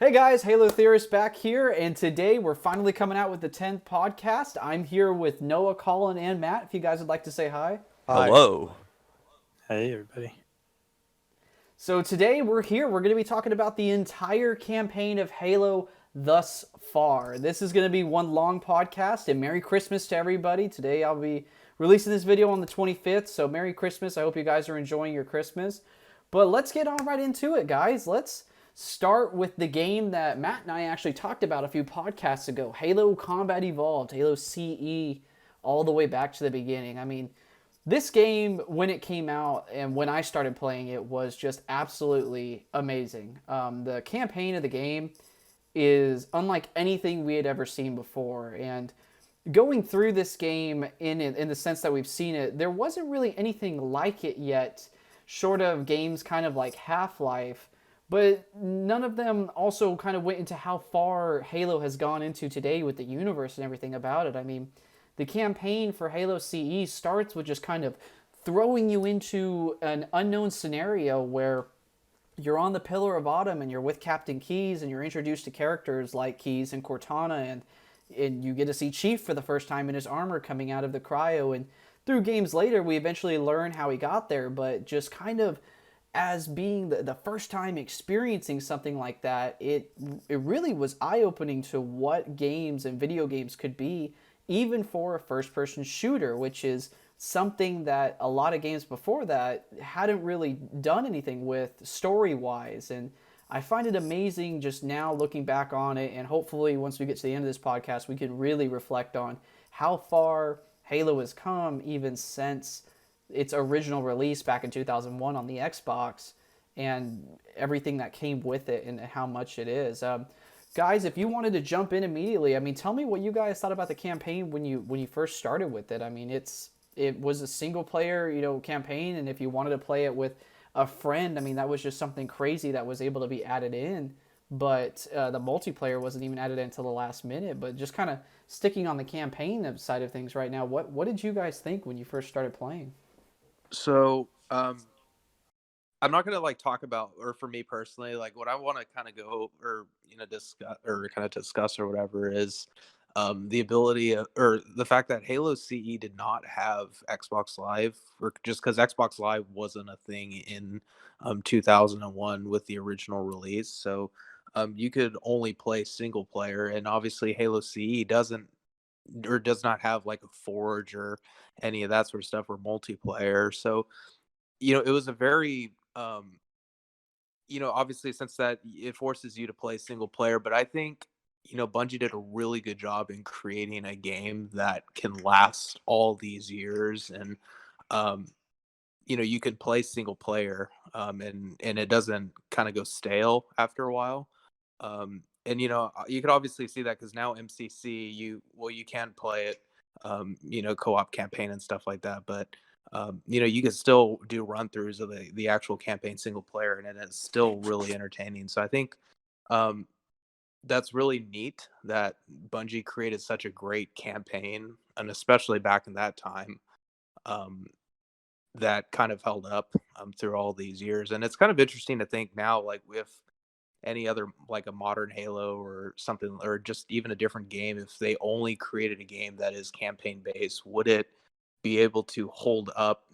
Hey guys, HaloTheorist back here, and today we're finally coming out with the 10th podcast. I'm here with Noah, Colin, and Matt. If you guys would like to say hi. Hi. Hello. Hey, everybody. So today we're here. We're going to be talking about the entire campaign of Halo thus far. This is going to be one long podcast, and Merry Christmas to everybody. Today I'll be releasing this video on the 25th, so Merry Christmas. I hope you guys are enjoying your Christmas. But let's get on right into it, guys. Let's start with the game that Matt and I actually talked about a few podcasts ago, Halo Combat Evolved, Halo CE, all the way back to the beginning. I mean, this game, when it came out and when I started playing it, was just absolutely amazing. The campaign of the game is unlike anything we had ever seen before. And going through this game in the sense that we've seen it, there wasn't really anything like it yet, short of games kind of like Half-Life. But none of them also kind of went into how far Halo has gone into today with the universe and everything about it. I mean, the campaign for Halo CE starts with just kind of throwing you into an unknown scenario where you're on the Pillar of Autumn and you're with Captain Keyes and you're introduced to characters like Keyes and Cortana, and you get to see Chief for the first time in his armor coming out of the cryo. And through games later, we eventually learn how he got there, but just kind of as being the first time experiencing something like that, it really was eye-opening to what games and video games could be, even for a first-person shooter, which is something that a lot of games before that hadn't really done anything with story-wise. And I find it amazing just now looking back on it, and hopefully once we get to the end of this podcast, we can really reflect on how far Halo has come even since its original release back in 2001 on the Xbox, and everything that came with it and how much it is. Guys, if you wanted to jump in immediately, I mean, tell me what you guys thought about the campaign when you first started with it. I mean, it was a single player, campaign, and if you wanted to play it with a friend, I mean, that was just something crazy that was able to be added in. But the multiplayer wasn't even added in until the last minute. But just kind of sticking on the campaign side of things right now, what did you guys think when you first started playing? So, I'm not gonna talk about, or for me personally, what I want to kind of go or discuss or kind of discuss or whatever is the ability or the fact that Halo CE did not have Xbox Live, or just because Xbox Live wasn't a thing in 2001 with the original release. So you could only play single player, and obviously Halo CE does not have a Forge or any of that sort of stuff or multiplayer. So it was a very obviously, since that it forces you to play single player, but I think Bungie did a really good job in creating a game that can last all these years, and um you can play single player, and it doesn't kind of go stale after a while. And you could obviously see that because now MCC, you can play it, co-op campaign and stuff like that, but you can still do run throughs of the actual campaign single player, and it's still really entertaining. So I think um, that's really neat that Bungie created such a great campaign, and especially back in that time, um, that kind of held up through all these years. And it's kind of interesting to think now, with any other, a modern Halo or something, or just even a different game, if they only created a game that is campaign based, would it be able to hold up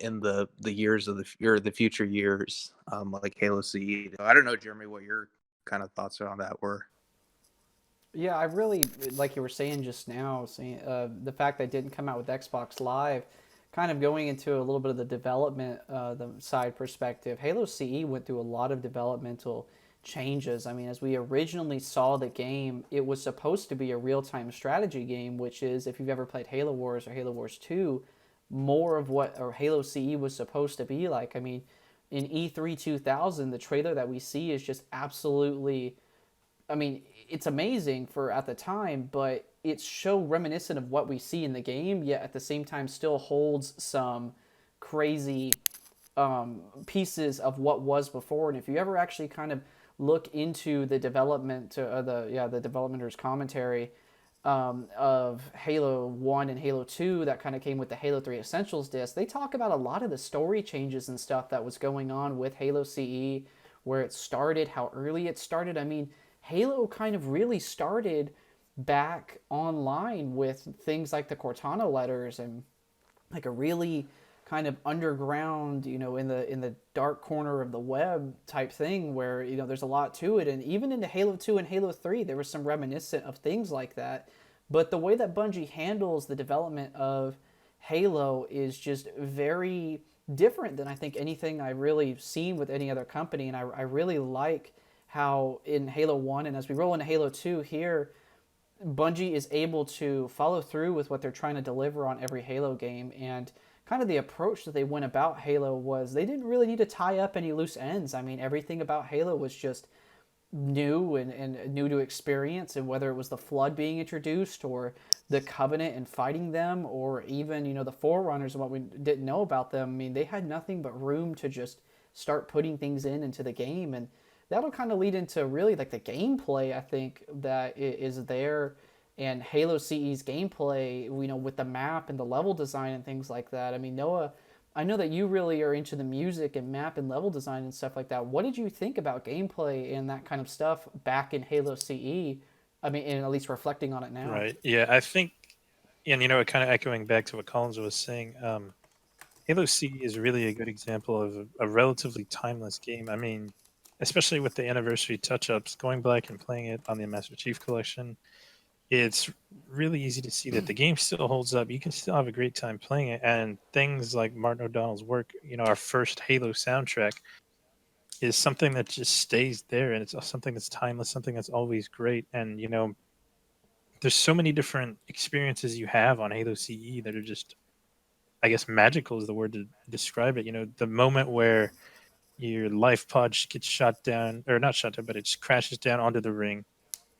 in the years of the future years, like Halo CE? I don't know, Jeremy, what your kind of thoughts on that were. Yeah, I really, like you were saying just now, saying the fact that it didn't come out with Xbox Live, kind of going into a little bit of the development, the side perspective. Halo CE went through a lot of developmental changes. I mean, as we originally saw the game, it was supposed to be a real-time strategy game, which is, if you've ever played Halo Wars or Halo Wars 2, more of what or Halo CE was supposed to be like. I mean, in E3 2000, the trailer that we see is just absolutely, I mean, it's amazing for at the time, but it's so reminiscent of what we see in the game, yet at the same time still holds some crazy pieces of what was before. And if you ever actually kind of look into the development, the developmenters' commentary of Halo 1 and Halo 2 that kind of came with the Halo 3 Essentials disc, they talk about a lot of the story changes and stuff that was going on with Halo CE, where it started, how early it started. I mean, Halo kind of really started back online with things like the Cortana letters and like a really kind of underground, in the dark corner of the web type thing where there's a lot to it. And even into Halo 2 and Halo 3 there was some reminiscent of things like that. But the way that Bungie handles the development of Halo is just very different than I think anything I've really seen with any other company. And I really like how in Halo 1 and as we roll into Halo 2 here, Bungie is able to follow through with what they're trying to deliver on every Halo game. And kind of the approach that they went about Halo was they didn't really need to tie up any loose ends. I mean, everything about Halo was just new and new to experience. And whether it was the Flood being introduced or the Covenant and fighting them, or even, the Forerunners and what we didn't know about them, I mean, they had nothing but room to just start putting things into the game. And that'll kind of lead into really like the gameplay, I think, that is there. And Halo CE's gameplay, with the map and the level design and things like that. I mean, Noah, I know that you really are into the music and map and level design and stuff like that. What did you think about gameplay and that kind of stuff back in Halo CE? I mean, and at least reflecting on it now. Right. Yeah, I think, and kind of echoing back to what Collins was saying, Halo C is really a good example of a relatively timeless game. I mean, especially with the anniversary touch-ups, going back and playing it on the Master Chief Collection, it's really easy to see that the game still holds up. You can still have a great time playing it, and things like Martin O'Donnell's work, our first Halo soundtrack, is something that just stays there, and it's something that's timeless, something that's always great. And there's so many different experiences you have on Halo CE that are just, I guess, magical is the word to describe it. The moment where your life pod gets shot down, or not shot down, but it just crashes down onto the ring,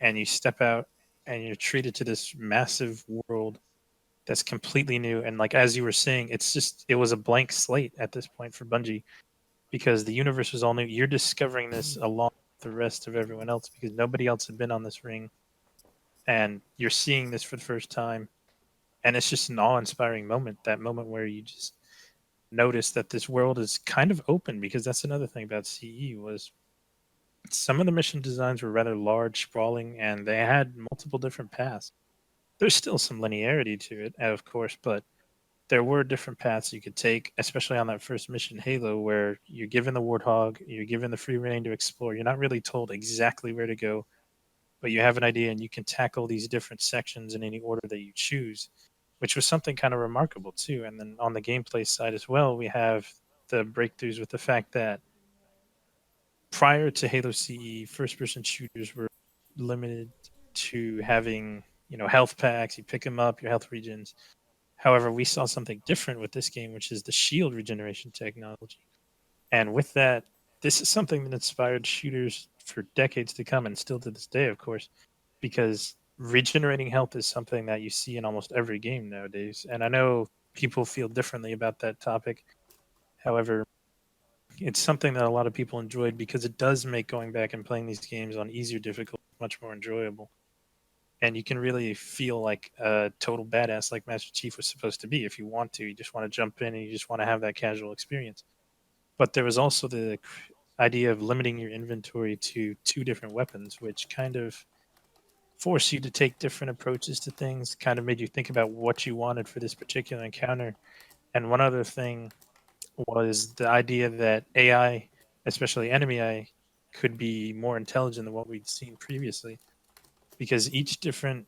and you step out, and you're treated to this massive world that's completely new. And like as you were saying, it was a blank slate at this point for Bungie because the universe was all new. You're discovering this along with the rest of everyone else because nobody else had been on this ring, and you're seeing this for the first time. And it's just an awe-inspiring moment. That moment where you just notice that this world is kind of open, because that's another thing about CE was some of the mission designs were rather large, sprawling, and they had multiple different paths. There's still some linearity to it, of course, but there were different paths you could take, especially on that first mission, Halo, where you're given the Warthog, you're given the free reign to explore. You're not really told exactly where to go, but you have an idea and you can tackle these different sections in any order that you choose, which was something kind of remarkable too. And then on the gameplay side as well, we have the breakthroughs with the fact that prior to Halo CE, first person shooters were limited to having, health packs, you pick them up, your health regions. However, we saw something different with this game, which is the shield regeneration technology. And with that, this is something that inspired shooters for decades to come, and still to this day, of course, because regenerating health is something that you see in almost every game nowadays. And I know people feel differently about that topic. However, it's something that a lot of people enjoyed because it does make going back and playing these games on easier difficulty much more enjoyable. And you can really feel like a total badass like Master Chief was supposed to be if you want to. You just want to jump in and you just want to have that casual experience. But there was also the idea of limiting your inventory to two different weapons, which kind of forced you to take different approaches to things, kind of made you think about what you wanted for this particular encounter. And one other thing was the idea that AI, especially enemy AI, could be more intelligent than what we'd seen previously, because each different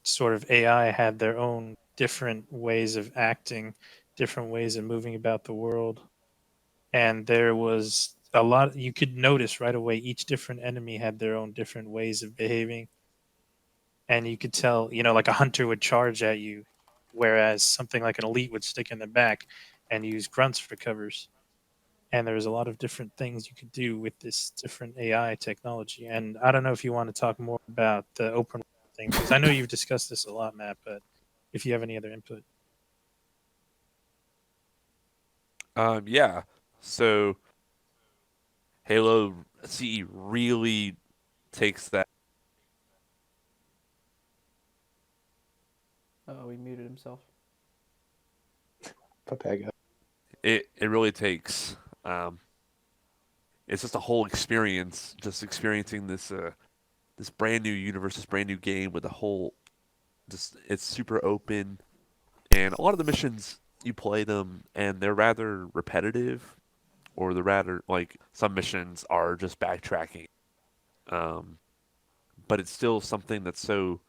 sort of AI had their own different ways of acting, different ways of moving about the world. And there was a lot you could notice right away each different enemy had their own different ways of behaving. And you could tell, like a hunter would charge at you, whereas something like an elite would stick in the back and use grunts for covers. And there's a lot of different things you could do with this different AI technology. And I don't know if you want to talk more about the open world thing, because I know you've discussed this a lot, Matt, but if you have any other input. Yeah. So Halo CE really takes that. Oh, he muted himself. Put back up. It really takes it's just a whole experience, just experiencing this brand new universe, this brand new game with a whole just it's super open, and a lot of the missions you play them and they're rather repetitive, or they're rather like some missions are just backtracking. Um, but it's still something that's so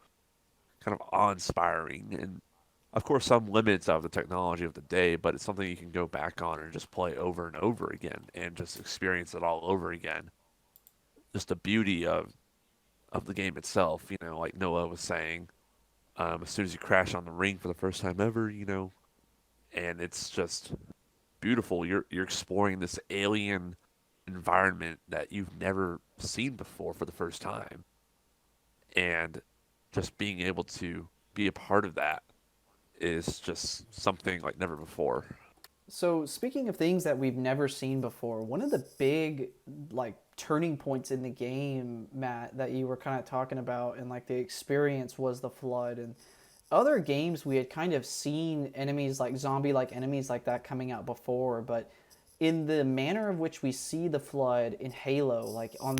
kind of awe-inspiring, and of course some limits of the technology of the day, but it's something you can go back on and just play over and over again and just experience it all over again. Just the beauty of the game itself, like Noah was saying. As soon as you crash on the ring for the first time ever, and it's just beautiful. You're exploring this alien environment that you've never seen before for the first time, and just being able to be a part of that is just something like never before. So speaking of things that we've never seen before, one of the big like turning points in the game, Matt, that you were kind of talking about and like the experience was the flood. And other games we had kind of seen enemies like zombie like enemies like that coming out before, but in the manner of which we see the flood in Halo, like on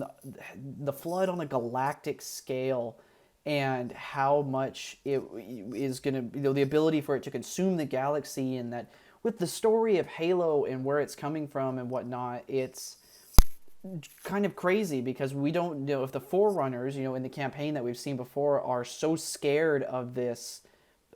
the flood on a galactic scale, and how much it is going to, the ability for it to consume the galaxy, and that with the story of Halo and where it's coming from and whatnot, it's kind of crazy because we don't know if the Forerunners, in the campaign that we've seen before, are so scared of this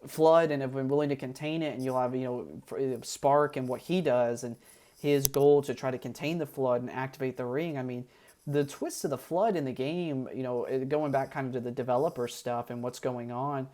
flood and have been willing to contain it. And you'll have, Spark and what he does and his goal to try to contain the flood and activate the ring. I mean, the twist of the flood in the game, going back kind of to the developer stuff and what's going on,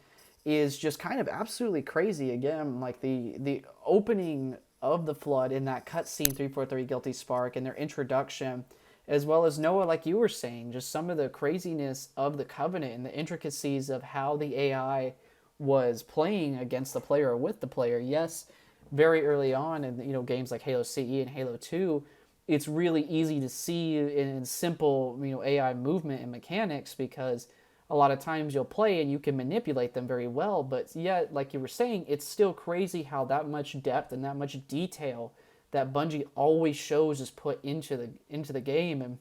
is just kind of absolutely crazy. Again, like the opening of the flood in that cutscene 343 Guilty Spark and their introduction, as well as Noah, like you were saying, just some of the craziness of the Covenant and the intricacies of how the AI was playing against the player or with the player. Yes, very early on in games like Halo CE and Halo 2, it's really easy to see in simple AI movement and mechanics, because a lot of times you'll play and you can manipulate them very well, but yet, like you were saying, it's still crazy how that much depth and that much detail that Bungie always shows is put into the game, and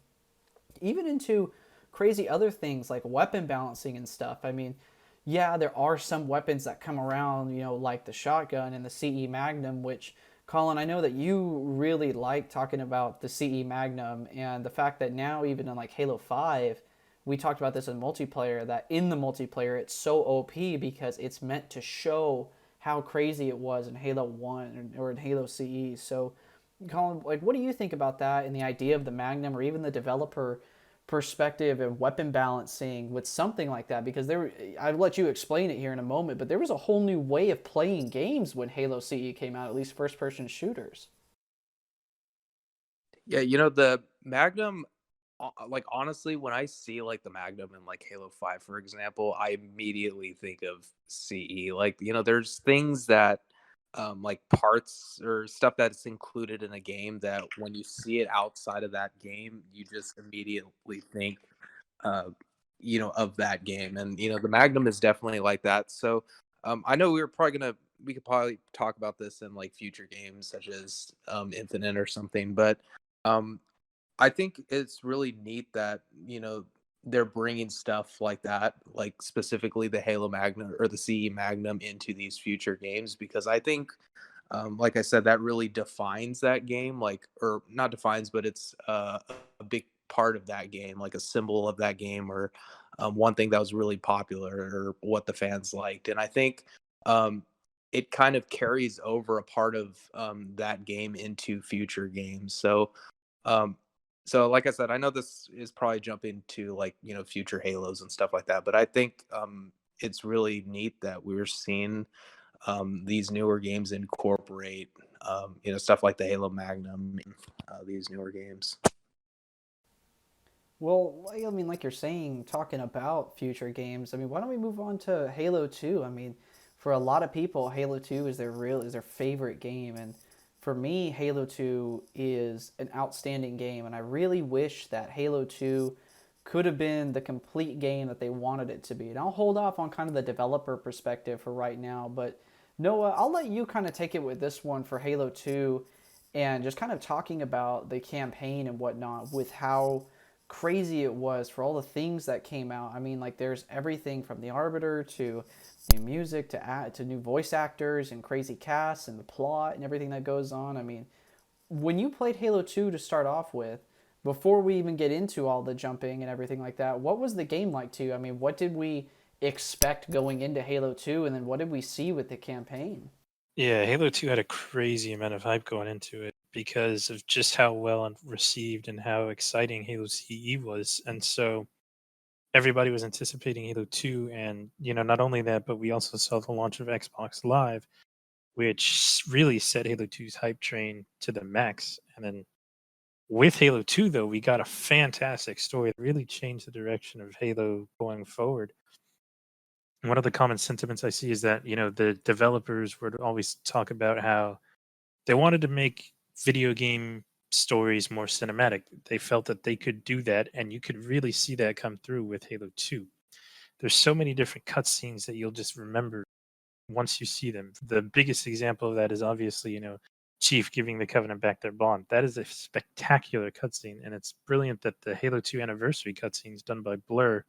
even into crazy other things like weapon balancing and stuff. I mean, yeah, there are some weapons that come around, like the shotgun and the CE Magnum, which, Colin, I know that you really like talking about the CE Magnum, and the fact that now, even in like Halo 5, we talked about this in multiplayer, that in the multiplayer it's so OP because it's meant to show how crazy it was in Halo 1 or in Halo CE. So, Colin, like, what do you think about that and the idea of the Magnum, or even the developer perspective and weapon balancing with something like that? Because I'll let you explain it here in a moment, but there was a whole new way of playing games when Halo CE came out, at least first-person shooters. Yeah, the Magnum, like honestly, when I see like the Magnum in like Halo 5, for example, I immediately think of CE. Like, there's things that like parts or stuff that's included in a game that when you see it outside of that game, you just immediately think uh of that game. And the Magnum is definitely like that. So I know we could probably talk about this in like future games such as Infinite or something, but um I think it's really neat that, they're bringing stuff like that, like specifically the Halo Magnum or the CE Magnum into these future games, because I think, like I said, that really defines that game, like, or not defines, but it's a big part of that game, like a symbol of that game, or one thing that was really popular or what the fans liked. And I think um, it kind of carries over a part of that game into future games. Um, so like I said, I know this is probably jumping to like, future Halos and stuff like that, but I think it's really neat that we're seeing these newer games incorporate stuff like the Halo Magnum, these newer games. Well, I mean, like you're saying, talking about future games, I mean, why don't we move on to Halo 2? I mean, for a lot of people, Halo 2 is their favorite game, and for me, Halo 2 is an outstanding game, and I really wish that Halo 2 could have been the complete game that they wanted it to be. And I'll hold off on kind of the developer perspective for right now, but Noah, I'll let you kind of take it with this one for Halo 2. and just kind of talking about the campaign and whatnot with how crazy it was for all the things that came out. I mean, like there's everything from the Arbiter to new music to new voice actors and crazy casts and the plot and everything that goes on. I mean, when you played Halo 2 to start off with, before we even get into all the jumping and everything like that, what was the game like to you? I mean, what did we expect going into Halo 2, and then what did we see with the campaign? Yeah, Halo 2 had a crazy amount of hype going into it because of just how well received and how exciting Halo CE was. And so everybody was anticipating Halo 2. And, not only that, but we also saw the launch of Xbox Live, which really set Halo 2's hype train to the max. And then with Halo 2, though, we got a fantastic story that really changed the direction of Halo going forward. One of the common sentiments I see is that, the developers would always talk about how they wanted to make video game stories more cinematic. They felt that they could do that, and you could really see that come through with Halo 2. There's so many different cutscenes that you'll just remember once you see them. The biggest example of that is obviously, Chief giving the Covenant back their bond. That is a spectacular cutscene, and it's brilliant that the Halo 2 anniversary cutscenes done by Blur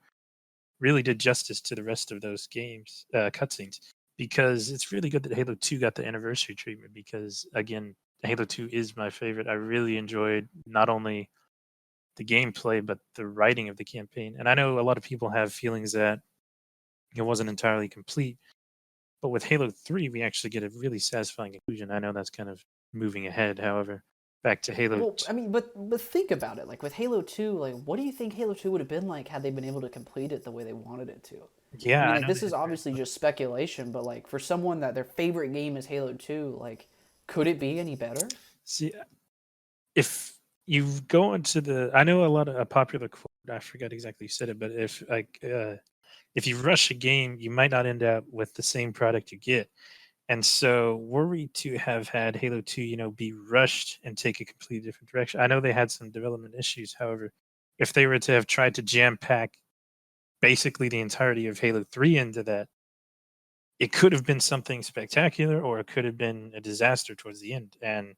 really did justice to the rest of those games cutscenes, because it's really good that Halo 2 got the anniversary treatment, because again, Halo 2 is my favorite. I really enjoyed not only the gameplay but the writing of the campaign. And I know a lot of people have feelings that it wasn't entirely complete, but with Halo 3 we actually get a really satisfying conclusion. I know that's kind of moving ahead, however, back to Halo. Well, I mean, but think about it. Like with Halo 2, like what do you think Halo 2 would have been like had they been able to complete it the way they wanted it to? I Yeah, mean, I like know they this had is obviously just speculation, but like for someone that their favorite game is Halo 2, like could it be any better? see if you go into the, I know a popular quote, I forgot exactly who said it, but if you rush a game, you might not end up with the same product you get. And so, were we to have had Halo 2, be rushed and take a completely different direction? I know they had some development issues. However, if they were to have tried to jam pack basically the entirety of Halo 3 into that, it could have been something spectacular, or it could have been a disaster towards the end. And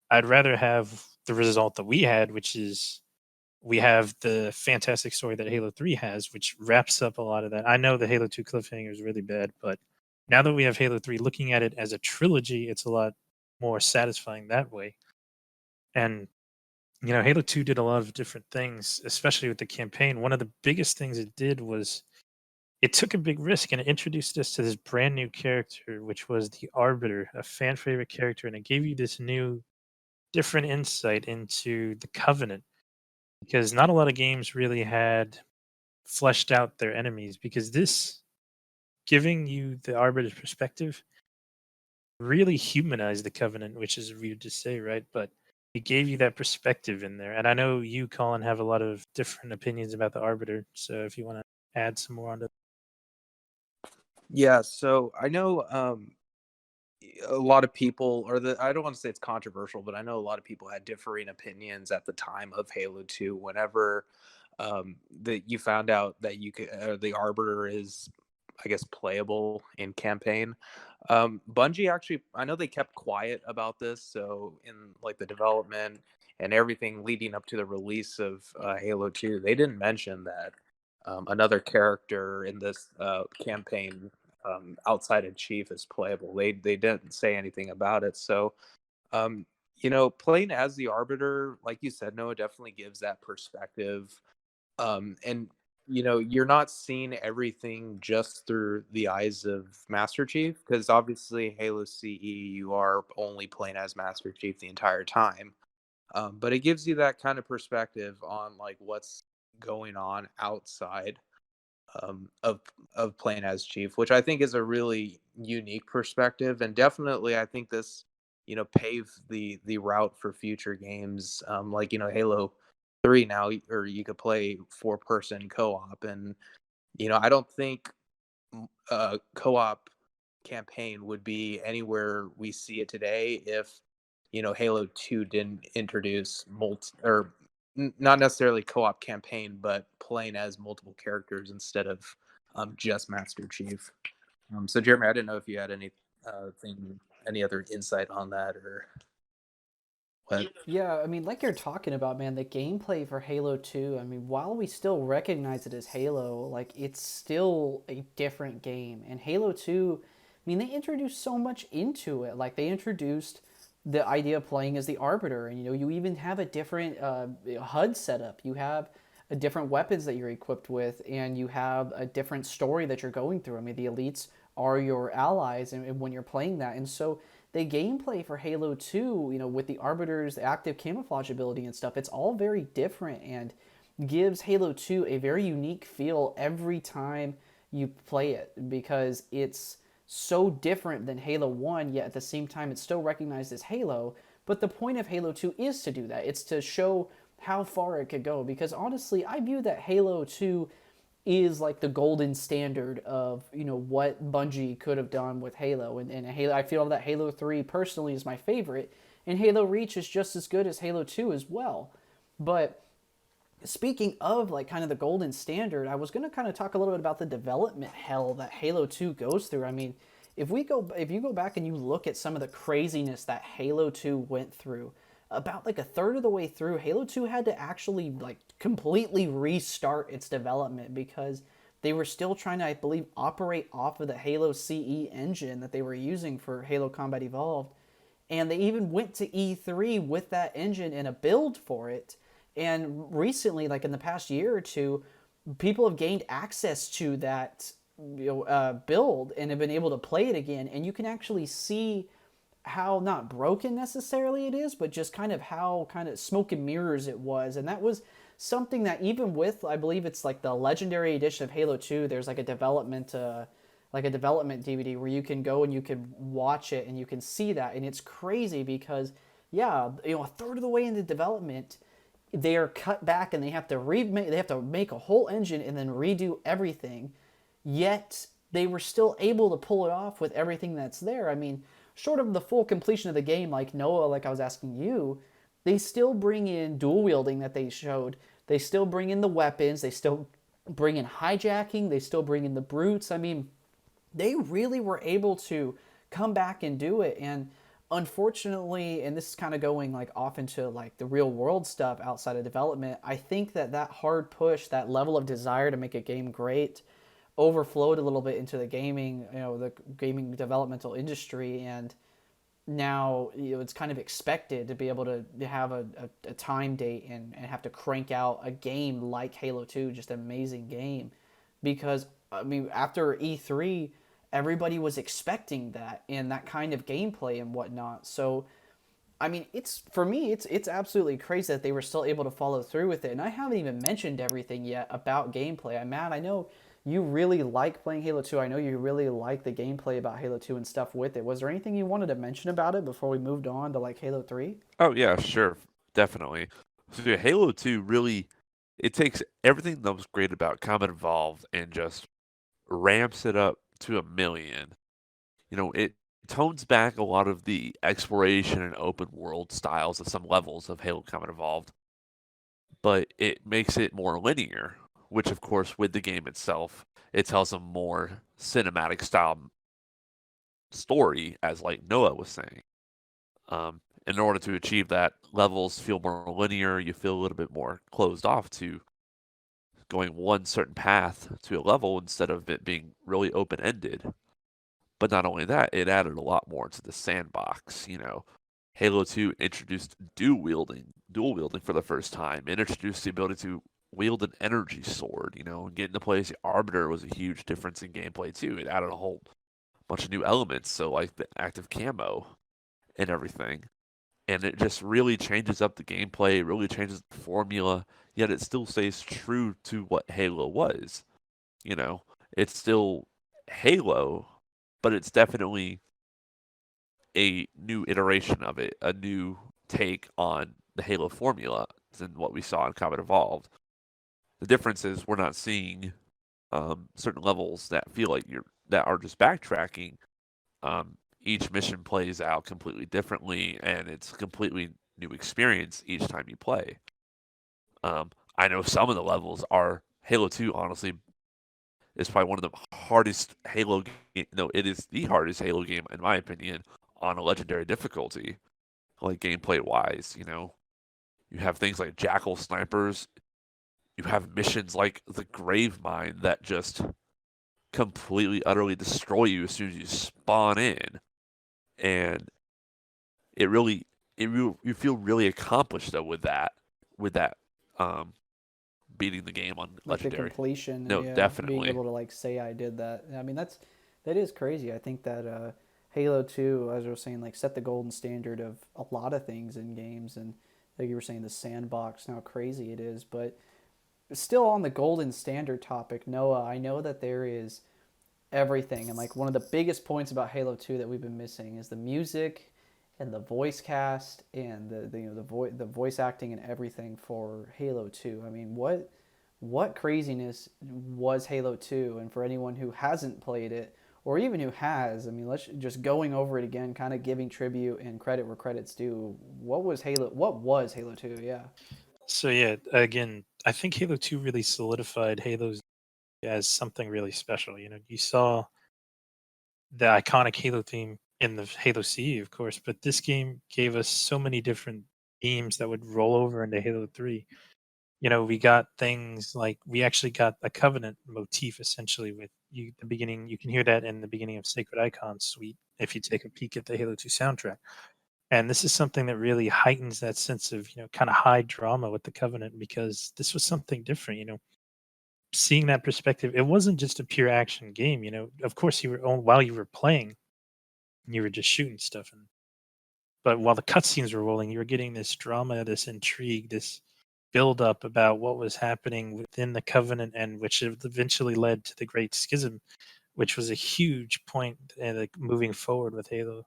I'd rather have the result that we had, which is we have the fantastic story that Halo 3 has, which wraps up a lot of that. I know the Halo 2 cliffhanger is really bad, but now that we have Halo 3, looking at it as a trilogy, it's a lot more satisfying that way. And, Halo 2 did a lot of different things, especially with the campaign. One of the biggest things it did was it took a big risk and it introduced us to this brand new character, which was the Arbiter, a fan favorite character, and it gave you this new, different insight into the Covenant, because not a lot of games really had fleshed out their enemies, because this giving you the Arbiter's perspective really humanized the Covenant, which is weird to say, right? But it gave you that perspective in there. And I know you, Colin, have a lot of different opinions about the Arbiter. So if you want to add some more onto. Yeah, so I know a lot of people, I don't want to say it's controversial, but I know a lot of people had differing opinions at the time of Halo 2. Whenever that you found out that you could, the Arbiter is, I guess, playable in campaign. Bungie actually, I know they kept quiet about this. So in like the development and everything leading up to the release of Halo 2, they didn't mention that another character in this campaign outside of Chief is playable. They didn't say anything about it. So playing as the Arbiter, like you said, Noah, definitely gives that perspective. And you're not seeing everything just through the eyes of Master Chief, because obviously Halo CE, you are only playing as Master Chief the entire time. But it gives you that kind of perspective on like what's going on outside of playing as Chief, which I think is a really unique perspective, and definitely I think this paved the route for future games, like Halo 3 now, or you could play 4-person co-op, and I don't think co-op campaign would be anywhere we see it today if Halo 2 didn't introduce not necessarily co-op campaign, but playing as multiple characters instead of just Master Chief. So Jeremy, I didn't know if you had any other insight on that, or But Yeah, I mean, like you're talking about, man, the gameplay for Halo 2, I mean, while we still recognize it as Halo, like, it's still a different game. And Halo 2, I mean, they introduced so much into it. Like, they introduced the idea of playing as the Arbiter, and, you even have a different HUD setup. You have a different weapons that you're equipped with, and you have a different story that you're going through. I mean, the elites are your allies, and when you're playing that. And so the gameplay for Halo 2, with the Arbiter's active camouflage ability and stuff, it's all very different and gives Halo 2 a very unique feel every time you play it because it's so different than Halo 1, yet at the same time it's still recognized as Halo. But the point of Halo 2 is to do that. It's to show how far it could go because honestly, I view that Halo 2 is like the golden standard of what Bungie could have done with Halo, and Halo. I feel that Halo 3 personally is my favorite, and Halo Reach is just as good as Halo 2 as well. But speaking of like kind of the golden standard, I was going to kind of talk a little bit about the development hell that Halo 2 goes through. I mean, if you go back and you look at some of the craziness that Halo 2 went through, about like a third of the way through, Halo 2 had to actually like completely restart its development because they were still trying to, I believe, operate off of the Halo CE engine that they were using for Halo Combat Evolved. And they even went to E3 with that engine and a build for it. And recently, like in the past year or two, people have gained access to that build and have been able to play it again. And you can actually see how not broken necessarily it is, but just kind of how kind of smoke and mirrors it was. And that was something that even with, I believe it's like the legendary edition of Halo 2, there's like a development DVD where you can go and you can watch it and you can see that. And it's crazy because yeah, a third of the way into development, they are cut back and they have to make a whole engine and then redo everything. Yet they were still able to pull it off with everything that's there. I mean, short of the full completion of the game, like Noah, like I was asking you, they still bring in dual wielding that they showed. They still bring in the weapons. They still bring in hijacking. They still bring in the brutes. I mean, they really were able to come back and do it. And unfortunately, and this is kind of going like off into like the real world stuff outside of development, I think that hard push, that level of desire to make a game great, overflowed a little bit into the gaming developmental industry, and now it's kind of expected to be able to have a time date and have to crank out a game like Halo 2, just an amazing game, because I mean after E3 everybody was expecting that and that kind of gameplay and whatnot. So I mean, it's for me, it's absolutely crazy that they were still able to follow through with it. And I haven't even mentioned everything yet about gameplay. Matt, I know you really like playing Halo 2. I know you really like the gameplay about Halo 2 and stuff with it. Was there anything you wanted to mention about it before we moved on to like Halo 3? Oh yeah, sure, definitely. So yeah, Halo 2 really it takes everything that was great about Combat Evolved and just ramps it up to 1,000,000. It tones back a lot of the exploration and open world styles of some levels of Halo Combat Evolved, but it makes it more linear, which of course with the game itself, it tells a more cinematic style story, as like Noah was saying. In order to achieve that, levels feel more linear. You feel a little bit more closed off to going one certain path to a level instead of it being really open ended. But not only that, it added a lot more to the sandbox. Halo 2 introduced dual wielding for the first time. It introduced the ability to wield an energy sword, and getting to play as the Arbiter was a huge difference in gameplay too. It added a whole bunch of new elements, so like the active camo and everything. And it just really changes up the gameplay, it really changes the formula, yet it still stays true to what Halo was. It's still Halo, but it's definitely a new iteration of it, a new take on the Halo formula than what we saw in Combat Evolved. The difference is we're not seeing certain levels that feel like that are just backtracking. Each mission plays out completely differently, and it's a completely new experience each time you play. I know some of the levels are Halo 2. Honestly, is probably one of the hardest Halo. No, it is the hardest Halo game in my opinion on a legendary difficulty. like gameplay wise. You have things like jackal snipers. You have missions like the grave mine that just completely, utterly destroy you as soon as you spawn in, and it really, you feel really accomplished though with that, um, beating the game on Like the legendary. completion, No, yeah, being definitely. able to like say I did that. I mean, that is crazy. I think that Halo 2, as I was saying, like set the golden standard of a lot of things in games, and like you were saying, the sandbox and how crazy it is. But still on the golden standard topic, Noah, I know that there is everything, and like one of the biggest points about Halo 2 that we've been missing is the music and the voice cast and the voice acting and everything for Halo 2. I mean, what craziness was Halo 2? And for anyone who hasn't played it, or even who has, I mean, let's just going over it again, kind of giving tribute and credit where credit's due. What was Halo 2? Yeah. So yeah, again, I think Halo 2 really solidified Halo's as something really special. You saw the iconic Halo theme in the Halo CE, of course, but this game gave us so many different themes that would roll over into Halo 3. We got things like we actually got a Covenant motif essentially with you the beginning. You can hear that in the beginning of Sacred Icon Suite if you take a peek at the Halo 2 soundtrack. And this is something that really heightens that sense of, kind of high drama with the Covenant because this was something different. Seeing that perspective, it wasn't just a pure action game. Of course, while you were playing, you were just shooting stuff, but while the cutscenes were rolling, you were getting this drama, this intrigue, this build up about what was happening within the Covenant, and which eventually led to the Great Schism, which was a huge point moving forward with Halo.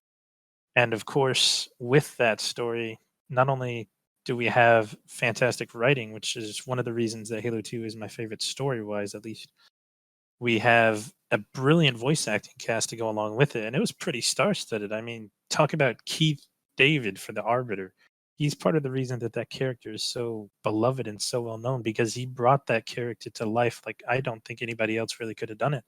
And of course, with that story, not only do we have fantastic writing, which is one of the reasons that Halo 2 is my favorite story wise, at least, we have a brilliant voice acting cast to go along with it. And it was pretty star studded. I mean, talk about Keith David for the Arbiter. He's part of the reason that that character is so beloved and so well known because he brought that character to life like I don't think anybody else really could have done it.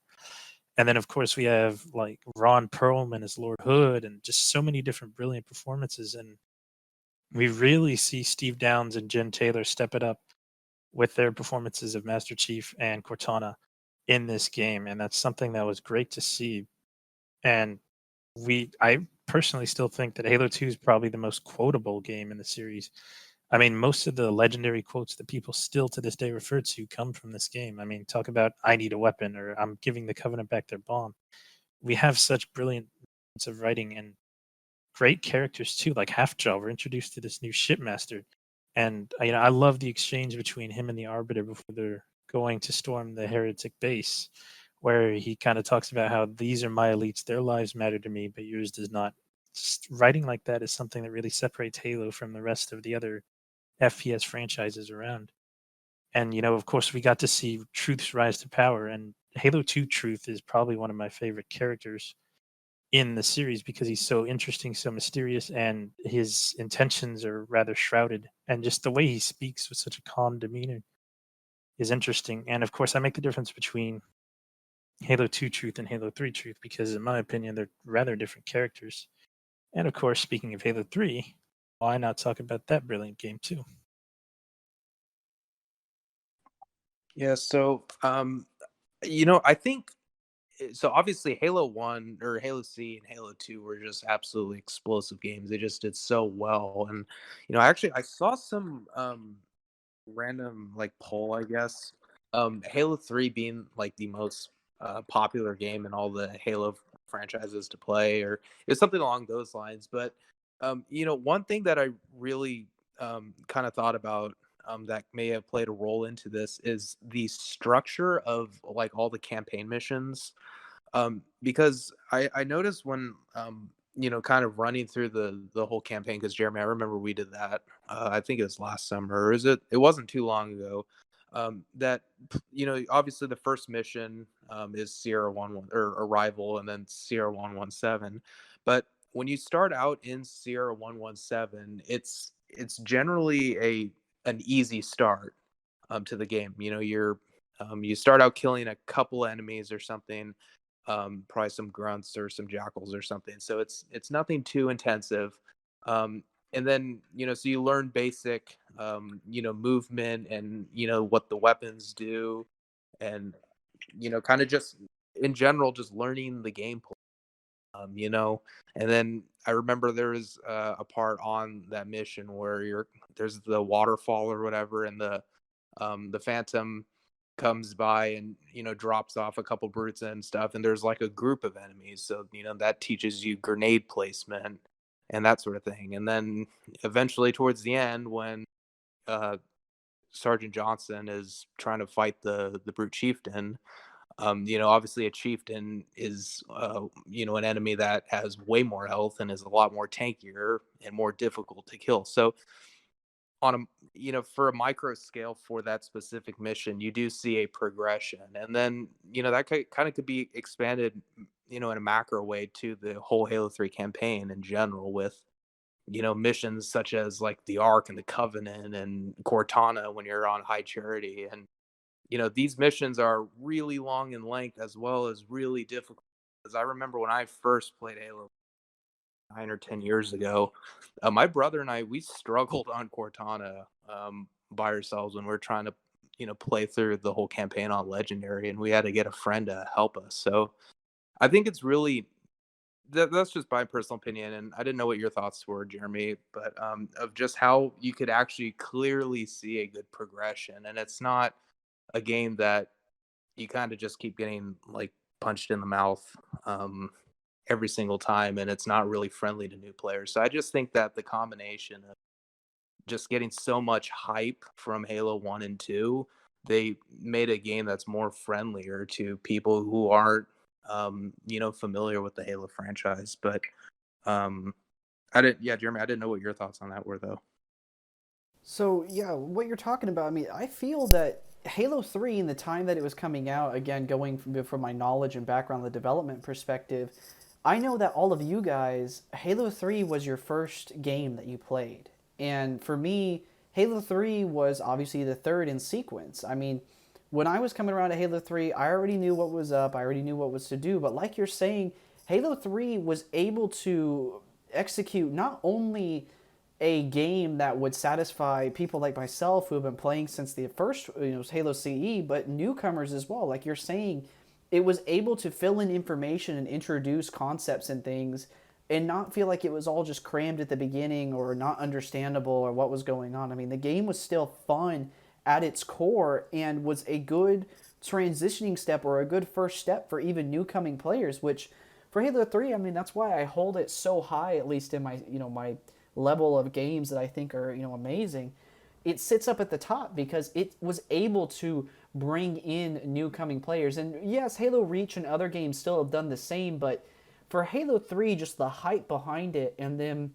And then, of course, we have like Ron Perlman as Lord Hood and just so many different brilliant performances. And we really see Steve Downes and Jen Taylor step it up with their performances of Master Chief and Cortana in this game. And that's something that was great to see. And I personally still think that Halo 2 is probably the most quotable game in the series. I mean, most of the legendary quotes that people still to this day refer to come from this game. I mean, talk about "I need a weapon" or "I'm giving the Covenant back their bomb." We have such brilliant bits of writing and great characters too. Like Halfjaw, we're introduced to this new shipmaster, and I love the exchange between him and the Arbiter before they're going to storm the heretic base, where he kind of talks about how these are my elites, their lives matter to me, but yours does not. Just writing like that is something that really separates Halo from the rest of the other FPS franchises around. And of course, we got to see Truth's rise to power, and Halo 2 Truth is probably one of my favorite characters in the series because he's so interesting, so mysterious, and his intentions are rather shrouded. And just the way he speaks with such a calm demeanor is interesting. And of course, I make the difference between Halo 2 Truth and Halo 3 Truth because, in my opinion, they're rather different characters. And of course, speaking of Halo 3, why not talk about that brilliant game too? Yeah, so I think so obviously Halo 1 or Halo C and Halo 2 were just absolutely explosive games. They just did so well. And actually I saw some random like poll, I guess. Halo 3 being like the most popular game in all the Halo franchises to play, or it's something along those lines. But one thing that I really kind of thought about that may have played a role into this is the structure of like all the campaign missions. Because I noticed when kind of running through the whole campaign, because Jeremy, I remember we did that. I think it was last summer, or is it? It wasn't too long ago. That obviously the first mission is Sierra 11 or Arrival, and then Sierra 117. But when you start out in Sierra 117, it's generally an easy start to the game. You start out killing a couple enemies or something, probably some grunts or some jackals or something. So it's nothing too intensive. and then so you learn basic movement and what the weapons do, and kind of just in general just learning the gameplay. And then I remember there was a part on that mission where there's the waterfall or whatever, and the Phantom comes by and drops off a couple brutes and stuff, and there's like a group of enemies, so that teaches you grenade placement and that sort of thing. And then eventually towards the end, when uh, Sergeant Johnson is trying to fight the brute chieftain, obviously a chieftain is, an enemy that has way more health and is a lot more tankier and more difficult to kill. So on a, for a micro scale for that specific mission, you do see a progression. And then, that kind of could be expanded, in a macro way to the whole Halo 3 campaign in general with, missions such as like the Ark and the Covenant and Cortana when you're on High Charity. And these missions are really long in length as well as really difficult. Because I remember when I first played Halo 9 or 10 years ago, my brother and I, we struggled on Cortana by ourselves when we are trying to, play through the whole campaign on Legendary, and we had to get a friend to help us. So I think it's really that's just my personal opinion, and I didn't know what your thoughts were, Jeremy, but of just how you could actually clearly see a good progression, and it's not a game that you kind of just keep getting like punched in the mouth every single time, and it's not really friendly to new players. So I just think that the combination of just getting so much hype from Halo 1 and 2, they made a game that's more friendlier to people who aren't familiar with the Halo franchise. But I didn't yeah, Jeremy, I didn't know what your thoughts on that were though. So yeah, what you're talking about, I mean, I feel that Halo 3 in the time that it was coming out, again, going from my knowledge and background, the development perspective, I know that all of you guys, Halo 3 was your first game that you played. And for me, Halo 3 was obviously the third in sequence. I mean, when I was coming around to Halo 3, I already knew what was up, I already knew what was to do, but like you're saying, Halo 3 was able to execute not only a game that would satisfy people like myself who have been playing since the first Halo CE, but newcomers as well. Like you're saying, it was able to fill in information and introduce concepts and things and not feel like it was all just crammed at the beginning or not understandable or what was going on. I mean, the game was still fun at its core and was a good transitioning step or a good first step for even new coming players, which for Halo 3, I mean, that's why I hold it so high, at least in my, my level of games that I think are, amazing. It sits up at the top because it was able to bring in new coming players. And yes, Halo Reach and other games still have done the same, but for Halo 3, just the hype behind it and then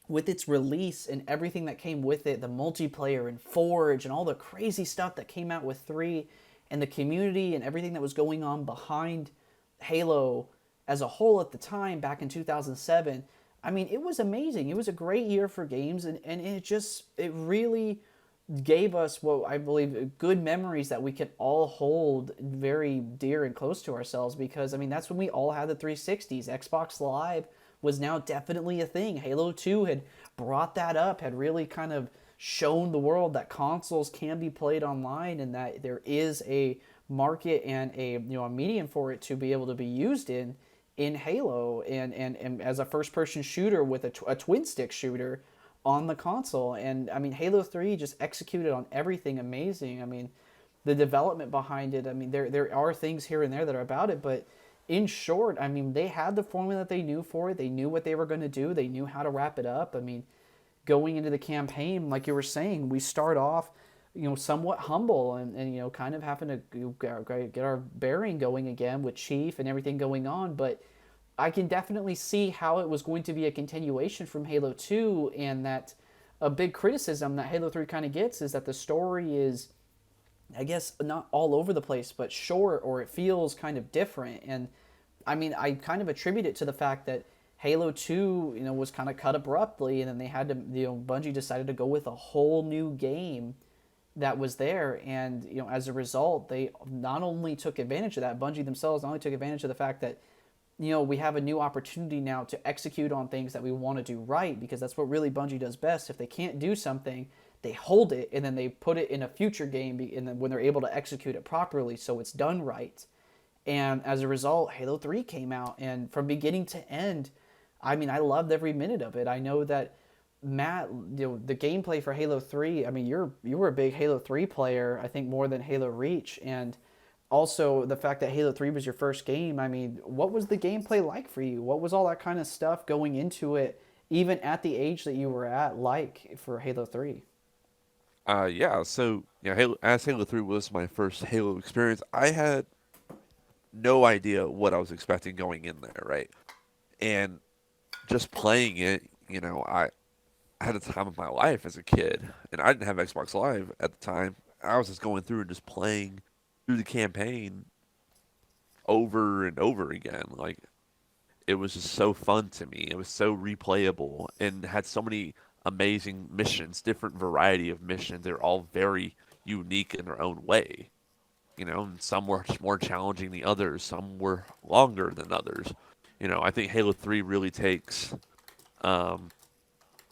with its release and everything that came with it, the multiplayer and Forge and all the crazy stuff that came out with 3 and the community and everything that was going on behind Halo as a whole at the time back in 2007, I mean, it was amazing. It was a great year for games, and it really gave us what I believe good memories that we can all hold very dear and close to ourselves because, I mean, that's when we all had the 360s. Xbox Live was now definitely a thing. Halo 2 had brought that up, had really kind of shown the world that consoles can be played online and that there is a market and a medium for it to be able to be used in Halo and as a first person shooter with a twin stick shooter on the console. And I mean, Halo 3 just executed on everything amazing. I mean, the development behind it, I mean, there are things here and there that are about it, but in short, I mean, they had the formula that they knew for it. They knew what they were going to do. They knew how to wrap it up. I mean, going into the campaign, like you were saying, we start off, somewhat humble and kind of having to get our bearing going again with Chief and everything going on. But I can definitely see how it was going to be a continuation from Halo 2, and that a big criticism that Halo 3 kind of gets is that the story is, I guess, not all over the place, but short, or it feels kind of different. And I mean, I kind of attribute it to the fact that Halo 2, was kind of cut abruptly, and then they had to, Bungie decided to go with a whole new game that was there. And, as a result, they not only took advantage of that, Bungie themselves not only took advantage of the fact that, we have a new opportunity now to execute on things that we want to do right, because that's what really Bungie does best. If they can't do something, they hold it and then they put it in a future game, and then when they're able to execute it properly, so it's done right. And as a result, Halo 3 came out, and from beginning to end, I mean, I loved every minute of it. I know that Matt, the gameplay for Halo 3, I mean, you were a big Halo 3 player, I think more than Halo Reach, and also the fact that Halo 3 was your first game. I mean, what was the gameplay like for you? What was all that kind of stuff going into it, even at the age that you were at, like for Halo 3? Yeah, so as Halo 3 was my first Halo experience, I had no idea what I was expecting going in there, right? And just playing it, I had a time of my life as a kid, and I didn't have Xbox Live at the time. I was just going through and just playing through the campaign over and over again. Like, it was just so fun to me. It was so replayable and had so many amazing missions, different variety of missions. They're all very unique in their own way. And some were more challenging than others. Some were longer than others. I think Halo 3 really takes um,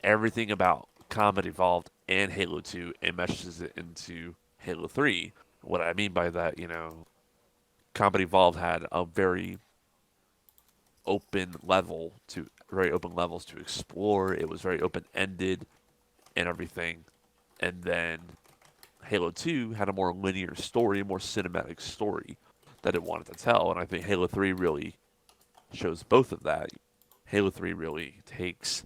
everything about Combat Evolved and Halo 2 and meshes it into Halo 3. What I mean by that, Combat Evolved had a very open levels to explore. It was very open ended and everything. And then Halo 2 had a more linear story, a more cinematic story that it wanted to tell. And I think Halo 3 really shows both of that. Halo 3 really takes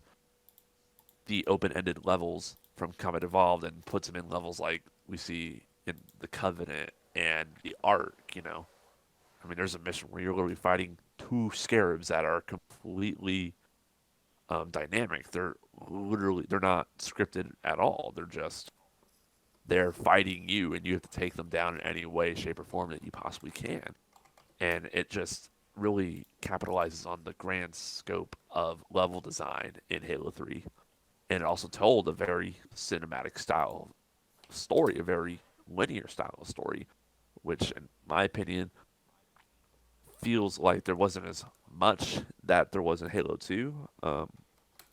the open-ended levels from Combat Evolved and puts them in levels like we see in the Covenant and the Ark. I mean, there's a mission where you're literally fighting two scarabs that are completely dynamic. They're not scripted at all. They're fighting you, and you have to take them down in any way, shape, or form that you possibly can. And it just really capitalizes on the grand scope of level design in Halo 3. And it also told a very cinematic style story, a very linear style of story, which, in my opinion, feels like there wasn't as much that there was in Halo 2,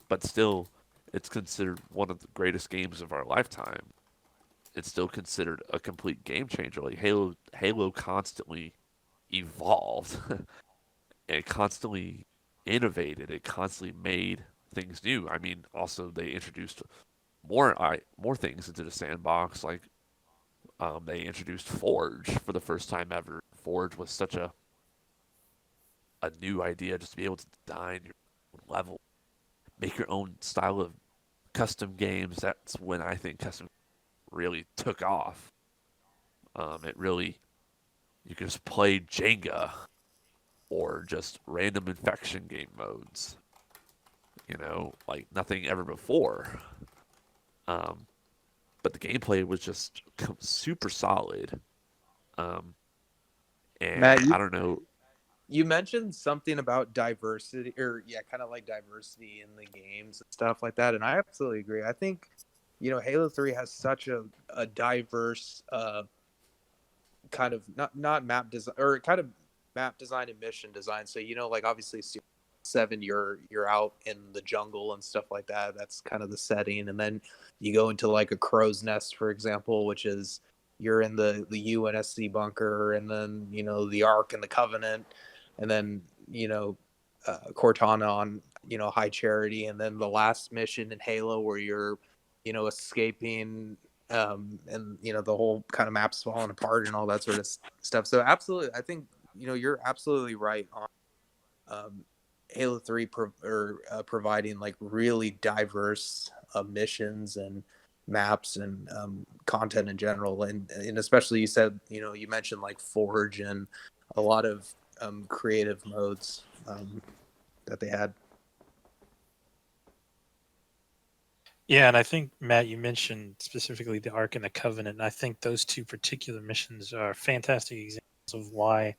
but still, it's considered one of the greatest games of our lifetime. It's still considered a complete game changer. Like Halo constantly evolved. It constantly innovated. It constantly made things new. I mean, also they introduced more things into the sandbox. Like they introduced Forge for the first time ever. Forge was such a new idea, just to be able to design your own level, make your own style of custom games. That's when I think custom really took off. It really You can just play Jenga or just random infection game modes. Like nothing ever before. Um, but the gameplay was just super solid. Um, and Matt, I don't know. you mentioned something about diversity, or yeah, kind of like diversity in the games and stuff like that, and I absolutely agree. I think Halo 3 has such a diverse kind of not map design, or kind of map design and mission design. So like obviously 7, you're out in the jungle and stuff like that. That's kind of the setting, and then you go into like a crow's nest, for example, which is you're in the UNSC bunker, and then the Ark and the Covenant, and then Cortana on High Charity, and then the last mission in Halo where you're escaping, and the whole kind of map's falling apart and all that sort of stuff. So absolutely, I think you're absolutely right on Halo 3 providing like really diverse missions and maps and content in general, and especially you said you mentioned like Forge and a lot of creative modes that they had. Yeah, and I think, Matt, you mentioned specifically the Ark and the Covenant, and I think those two particular missions are fantastic examples of why,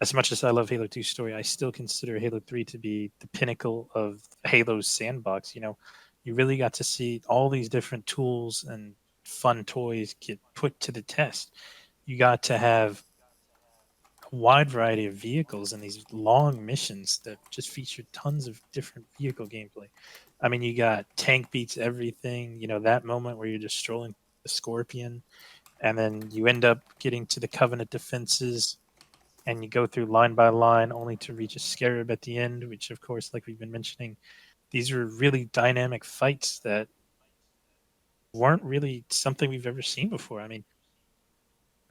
as much as I love Halo 2's story, I still consider Halo 3 to be the pinnacle of Halo's sandbox. You really got to see all these different tools and fun toys get put to the test. You got to have wide variety of vehicles and these long missions that just feature tons of different vehicle gameplay. I mean, you got tank beats everything, that moment where you're just strolling the Scorpion, and then you end up getting to the Covenant defenses, and you go through line by line only to reach a Scarab at the end, which, of course, like we've been mentioning, these are really dynamic fights that weren't really something we've ever seen before. I mean,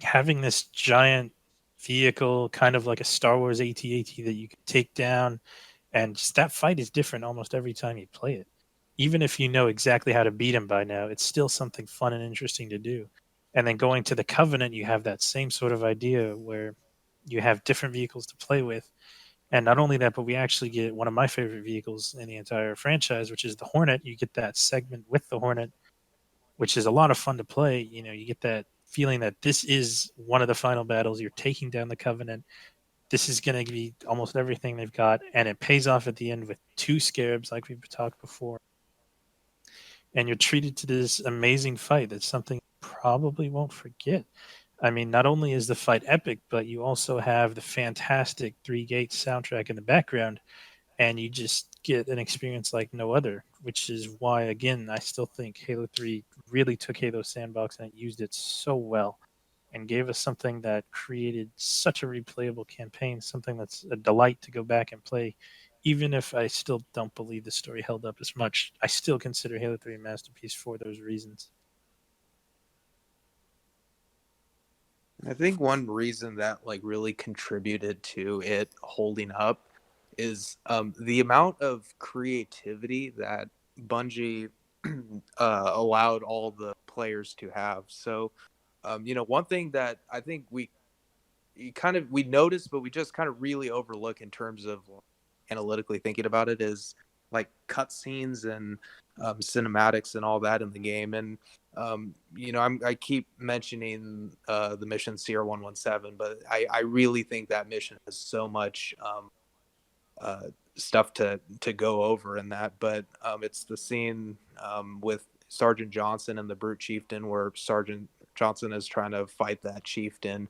having this giant vehicle, kind of like a Star Wars AT-AT that you can take down, and just that fight is different almost every time you play it. Even if you know exactly how to beat him by now, it's still something fun and interesting to do. And then going to the Covenant, you have that same sort of idea where you have different vehicles to play with. And not only that, but we actually get one of my favorite vehicles in the entire franchise, which is the Hornet. You get that segment with the Hornet, which is a lot of fun to play. You get that feeling that this is one of the final battles. You're taking down the Covenant. This is going to be almost everything they've got, and it pays off at the end with 2 Scarabs, like we've talked before. And you're treated to this amazing fight. That's something you probably won't forget. I mean, not only is the fight epic, but you also have the fantastic Three Gates soundtrack in the background, and you just get an experience like no other, which is why, again, I still think Halo 3 really took Halo Sandbox and it used it so well and gave us something that created such a replayable campaign, something that's a delight to go back and play. Even if I still don't believe the story held up as much, I still consider Halo 3 a masterpiece for those reasons. I think one reason that like really contributed to it holding up is the amount of creativity that Bungie allowed all the players to have. So, one thing that I think we notice, but we just kind of really overlook in terms of analytically thinking about it is like cutscenes and cinematics and all that in the game. And I keep mentioning the mission CR117, but I really think that mission has so much stuff to go over in that. But it's the scene with Sergeant Johnson and the Brute Chieftain, where Sergeant Johnson is trying to fight that chieftain.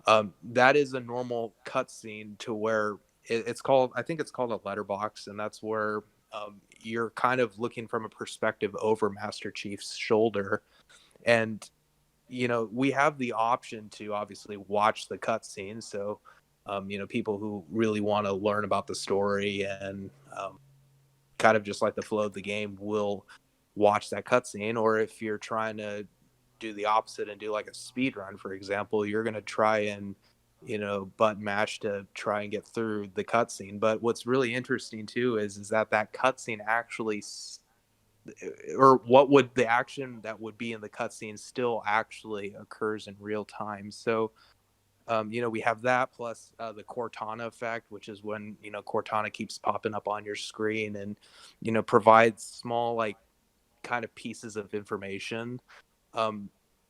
That is a normal cutscene to where it's called, I think it's called a letterbox, and that's where you're kind of looking from a perspective over Master Chief's shoulder. And, we have the option to obviously watch the cutscene. So, people who really want to learn about the story and kind of just like the flow of the game will watch that cutscene. Or if you're trying to do the opposite and do like a speed run, for example, you're going to try and button mash to try and get through the cutscene. But what's really interesting too is that cutscene actually, or what would the action that would be in the cutscene still actually occurs in real time. So we have that plus the Cortana effect, which is when Cortana keeps popping up on your screen and provides small like kind of pieces of information.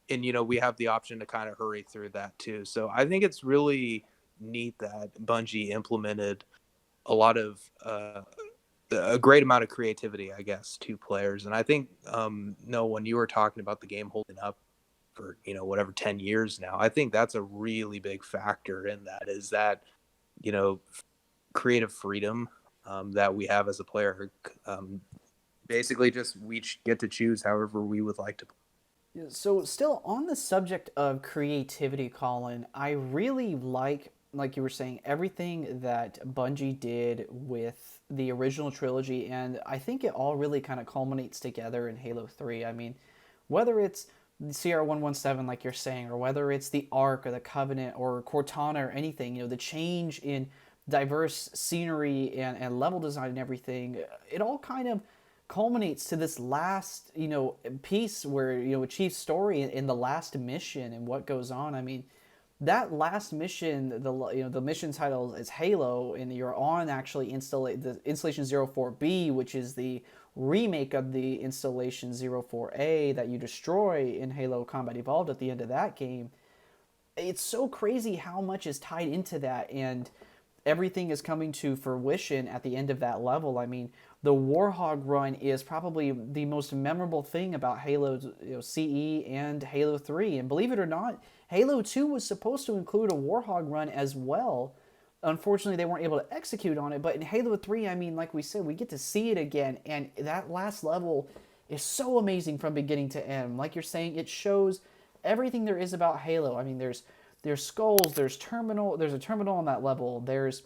And we have the option to kind of hurry through that too. So I think it's really neat that Bungie implemented a lot of a great amount of creativity, I guess, to players. And I think no, when you were talking about the game holding up for whatever 10 years now, I think that's a really big factor in that, is that creative freedom that we have as a player. Basically just we get to choose however we would like to play. So, still on the subject of creativity, Colin, I really like you were saying, everything that Bungie did with the original trilogy, and I think it all really kind of culminates together in Halo 3. I mean, whether it's CR117, like you're saying, or whether it's the Ark or the Covenant or Cortana or anything, the change in diverse scenery and level design and everything, it all kind of culminates to this last piece where Chief's story in the last mission and what goes on. I mean, that last mission, the mission title is Halo, and you're on actually the installation 04B, which is the remake of the installation 04A that you destroy in Halo Combat Evolved at the end of that game. It's so crazy how much is tied into that, and everything is coming to fruition at the end of that level. I mean, the Warhog run is probably the most memorable thing about Halo CE and Halo 3. And believe it or not, Halo 2 was supposed to include a Warhog run as well. Unfortunately, they weren't able to execute on it. But in Halo 3, I mean, like we said, we get to see it again. And that last level is so amazing from beginning to end. Like you're saying, it shows everything there is about Halo. I mean, there's skulls, there's a terminal on that level. There's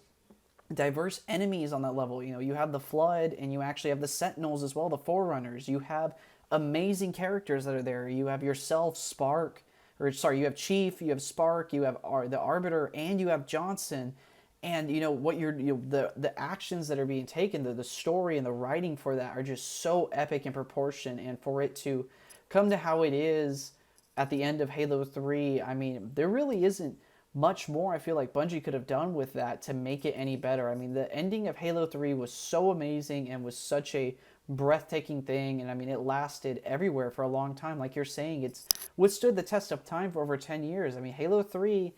diverse enemies on that level. You know, you have the Flood, and you actually have the Sentinels as well, the Forerunners. You have amazing characters that are there. You have yourself, Spark, or sorry, you have Chief, you have Spark, you have the Arbiter, and you have Johnson. And you know what the actions that are being taken, the story and the writing for that are just so epic in proportion. And for it to come to how it is at the end of Halo 3, I mean, there really isn't much more I feel like Bungie could have done with that to make it any better. I mean, the ending of Halo 3 was so amazing and was such a breathtaking thing. And I mean, it lasted everywhere for a long time. Like you're saying, it's withstood the test of time for over 10 years. I mean, Halo 3,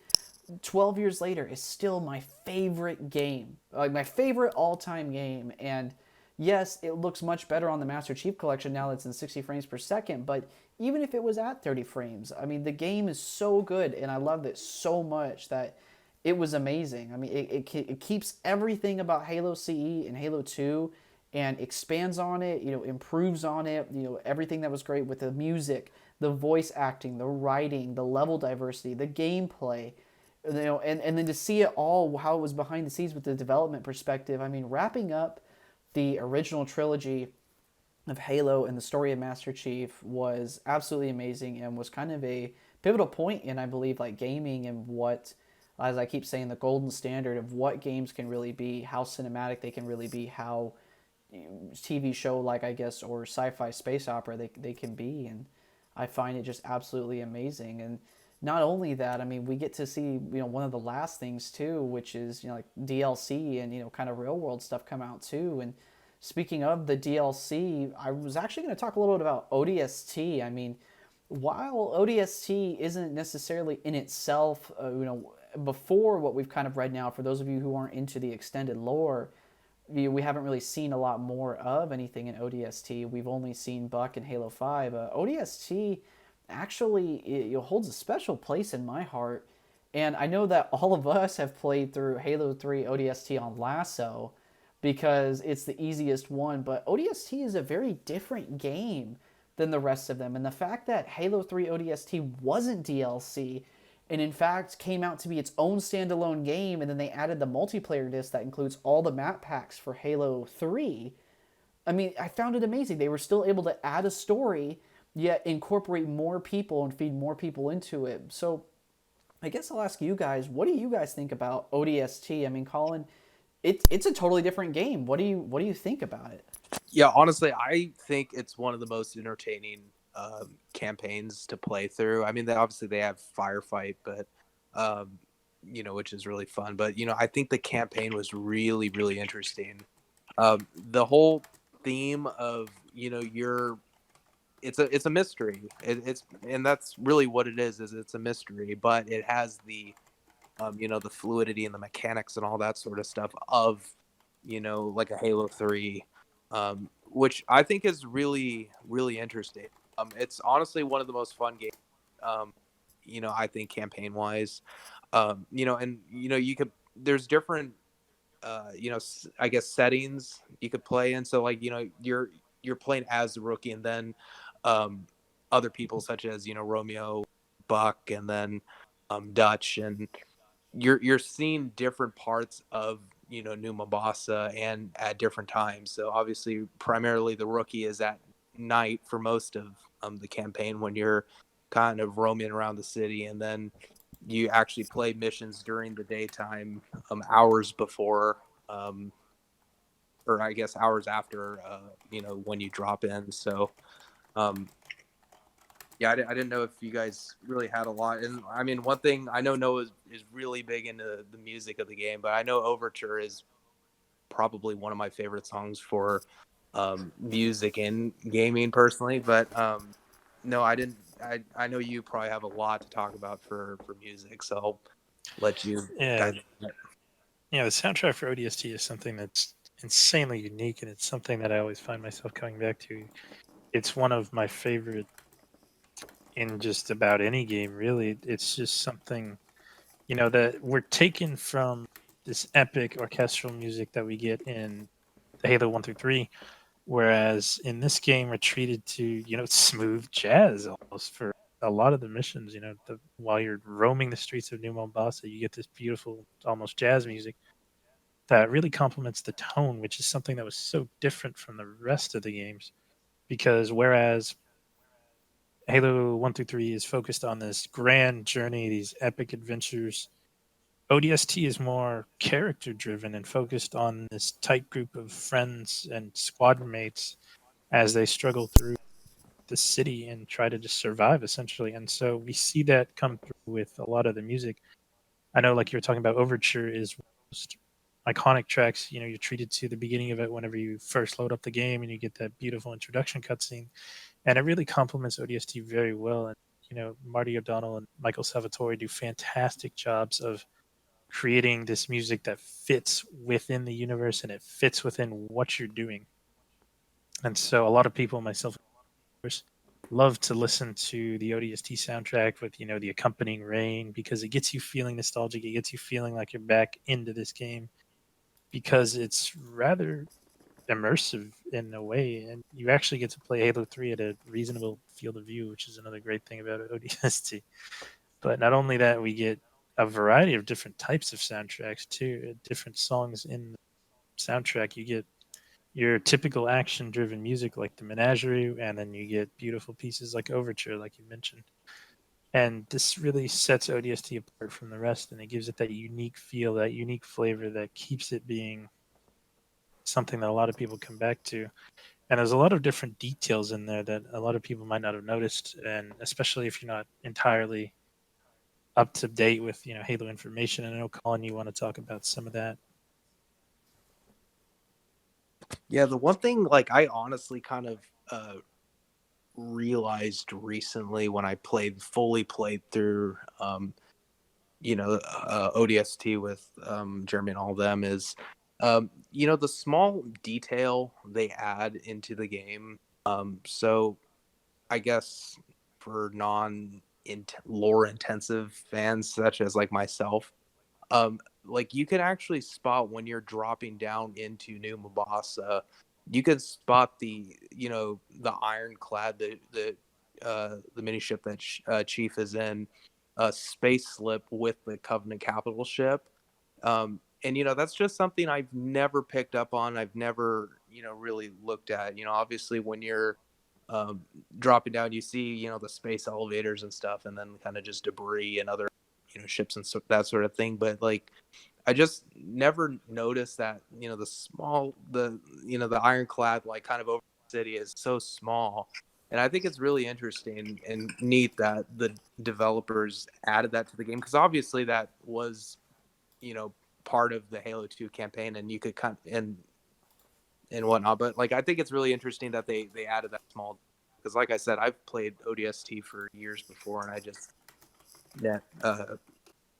12 years later, is still my favorite game, like my favorite all-time game. And yes, it looks much better on the Master Chief Collection now that it's in 60 frames per second, but even if it was at 30 frames, I mean, the game is so good, and I loved it so much that it was amazing. I mean, it keeps everything about Halo CE and Halo 2 and expands on it, you know, improves on it, you know, everything that was great with the music, the voice acting, the writing, the level diversity, the gameplay, you know, and then to see it all, how it was behind the scenes with the development perspective. I mean, wrapping up the original trilogy of Halo and the story of Master Chief was absolutely amazing and was kind of a pivotal point in, I believe, like gaming and what, as I keep saying, the golden standard of what games can really be, how cinematic they can really be, how TV show like, I guess, or sci-fi space opera they can be. And I find it just absolutely amazing. And not only that, I mean, we get to see, you know, one of the last things too, which is, you know, like DLC and, you know, kind of real world stuff come out too. And speaking of the DLC, I was actually going to talk a little bit about ODST. I mean, while ODST isn't necessarily in itself, you know, before what we've kind of read now, for those of you who aren't into the extended lore, we haven't really seen a lot more of anything in ODST. We've only seen Buck in Halo 5. ODST actually holds a special place in my heart. And I know that all of us have played through Halo 3 ODST on Lasso because it's the easiest one. But ODST is a very different game than the rest of them. And the fact that Halo 3 ODST wasn't DLC and in fact came out to be its own standalone game, and then they added the multiplayer disc that includes all the map packs for Halo 3. I mean, I found it amazing. They were still able to add a story, yet incorporate more people and feed more people into it. So I guess I'll ask you guys, what do you guys think about ODST? I mean, Colin, it's a totally different game. What do you think about it? Yeah, honestly, I think it's one of the most entertaining campaigns to play through. I mean, they have Firefight, but you know, which is really fun. But you know, I think the campaign was really, really interesting. The whole theme of, you know, it's a mystery. It's and that's really what it is it's a mystery, but it has the you know, the fluidity and the mechanics and all that sort of stuff of, you know, like a Halo 3, which I think is really, really interesting. It's honestly one of the most fun games, you know, I think campaign wise, you know, and, you know, there's different, you know, I guess settings you could play in. So like, you know, you're playing as the rookie, and then, other people such as, you know, Romeo, Buck, and then, Dutch, and you're seeing different parts of, you know, New Mombasa and at different times. So obviously, primarily the rookie is at night for most of the campaign when you're kind of roaming around the city, and then you actually play missions during the daytime, hours before, or I guess hours after, you know, when you drop in. So um, yeah, I didn't know if you guys really had a lot. And I mean, one thing I know Noah is really big into the music of the game, but I know Overture is probably one of my favorite songs for music and gaming personally. But no, I didn't. I know you probably have a lot to talk about for music, so I'll let you Yeah, dive in. yeah. The soundtrack for ODST is something that's insanely unique, and it's something that I always find myself coming back to. It's one of my favorite in just about any game, really. It's just something, that we're taken from this epic orchestral music that we get in the Halo 1 through 3. Whereas in this game, we're treated to, smooth jazz almost for a lot of the missions. While you're roaming the streets of New Mombasa, you get this beautiful, almost jazz music that really complements the tone, which is something that was so different from the rest of the games. Because whereas Halo 1 through 3 is focused on this grand journey, these epic adventures, ODST is more character driven and focused on this tight group of friends and squad mates as they struggle through the city and try to just survive essentially. And so we see that come through with a lot of the music. I know, like you were talking about, Overture is one of the most iconic tracks. You're treated to the beginning of it whenever you first load up the game and you get that beautiful introduction cutscene. And it really complements ODST very well. And, Marty O'Donnell and Michael Salvatore do fantastic jobs of creating this music that fits within the universe and it fits within what you're doing. And so a lot of people, myself love to listen to the ODST soundtrack with the accompanying rain because it gets you feeling nostalgic. It gets you feeling like you're back into this game because it's rather immersive in a way, and you actually get to play Halo 3 at a reasonable field of view, which is another great thing about ODST. But not only that, we get a variety of different types of soundtracks too, different songs in the soundtrack. You get your typical action driven music like the Menagerie, and then you get beautiful pieces like Overture, like you mentioned. And this really sets ODST apart from the rest, and it gives it that unique feel, that unique flavor that keeps it being something that a lot of people come back to. And there's a lot of different details in there that a lot of people might not have noticed, and especially if you're not entirely up to date with Halo information. And I know, Colin, you want to talk about some of that. Yeah, the one thing like I honestly kind of realized recently when I fully played through ODST with Jeremy and all of them is the small detail they add into the game. So I guess for lore intensive fans such as like myself, like you can actually spot when you're dropping down into New Mombasa, you can spot the ironclad, the mini ship that Chief is in, a space slip with the Covenant capital ship. And that's just something I've never picked up on. I've never really looked at. Obviously when you're um, dropping down, you see the space elevators and stuff, and then kind of just debris and other ships and that sort of thing. But like I just never noticed that the ironclad like kind of over the city is so small. And I think it's really interesting and neat that the developers added that to the game, because obviously that was part of the Halo 2 campaign, and you could kind of and whatnot. But like I think it's really interesting that they added that small, because like I said, I've played ODST for years before, and I just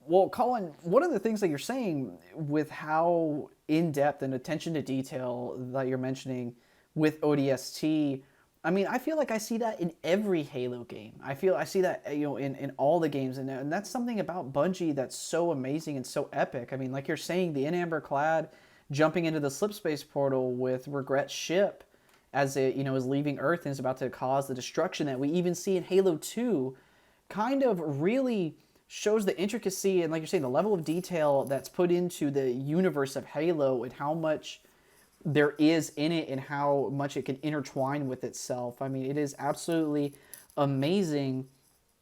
Well, Colin, one of the things that you're saying with how in depth and attention to detail that you're mentioning with ODST, I mean, I feel like I see that in every Halo game. I see that in all the games, and that's something about Bungie that's so amazing and so epic. I mean, like you're saying, the in amber clad jumping into the slipspace portal with Regret's ship as it is leaving Earth and is about to cause the destruction that we even see in Halo 2 kind of really shows the intricacy and, like you're saying, the level of detail that's put into the universe of Halo and how much there is in it and how much it can intertwine with itself. I mean, it is absolutely amazing,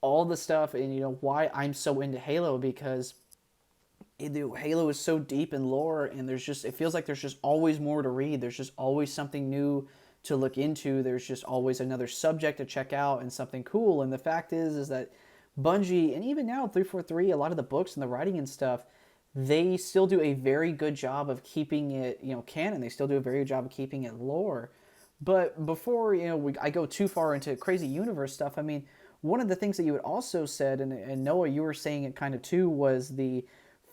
all the stuff, and why I'm so into Halo, because Halo is so deep in lore, and it feels like there's just always more to read. There's just always something new to look into. There's just always another subject to check out and something cool. And the fact is that Bungie, and even now 343, a lot of the books and the writing and stuff, they still do a very good job of keeping it, canon. They still do a very good job of keeping it lore. But before I go too far into crazy universe stuff, I mean, one of the things that you had also said, and Noah, you were saying it kind of too, was the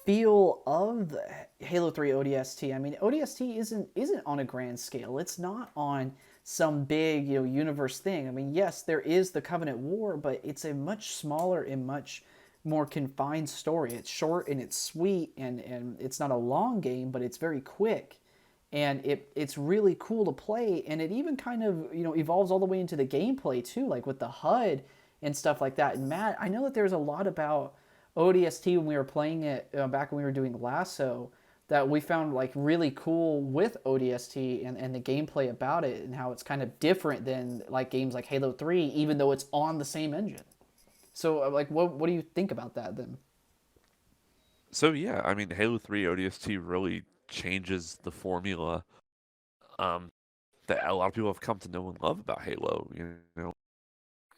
feel of the Halo 3 ODST. I mean, ODST isn't on a grand scale. It's not on some big, universe thing. I mean, yes, there is the Covenant War, but it's a much smaller and much more confined story. It's short and it's sweet, and it's not a long game, but it's very quick, and it's really cool to play, and it even kind of evolves all the way into the gameplay too, like with the HUD and stuff like that. And Matt, I know that there's a lot about ODST when we were playing it back when we were doing Lasso, that we found like really cool with ODST, and the gameplay about it, and how it's kind of different than like games like Halo 3, even though it's on the same engine. So like what do you think about that then? So yeah, I mean, Halo 3 ODST really changes the formula um, that a lot of people have come to know and love about Halo. You know,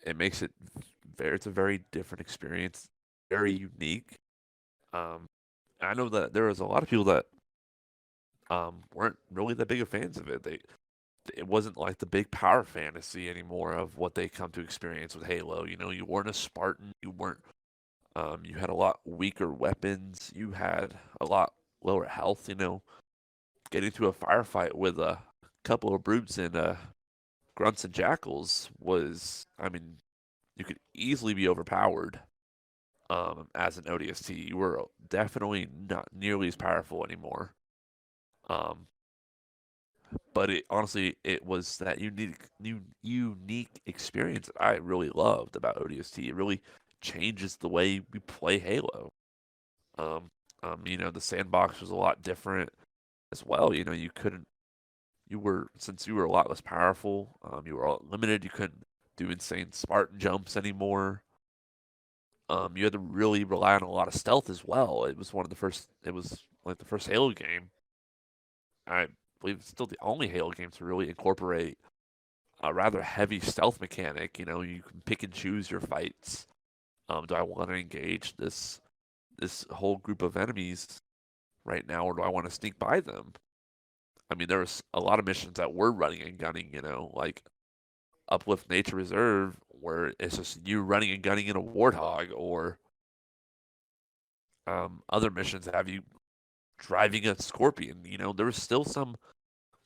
it makes it it's a very different experience, very unique. Um, I know that there was a lot of people that weren't really that big of fans of it. It wasn't like the big power fantasy anymore of what they come to experience with Halo. You know, you weren't a Spartan, you weren't you had a lot weaker weapons, you had a lot lower health, you know. Getting to a firefight with a couple of brutes and grunts and jackals was, I mean, you could easily be overpowered as an ODST. You were definitely not nearly as powerful anymore. Um, but it honestly, it was that unique experience that I really loved about ODST. It really changes the way we play Halo. Um, you know, the sandbox was a lot different as well. You know, since you were a lot less powerful, you were all limited. You couldn't do insane Spartan jumps anymore. You had to really rely on a lot of stealth as well. It was it was like the first Halo game. I believe it's still the only Halo game to really incorporate a rather heavy stealth mechanic. You know, you can pick and choose your fights. Do I want to engage this whole group of enemies right now, or do I want to sneak by them? I mean, there was a lot of missions that were running and gunning. You know, like Uplift Nature Reserve, where it's just you running and gunning in a warthog, or other missions that have you driving a scorpion. You know, there was still some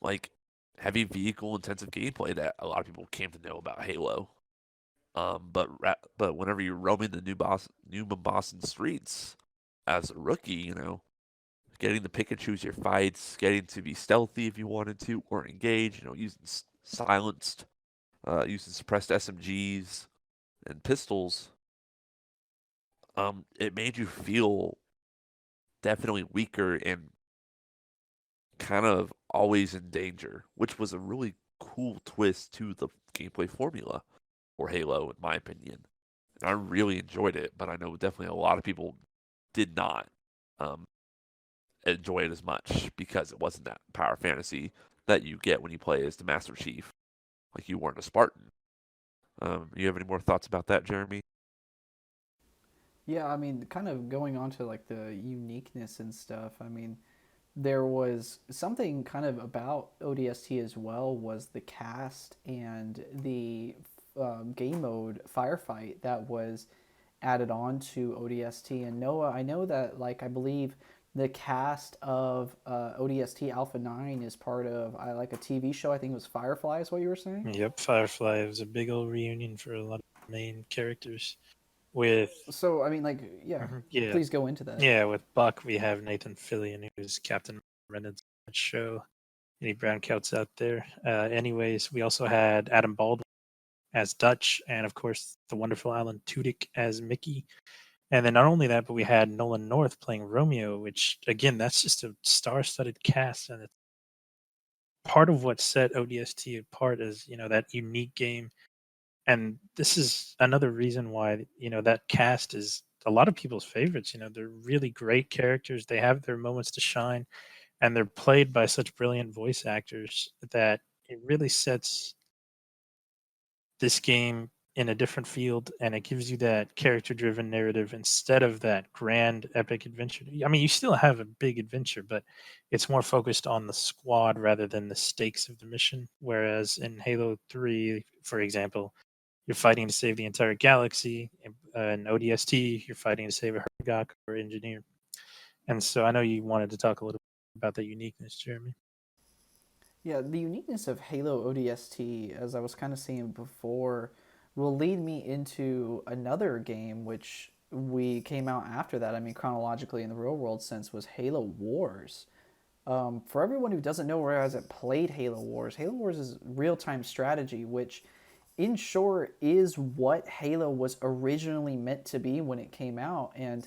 like heavy vehicle intensive gameplay that a lot of people came to know about Halo. But whenever you're roaming the New Boston streets as a rookie, you know, getting to pick and choose your fights, getting to be stealthy if you wanted to, or engage, you know, using using suppressed SMGs and pistols, it made you feel definitely weaker and kind of always in danger, which was a really cool twist to the gameplay formula for Halo, in my opinion. And I really enjoyed it, but I know definitely a lot of people did not um, enjoy it as much because it wasn't that power fantasy that you get when you play as the Master Chief, like you weren't a Spartan. You have any more thoughts about that, Jeremy? Yeah, I mean, kind of going on to like the uniqueness and stuff. I mean, there was something kind of about ODST as well, was the cast and the game mode Firefight that was added on to ODST. And Noah, I know that like I believe the cast of ODST Alpha 9 is part of I like a TV show. I think it was Firefly is what you were saying. Yep, Firefly was a big old reunion for a lot of main characters. With So I mean, like, yeah, yeah, please go into that. yeah, with Buck we have Nathan Fillion, who's Captain Reynolds show. Any brown coats out there? Anyways, we also had Adam Baldwin as Dutch, and of course the wonderful Alan Tudyk as Mickey. And then not only that, but we had Nolan North playing Romeo, which again, that's just a star-studded cast, and it's part of what set ODST apart is that unique game. And this is another reason why that cast is a lot of people's favorites. They're really great characters. They have their moments to shine, and they're played by such brilliant voice actors that it really sets this game in a different field, and it gives you that character driven narrative instead of that grand epic adventure. I mean, you still have a big adventure, but it's more focused on the squad rather than the stakes of the mission. Whereas in Halo 3, for example, you're fighting to save the entire galaxy. In ODST, you're fighting to save a Hergok or engineer. And so I know you wanted to talk a little bit about the uniqueness, Jeremy. Yeah, the uniqueness of Halo ODST, as I was kind of saying before, will lead me into another game which we came out after that. I mean, chronologically in the real world sense, was Halo Wars. For everyone who doesn't know or hasn't played Halo Wars is real time strategy, which in short is what Halo was originally meant to be when it came out. And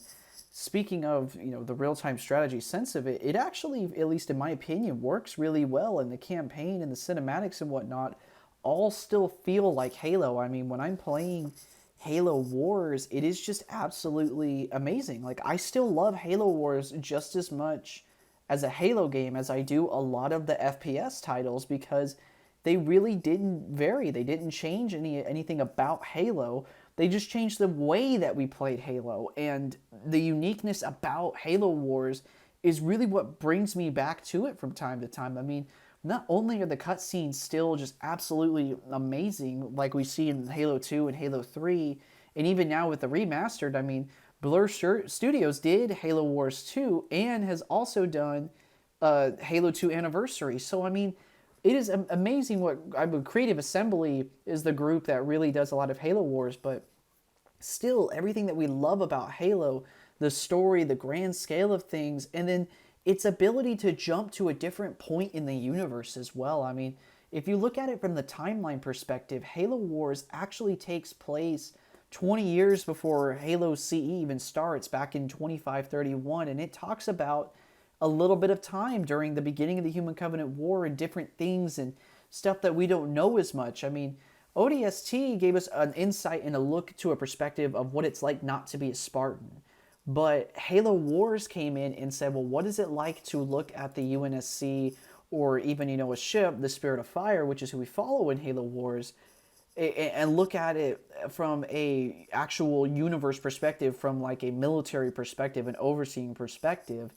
speaking of, the real-time strategy sense of it, it actually, at least in my opinion, works really well, and the campaign and the cinematics and whatnot all still feel like Halo. I mean, when I'm playing Halo Wars, it is just absolutely amazing. Like, I still love Halo Wars just as much as a Halo game as I do a lot of the FPS titles, because they really didn't vary. They didn't change anything about Halo. They just changed the way that we played Halo. And the uniqueness about Halo Wars is really what brings me back to it from time to time. I mean, not only are the cutscenes still just absolutely amazing, like we see in Halo 2 and Halo 3, and even now with the remastered, I mean, Blur Studios did Halo Wars 2 and has also done Halo 2 Anniversary. So, I mean, it is amazing what I mean. Creative Assembly is the group that really does a lot of Halo Wars, but still, everything that we love about Halo, the story, the grand scale of things, and then its ability to jump to a different point in the universe as well. I mean, if you look at it from the timeline perspective, Halo Wars actually takes place 20 years before Halo CE even starts, back in 2531, and it talks about a little bit of time during the beginning of the Human Covenant War and different things and stuff that we don't know as much. I mean, ODST gave us an insight and a look to a perspective of what it's like not to be a Spartan. But Halo Wars came in and said, well, what is it like to look at the UNSC, or even, a ship, the Spirit of Fire, which is who we follow in Halo Wars, and look at it from a actual universe perspective, from like a military perspective, an overseeing perspective,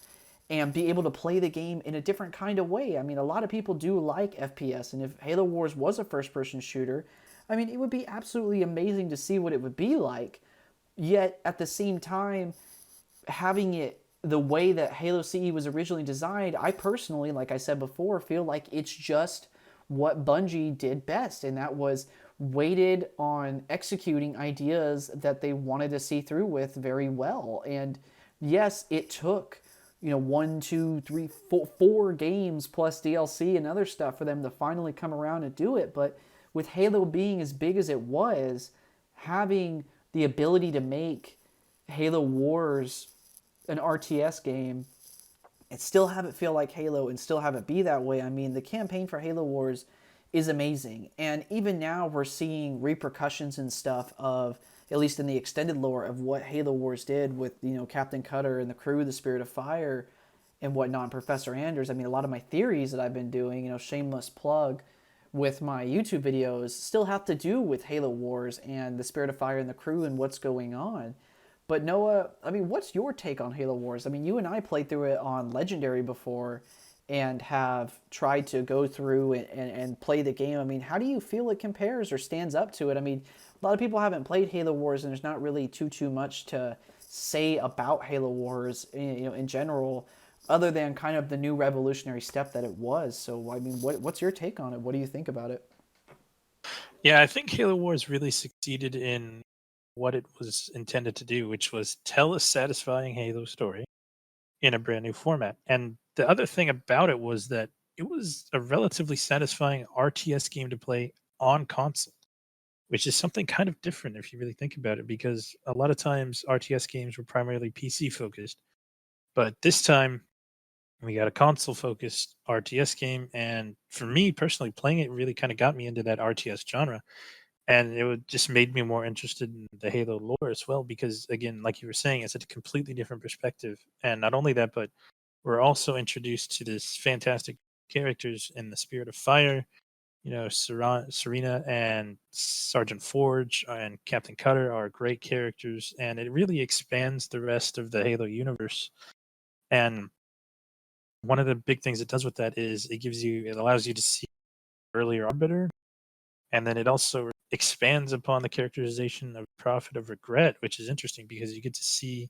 and be able to play the game in a different kind of way. I mean, a lot of people do like FPS, and if Halo Wars was a first-person shooter, I mean, it would be absolutely amazing to see what it would be like. Yet, at the same time, having it the way that Halo CE was originally designed, I personally, like I said before, feel like it's just what Bungie did best, and that was waited on executing ideas that they wanted to see through with very well. And yes, it took, one, two, three, four games plus DLC and other stuff for them to finally come around and do it. But with Halo being as big as it was, having the ability to make Halo Wars an RTS game and still have it feel like Halo and still have it be that way. I mean, the campaign for Halo Wars is amazing. And even now we're seeing repercussions and stuff of, at least in the extended lore, of what Halo Wars did with, Captain Cutter and the crew, the Spirit of Fire and whatnot, and Professor Anders. I mean, a lot of my theories that I've been doing, shameless plug, with my YouTube videos still have to do with Halo Wars and the Spirit of Fire and the crew and what's going on. But Noah, I mean, what's your take on Halo Wars? I mean, you and I played through it on Legendary before and have tried to go through and play the game. I mean, how do you feel it compares or stands up to it? I mean, a lot of people haven't played Halo Wars, and there's not really too much to say about Halo Wars, in general, other than kind of the new revolutionary step that it was. So, I mean, what's your take on it? What do you think about it? Yeah, I think Halo Wars really succeeded in what it was intended to do, which was tell a satisfying Halo story in a brand new format. And the other thing about it was that it was a relatively satisfying RTS game to play on console, which is something kind of different if you really think about it, because a lot of times RTS games were primarily PC focused. But this time we got a console focused RTS game. And for me personally, playing it really kind of got me into that RTS genre. And just made me more interested in the Halo lore as well, because again, like you were saying, it's a completely different perspective. And not only that, but we're also introduced to this fantastic characters in the Spirit of Fire. Serena and Sergeant Forge and Captain Cutter are great characters, and it really expands the rest of the Halo universe. And one of the big things it does with that is it allows you to see earlier Arbiter, and then it also expands upon the characterization of Prophet of Regret, which is interesting because you get to see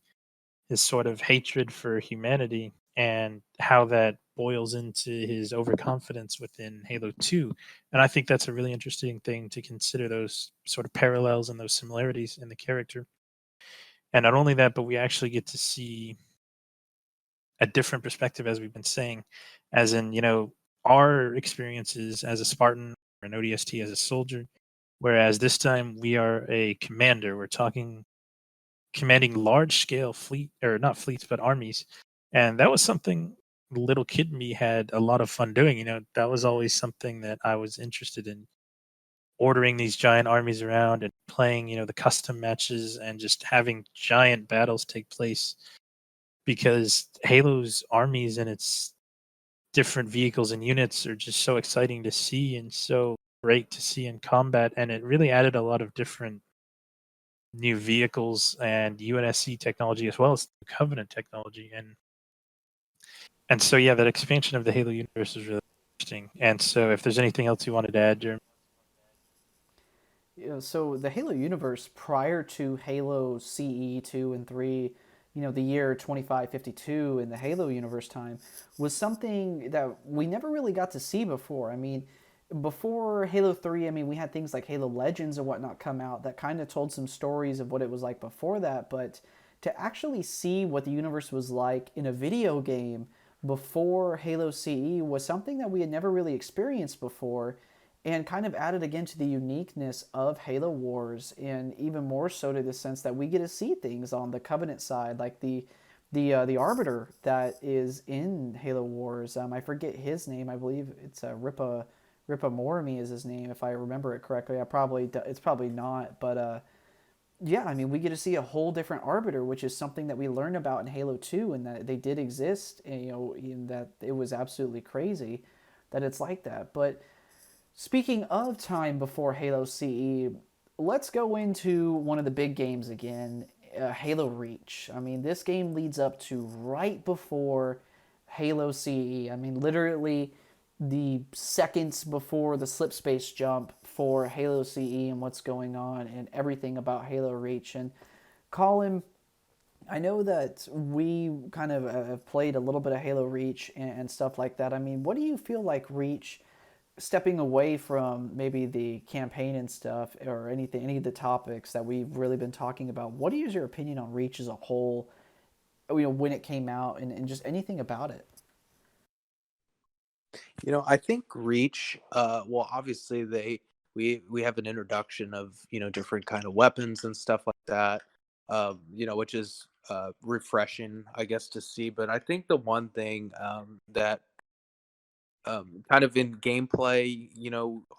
his sort of hatred for humanity and how that boils into his overconfidence within Halo 2. And I think that's a really interesting thing to consider, those sort of parallels and those similarities in the character. And not only that, but we actually get to see a different perspective, as we've been saying, as in, our experiences as a Spartan or an ODST as a soldier, whereas this time we are a commander. We're talking commanding large scale fleet, or not fleets, but armies. And that was something little kid me had a lot of fun doing. That was always something that I was interested in, ordering these giant armies around and playing, the custom matches and just having giant battles take place, because Halo's armies and its different vehicles and units are just so exciting to see and so great to see in combat. And it really added a lot of different new vehicles and UNSC technology, as well as Covenant technology. And so, yeah, that expansion of the Halo universe is really interesting. And so, if there's anything else you wanted to add, Jeremy? So the Halo universe prior to Halo CE 2 and 3, the year 2552 in the Halo universe time, was something that we never really got to see before. I mean, before Halo 3, I mean, we had things like Halo Legends and whatnot come out that kind of told some stories of what it was like before that, but to actually see what the universe was like in a video game before Halo CE was something that we had never really experienced before, and kind of added again to the uniqueness of Halo Wars, and even more so to the sense that we get to see things on the Covenant side, like the Arbiter that is in Halo Wars. I forget his name. I believe it's Ripa Morimi is his name, if I remember it correctly. It's probably not, but yeah, I mean, we get to see a whole different Arbiter, which is something that we learned about in Halo 2, and that they did exist, and, in that it was absolutely crazy that it's like that. But speaking of time before Halo CE, let's go into one of the big games again, Halo Reach. I mean, this game leads up to right before Halo CE. I mean, literally the seconds before the slip space jump for Halo CE and what's going on and everything about Halo Reach. And Colin, I know that we kind of have played a little bit of Halo Reach and stuff like that. I mean, what do you feel like Reach, stepping away from maybe the campaign and stuff or any of the topics that we've really been talking about, what is your opinion on Reach as a whole, when it came out, and just anything about it? I think Reach, well, obviously we have an introduction of, different kind of weapons and stuff like that, which is refreshing, I guess, to see. But I think the one thing that kind of in gameplay,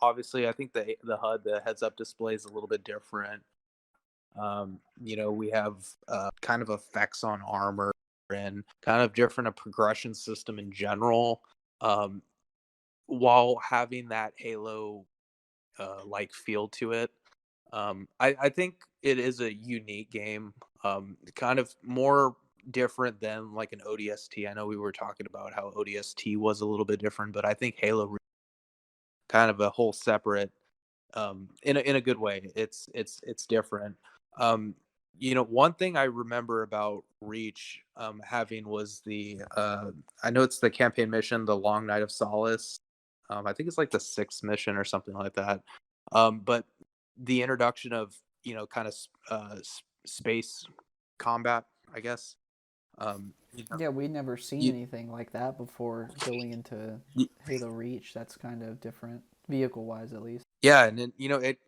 obviously I think the HUD, the heads up display is a little bit different. We have kind of effects on armor and kind of different a progression system in general. While having that Halo like feel to it. I think it is a unique game, kind of more different than like an ODST. I know we were talking about how ODST was a little bit different, but I think Halo kind of a whole separate, in a good way. It's different. One thing I remember about Reach having was I know it's the campaign mission, the Long Night of Solace. I think it's like the 6th mission or something like that. But the introduction of, kind of space combat, I guess. Yeah, we'd never seen You, anything like that before going into you, Halo Reach. That's kind of different, vehicle wise at least. yeah, and then it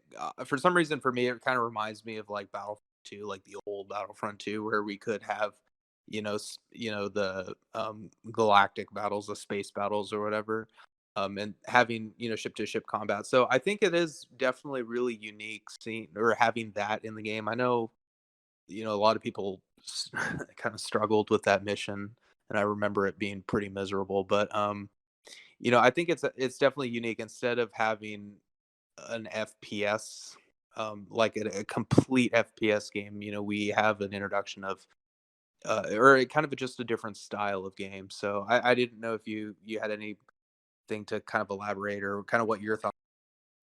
for some reason for me it kind of reminds me of like Battlefront 2, like the old Battlefront 2, where we could have, the galactic battles, the space battles or whatever, and having, ship to ship combat. So I think it is definitely really unique seeing or having that in the game. I know, a lot of people kind of struggled with that mission, and I remember it being pretty miserable. But I think it's definitely unique. Instead of having an FPS, like a complete FPS game, we have an introduction of, or kind of just a different style of game. So I didn't know if you had anything to kind of elaborate or kind of what your thoughts.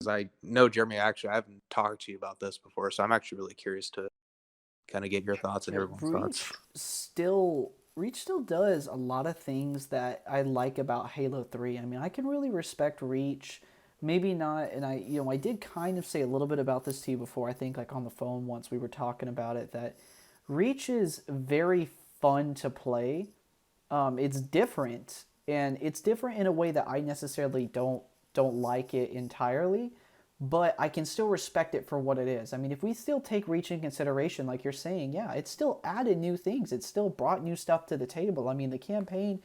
Because I know, Jeremy, actually I haven't talked to you about this before, so I'm actually really curious to kind of get your thoughts and Yeah, everyone's thoughts. Reach still Reach still does a lot of things that I like about Halo 3. I mean, I can really respect Reach. Maybe not, and I did kind of say a little bit about this to you before. I think like on the phone once we were talking about it that Reach is very fun to play. It's different, and it's different in a way that I necessarily don't like it entirely, but I can still respect it for what it is. I mean, if we still take Reach in consideration, like you're saying, yeah, it still added new things. It still brought new stuff to the table. I mean, the campaign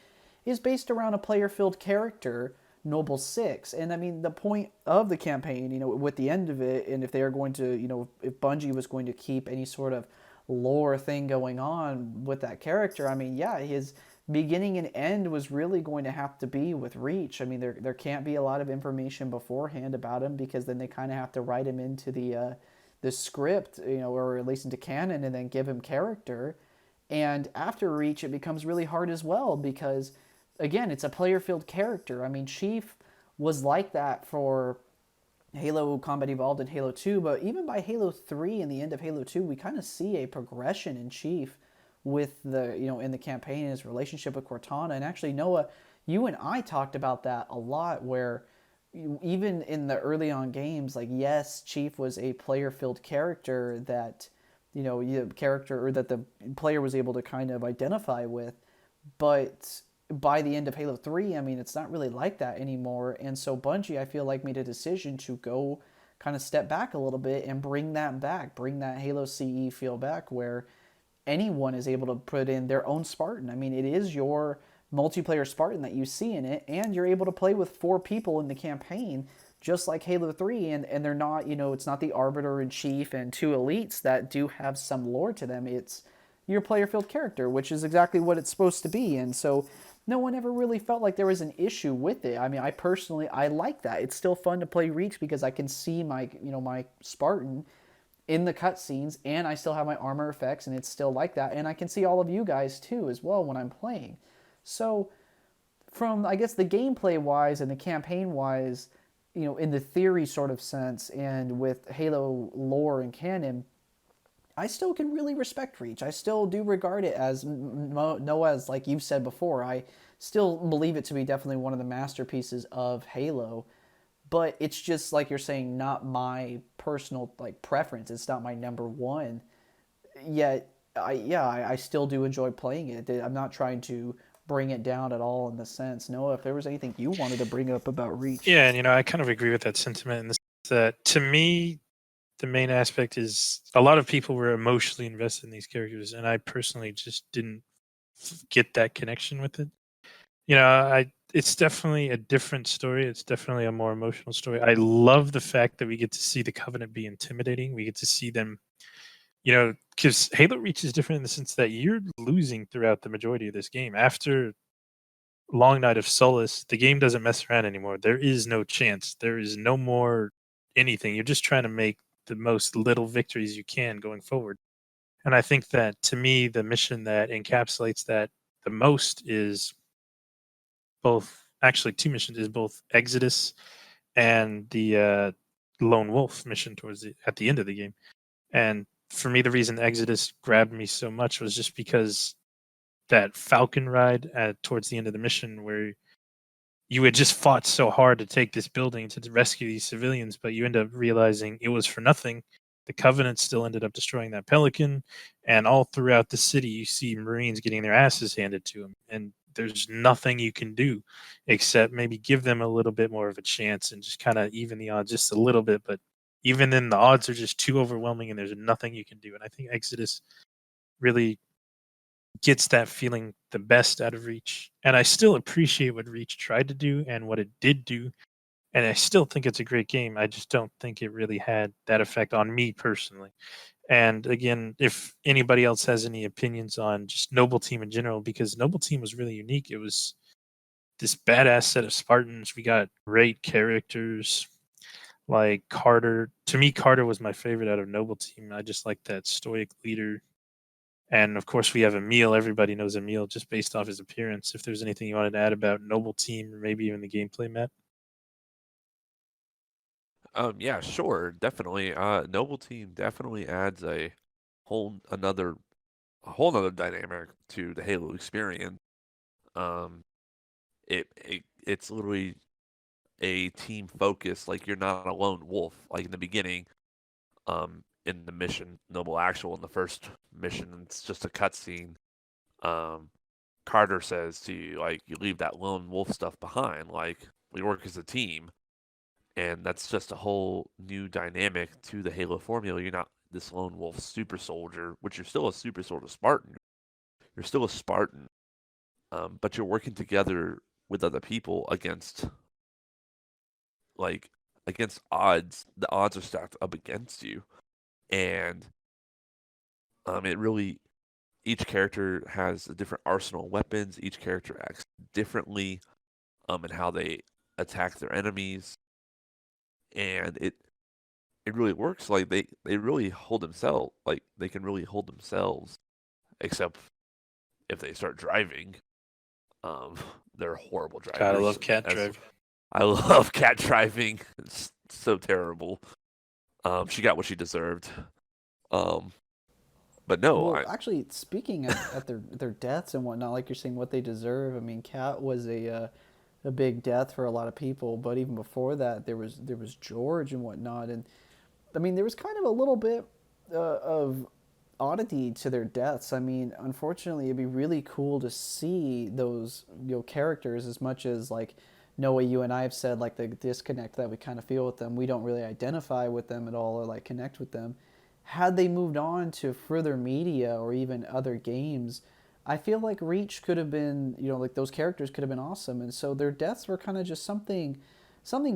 is based around a player-filled character, Noble Six, and I mean, the point of the campaign, with the end of it, and if they are going to, if Bungie was going to keep any sort of lore thing going on with that character, I mean, yeah, his beginning and end was really going to have to be with Reach. I mean, there can't be a lot of information beforehand about him because then they kind of have to write him into the script, or at least into canon, and then give him character. And after Reach, it becomes really hard as well because, again, it's a player-filled character. I mean, Chief was like that for Halo Combat Evolved and Halo 2, but even by Halo 3 and the end of Halo 2, we kind of see a progression in Chief with in the campaign, his relationship with Cortana. And actually, Noah, you and I talked about that a lot, where even in the early on games, like, yes, Chief was a player-filled character that, character, or that the player was able to kind of identify with, but by the end of Halo 3, I mean, it's not really like that anymore. And so Bungie, I feel like, made a decision to go kind of step back a little bit and bring that back, bring that Halo CE feel back, where anyone is able to put in their own Spartan. I mean, it is your multiplayer Spartan that you see in it, and you're able to play with 4 people in the campaign, just like Halo 3, and they're not, it's not the Arbiter and Chief and 2 elites that do have some lore to them. It's your player-filled character, which is exactly what it's supposed to be. And so no one ever really felt like there was an issue with it. I mean, I like that. It's still fun to play Reach because I can see my Spartan in the cutscenes, and I still have my armor effects, and it's still like that. And I can see all of you guys too as well when I'm playing. So, from I guess the gameplay wise and the campaign wise, in the theory sort of sense, and with Halo lore and canon, I still can really respect Reach. I still do regard it as Noah's, like you've said before. I still believe it to be definitely one of the masterpieces of Halo, but it's just like you're saying, not my personal like preference. It's not my number one. Yet, I still do enjoy playing it. I'm not trying to bring it down at all in the sense. Noah, if there was anything you wanted to bring up about Reach. Yeah, and I kind of agree with that sentiment in the sense that to me, the main aspect is a lot of people were emotionally invested in these characters, and I personally just didn't get that connection with it. It's definitely a different story. It's definitely a more emotional story. I love the fact that we get to see the Covenant be intimidating. We get to see them, because Halo Reach is different in the sense that you're losing throughout the majority of this game. After Long Night of Solace, the game doesn't mess around anymore. There is no chance. There is no more anything. You're just trying to make the most little victories you can going forward. And I think that to me, the mission that encapsulates that the most is both actually 2 missions is both Exodus and the Lone Wolf mission at the end of the game. And for me, the reason Exodus grabbed me so much was just because that Falcon ride towards the end of the mission, where you had just fought so hard to take this building to rescue these civilians, but you end up realizing it was for nothing. The Covenant still ended up destroying that Pelican, and all throughout the city, you see Marines getting their asses handed to them, and there's nothing you can do except maybe give them a little bit more of a chance and just kind of even the odds just a little bit. But even then, the odds are just too overwhelming, and there's nothing you can do. And I think Exodus really gets that feeling the best out of Reach. And I still appreciate what Reach tried to do and what it did do. And I still think it's a great game. I just don't think it really had that effect on me personally. And again, if anybody else has any opinions on just Noble Team in general, because Noble Team was really unique. It was this badass set of Spartans. We got great characters like Carter. To me, Carter was my favorite out of Noble Team. I just like that stoic leader. And of course, we have Emil. Everybody knows Emil just based off his appearance. If there's anything you wanted to add about Noble Team or maybe even the gameplay, Matt? Yeah, sure, definitely. Noble Team definitely adds a whole another a whole nother dynamic to the Halo experience. Um, it's literally a team focus. Like you're not a lone wolf. Like in the beginning, in the mission Noble Actual in the first mission, it's just a cutscene. Um, Carter says to you, like, you leave that lone wolf stuff behind. Like we work as a team, and that's just a whole new dynamic to the Halo formula. You're not this lone wolf super soldier, which you're still a super soldier Spartan. You're still a Spartan, but you're working together with other people like against odds. The odds are stacked up against you, and it really each character has a different arsenal of weapons. Each character acts differently, in how they attack their enemies, and it really works. Like they really hold themselves. Like they can really hold themselves, except if they start driving. Um, they're horrible Gotta drivers. love cat driving. I love cat driving. It's so terrible. She got what she deserved. But no, Well, actually, speaking at their deaths and whatnot, like you're saying, what they deserve. I mean, Kat was a big death for a lot of people, but even before that, there was George and whatnot, and I mean, there was kind of a little bit of oddity to their deaths. I mean, unfortunately, it'd be really cool to see those characters as much as like Noah, you and I have said like the disconnect that we kind of feel with them. We don't really identify with them at all or like connect with them. Had they moved on to further media or even other games, I feel like Reach could have been, like those characters could have been awesome. And so their deaths were kind of just something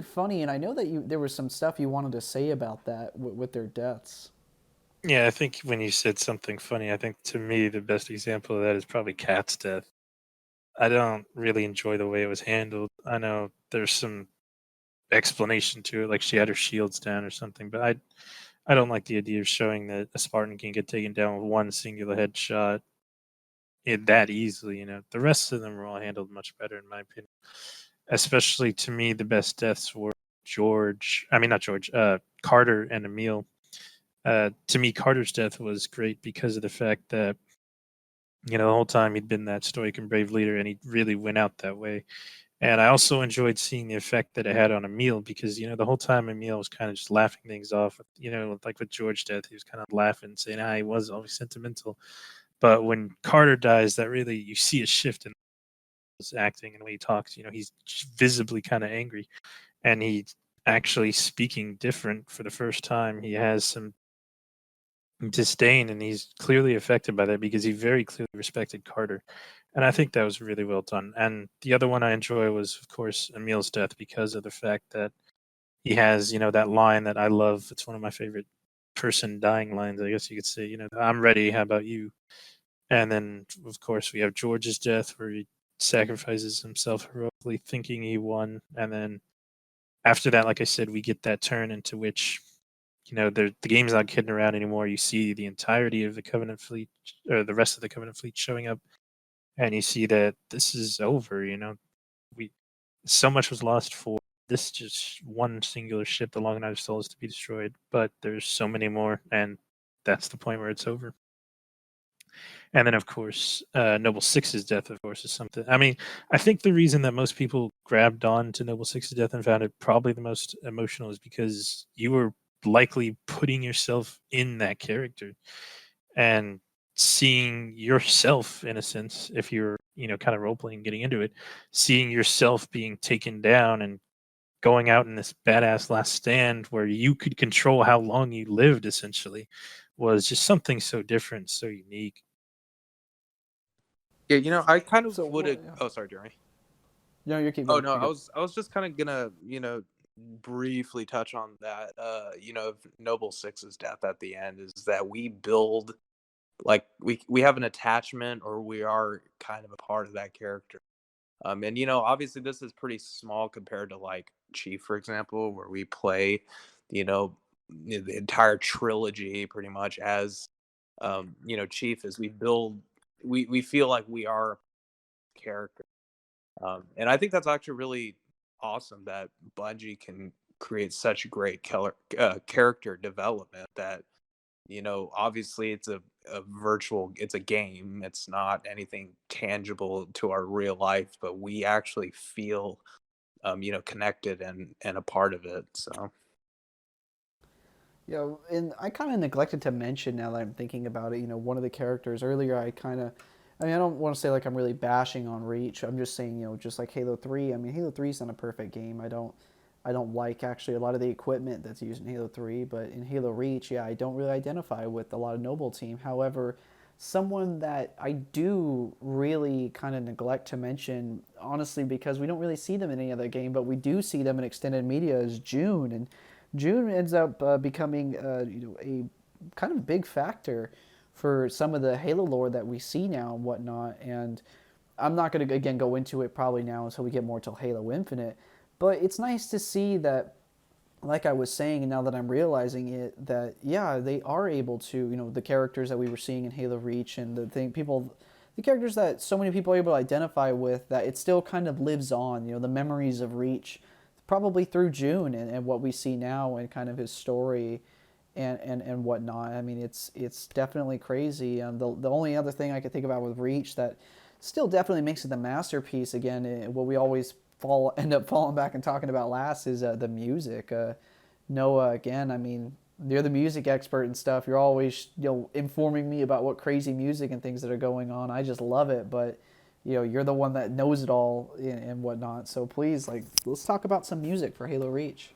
funny. And I know that there was some stuff you wanted to say about that with their deaths. Yeah, I think when you said something funny, I think to me the best example of that is probably Cat's death. I don't really enjoy the way it was handled. I know there's some explanation to it, like she had her shields down or something, but I don't like the idea of showing that a Spartan can get taken down with one singular headshot that easily. The rest of them were all handled much better, in my opinion. Especially to me, the best deaths were George. I mean, not George. Carter and Emil. To me, Carter's death was great because of the fact that the whole time he'd been that stoic and brave leader, and he really went out that way. And I also enjoyed seeing the effect that it had on Emil because the whole time Emil was kind of just laughing things off. Like with George's death, he was kind of laughing, saying, "Ah, he was always sentimental." But when Carter dies, that really you see a shift in his acting and the way he talks. He's visibly kind of angry, and he's actually speaking different for the first time. He has some disdain, and he's clearly affected by that because he very clearly respected Carter. And I think that was really well done. And the other one I enjoy was, of course, Emil's death because of the fact that he has, that line that I love. It's one of my favorite person dying lines, I guess you could say. I'm ready. How about you? And then, of course, we have George's death where he sacrifices himself heroically, thinking he won. And then after that, like I said, we get that turn into which the game's not kidding around anymore. You see the entirety of the Covenant fleet, or the rest of the Covenant fleet, showing up, and you see that this is over. We so much was lost for this just one singular ship, the Long Night of Souls, to be destroyed. But there's so many more, and that's the point where it's over. And then, of course, Noble Six's death, of course, is something. I mean, I think the reason that most people grabbed on to Noble Six's death and found it probably the most emotional is because you were likely putting yourself in that character and seeing yourself, in a sense, if you're, kind of role playing, getting into it, seeing yourself being taken down and going out in this badass last stand where you could control how long you lived, essentially, was just something so different, so unique. Yeah, I kind of So, would well, have. yeah. Oh, sorry, Jeremy. No, you're keep Oh going. no, You're I good. was just kind of gonna, briefly touch on that. Of Noble Six's death at the end is that we build like we have an attachment or we are kind of a part of that character. And obviously this is pretty small compared to like Chief, for example, where we play, you know, the entire trilogy pretty much as Chief as we build we feel like we are a character. And I think that's actually really awesome that Bungie can create such great character development that obviously a virtual, it's a game. It's not anything tangible to our real life, but we actually feel, connected and a part of it. So Yeah, and I kind of neglected to mention now that I'm thinking about it. One of the characters earlier, I mean, I don't want to say like I'm really bashing on Reach. I'm just saying, just like Halo 3. I mean, Halo 3 is not a perfect game. I don't like actually a lot of the equipment that's used in Halo 3, but in Halo Reach, yeah, I don't really identify with a lot of Noble Team. However, someone that I do really kind of neglect to mention, honestly, because we don't really see them in any other game, but we do see them in extended media, is June. And June ends up becoming a kind of big factor for some of the Halo lore that we see now and whatnot. And I'm not going to again go into it probably now until we get more to Halo Infinite. But it's nice to see that, like I was saying, and now that I'm realizing it, that yeah, they are able to, the characters that we were seeing in Halo Reach and the characters that so many people are able to identify with, that it still kind of lives on. The memories of Reach, probably through June and what we see now and kind of his story and whatnot. I mean, it's definitely crazy. The only other thing I could think about with Reach that still definitely makes it the masterpiece again, what we always end up falling back and talking about last is the music. Noah, again, I mean, you're the music expert and stuff. You're always informing me about what crazy music and things that are going on. I just love it, but you're the one that knows it all and whatnot. So please, like, let's talk about some music for Halo Reach.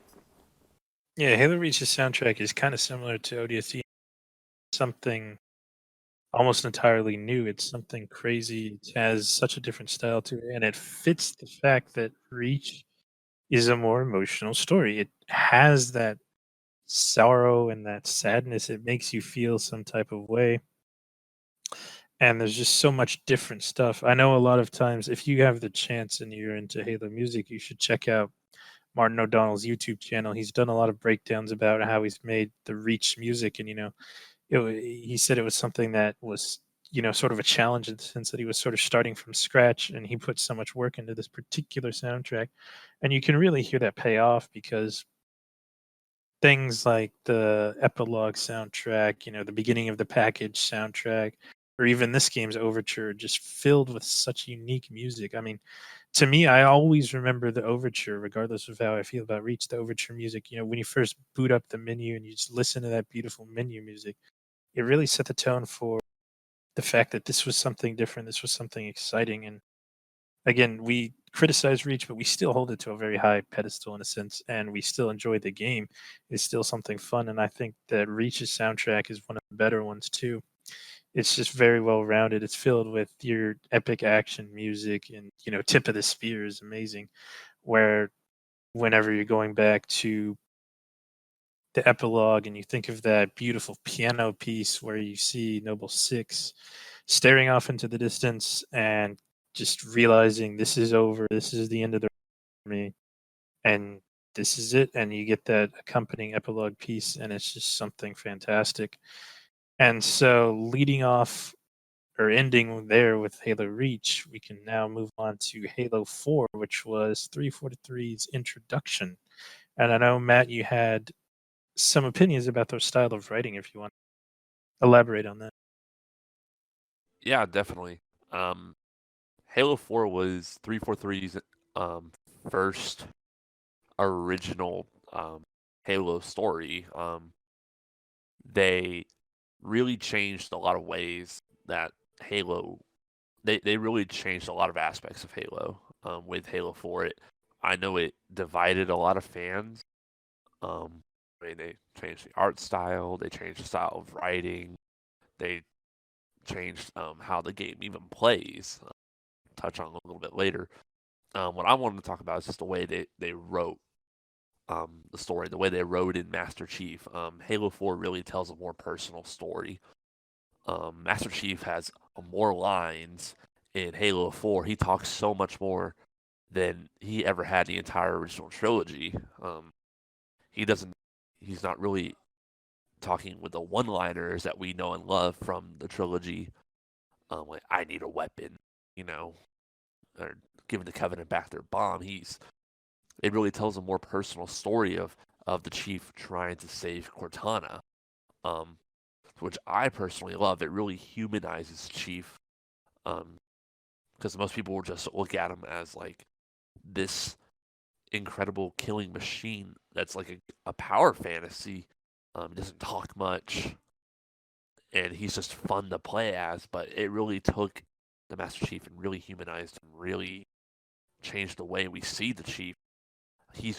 Yeah, Halo Reach's soundtrack is kind of similar to ODST. Something almost entirely new. It's something crazy. It has such a different style to it, and it fits the fact that Reach is a more emotional story. It has that sorrow and that sadness. It makes you feel some type of way. And there's just so much different stuff. I know a lot of times, if you have the chance and you're into Halo music, you should check out Martin O'Donnell's YouTube channel. He's done a lot of breakdowns about how he's made the Reach music, and he said it was something that was sort of a challenge in the sense that he was sort of starting from scratch, and he put so much work into this particular soundtrack, and you can really hear that pay off because things like the epilogue soundtrack, the beginning of the package soundtrack, or even this game's overture, just filled with such unique music. I mean, to me, I always remember the overture, regardless of how I feel about Reach. The overture music, when you first boot up the menu and you just listen to that beautiful menu music, it really set the tone for the fact that this was something different. This was something exciting. And again, we criticize Reach, but we still hold it to a very high pedestal in a sense, and we still enjoy the game. It's still something fun, and I think that Reach's soundtrack is one of the better ones too. It's just very well rounded. It's filled with your epic action music, and tip of the spear is amazing. Where whenever you're going back to the epilogue and you think of that beautiful piano piece where you see Noble Six staring off into the distance and just realizing this is over, this is the end of the army, and this is it, and you get that accompanying epilogue piece, and it's just something fantastic. And so, leading off or ending there with Halo Reach, we can now move on to Halo 4, which was 343's introduction. And I know, Matt, you had some opinions about their style of writing, if you want to elaborate on that. Yeah, definitely. Um, Halo 4 was 343's first original Halo story. They really changed a lot of ways that Halo. They really changed a lot of aspects of Halo with Halo 4. I know it divided a lot of fans. I mean, they changed the art style, they changed the style of writing, they changed how the game even plays. Touch on a little bit later. What I wanted to talk about is just the way they wrote the story, the way they wrote in Master Chief. Halo 4 really tells a more personal story. Master Chief has more lines in Halo 4. He talks so much more than he ever had the entire original trilogy. He doesn't. He's not really talking with the one-liners that we know and love from the trilogy. Like, I need a weapon, or giving the Covenant back their bomb. It really tells a more personal story of the Chief trying to save Cortana. Um, which I personally love. It really humanizes Chief, because most people will just look at him as like this incredible killing machine that's like a power fantasy. He doesn't talk much, and he's just fun to play as. But it really took the Master Chief and really humanized him, really changed the way we see the Chief. He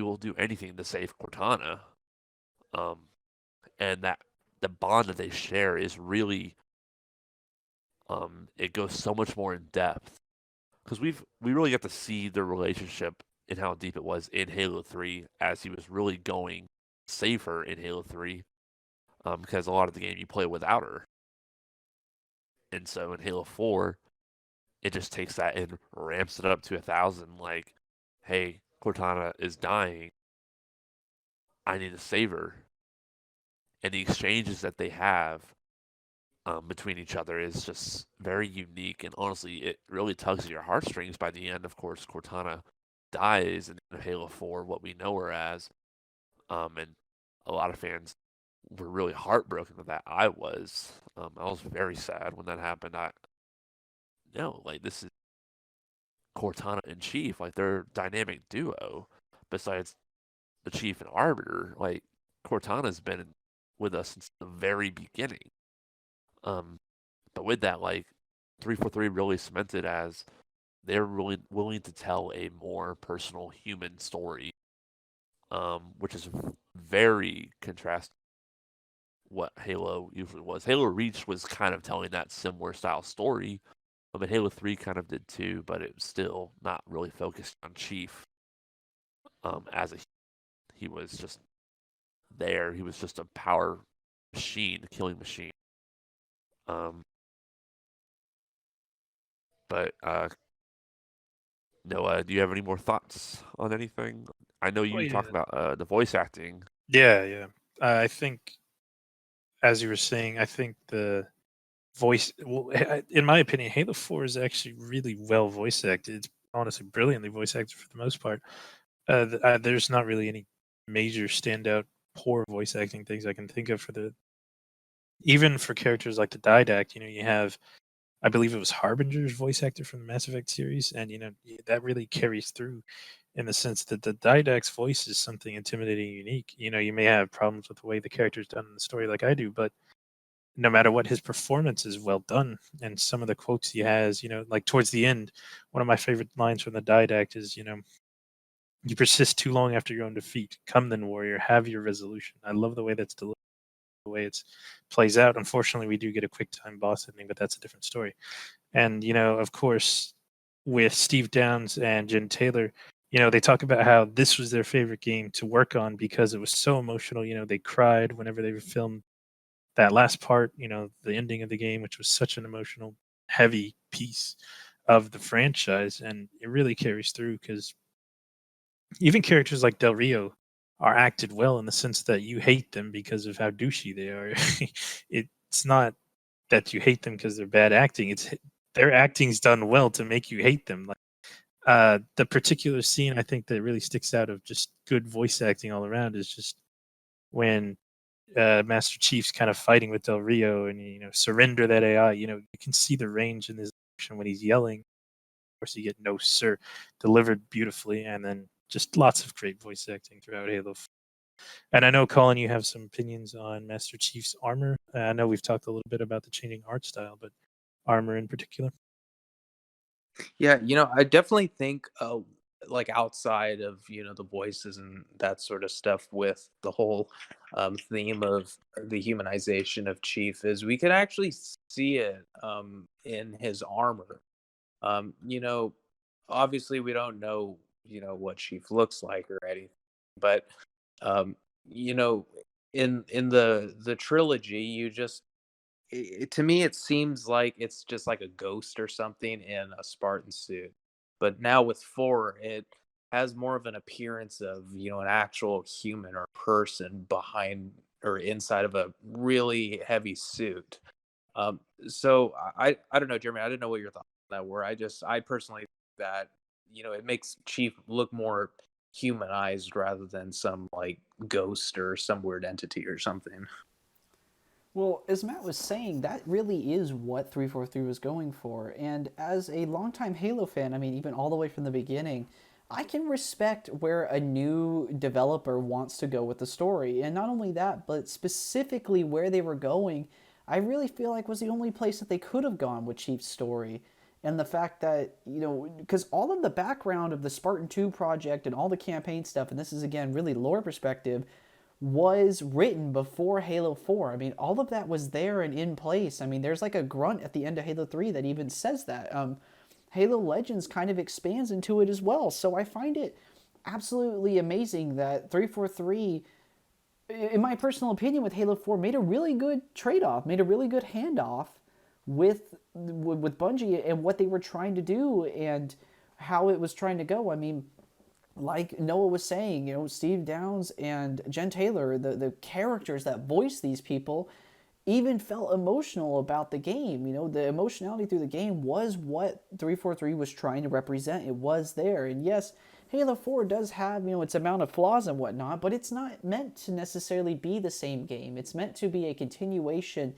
will do anything to save Cortana, um, and that the bond that they share is really, it goes so much more in depth because we really got to see their relationship and how deep it was in Halo 3 as he was really going save her in Halo 3, because a lot of the game you play without her. And so in Halo 4, it just takes that and ramps it up to 1,000. Like, hey, Cortana is dying. I need to save her. And the exchanges that they have, between each other is just very unique. And honestly, it really tugs at your heartstrings by the end. Of course, Cortana dies in Halo 4, what we know her as. And a lot of fans were really heartbroken with that. I was. I was very sad when that happened. Like, this is Cortana and Chief, like they're dynamic duo. Besides the Chief and Arbiter, like Cortana's been with us since the very beginning. But with that, like 343 really cemented as they're really willing to tell a more personal human story, which is very contrasting what Halo usually was. Halo Reach was kind of telling that similar style story. But Halo 3 kind of did too, but it was still not really focused on Chief, as he was just there. He was just a power machine, a killing machine. Um, but Noah, do you have any more thoughts on anything? I know you talked about the voice acting. Yeah. I think, as you were saying, I think the voice, well, in my opinion, Halo 4 is actually really well voice acted. It's honestly brilliantly voice acted for the most part. There's not really any major standout poor voice acting things I can think of even for characters like the Didact. You have, I believe it was Harbinger's voice actor from the Mass Effect series, and that really carries through in the sense that the Didact's voice is something intimidating and unique. You may have problems with the way the character's done in the story, like I do, but no matter what, his performance is well done. And some of the quotes he has, like towards the end, one of my favorite lines from the Didact is, "You persist too long after your own defeat. Come then, warrior, have your resolution." I love the way that's delivered, the way it's plays out. Unfortunately, we do get a quick time boss ending, but that's a different story. And of course, with Steve Downes and Jen Taylor, they talk about how this was their favorite game to work on because it was so emotional. They cried whenever they filmed that last part, the ending of the game, which was such an emotional, heavy piece of the franchise. And it really carries through because even characters like Del Rio are acted well in the sense that you hate them because of how douchey they are. It's not that you hate them because they're bad acting. It's their acting's done well to make you hate them. Like the particular scene I think that really sticks out of just good voice acting all around is just when Master Chief's kind of fighting with Del Rio and surrender that AI. You can see the range in his action when he's yelling. Of course, you get "No Sir" delivered beautifully, and then just lots of great voice acting throughout Halo. And I know, Colin, you have some opinions on Master Chief's armor. I know we've talked a little bit about the changing art style, but armor in particular. Yeah, I definitely think like outside of, the voices and that sort of stuff with the whole theme of the humanization of Chief is we could actually see it in his armor. You know, obviously we don't know, what Chief looks like or anything, but um, you know, in the trilogy, you just to me it seems like it's just like a ghost or something in a Spartan suit. But now with 4, it has more of an appearance of, an actual human or person behind or inside of a really heavy suit. So I don't know, Jeremy. I didn't know what your thoughts on that were. I personally think that it makes Chief look more humanized rather than some like ghost or some weird entity or something. Well, as Matt was saying, that really is what 343 was going for. And as a longtime Halo fan, I mean, even all the way from the beginning, I can respect where a new developer wants to go with the story. And not only that, but specifically where they were going, I really feel like was the only place that they could have gone with Chief's story. And the fact that, because all of the background of the Spartan 2 project and all the campaign stuff, and this is again really lore perspective, was written before Halo 4. I mean, all of that was there and in place. I mean, there's like a grunt at the end of Halo 3 that even says that. Halo Legends kind of expands into it as well. So I find it absolutely amazing that 343, in my personal opinion, with Halo 4, made a really good trade off, made a really good handoff with Bungie and what they were trying to do and how it was trying to go. I mean, like Noah was saying, Steve Downes and Jen Taylor, the characters that voice these people, even felt emotional about the game. The emotionality through the game was what 343 was trying to represent. It was there. And yes, Halo 4 does have, its amount of flaws and whatnot, but it's not meant to necessarily be the same game. It's meant to be a continuation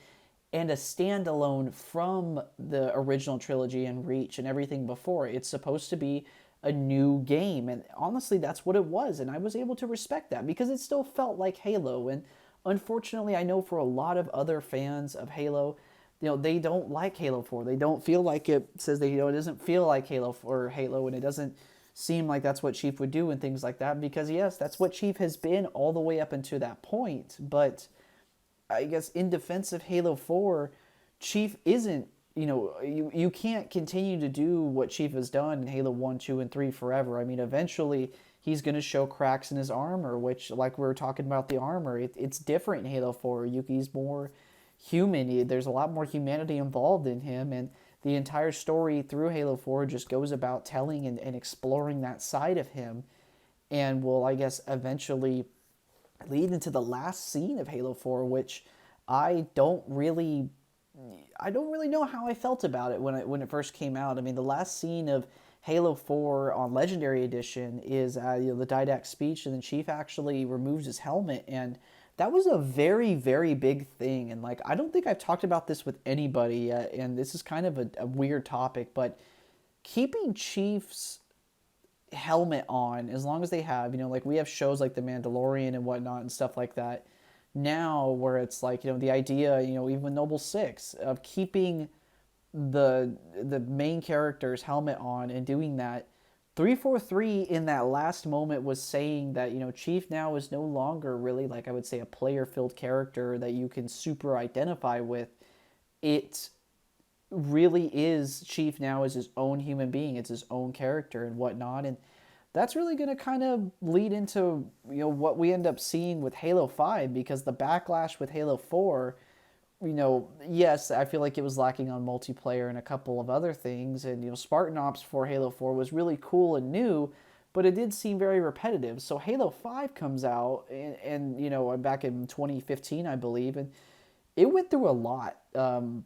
and a standalone from the original trilogy and Reach and everything before. It's supposed to be a new game, and honestly that's what it was, and I was able to respect that because it still felt like Halo. And unfortunately, I know for a lot of other fans of Halo, they don't like Halo 4. They don't feel like it says it doesn't feel like Halo, and it doesn't seem like that's what Chief would do and things like that, because yes, that's what Chief has been all the way up until that point. But I guess in defense of Halo 4, Chief isn't, you can't continue to do what Chief has done in Halo 1, 2, and 3 forever. I mean, eventually he's going to show cracks in his armor, which, like we were talking about the armor, it's different in Halo 4. Yuki's more human. There's a lot more humanity involved in him, and the entire story through Halo 4 just goes about telling and exploring that side of him, and will, I guess, eventually lead into the last scene of Halo 4, which I don't really know how I felt about it when it first came out. I mean, the last scene of Halo 4 on Legendary Edition is the Didact speech, and then Chief actually removes his helmet, and that was a very, very big thing. And like, I don't think I've talked about this with anybody yet, and this is kind of a weird topic, but keeping Chief's helmet on as long as they have, like we have shows like The Mandalorian and whatnot and stuff like that now, where it's like, the idea, even Noble Six, of keeping the main character's helmet on and doing that. 343 in that last moment was saying that, Chief now is no longer really, like, I would say, a player filled character that you can super identify with. It really is, Chief now is his own human being. It's his own character and whatnot. And that's really going to kind of lead into, what we end up seeing with Halo 5, because the backlash with Halo 4, yes, I feel like it was lacking on multiplayer and a couple of other things. And, Spartan Ops for Halo 4 was really cool and new, but it did seem very repetitive. So Halo 5 comes out, and back in 2015, I believe, and it went through a lot of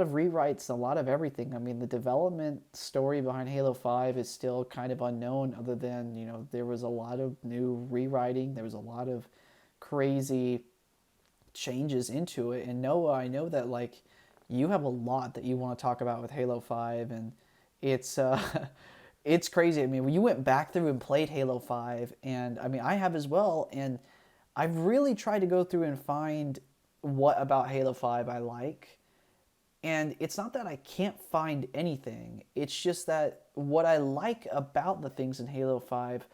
rewrites, a lot of everything. I mean, the development story behind Halo 5 is still kind of unknown, other than, there was a lot of new rewriting. There was a lot of crazy changes into it. And Noah, I know that, like, you have a lot that you want to talk about with Halo 5, and it's it's crazy. I mean, when you went back through and played Halo 5, and I mean, I have as well, and I've really tried to go through and find what about Halo 5 I like. And it's not that I can't find anything. It's just that what I like about the things in Halo 5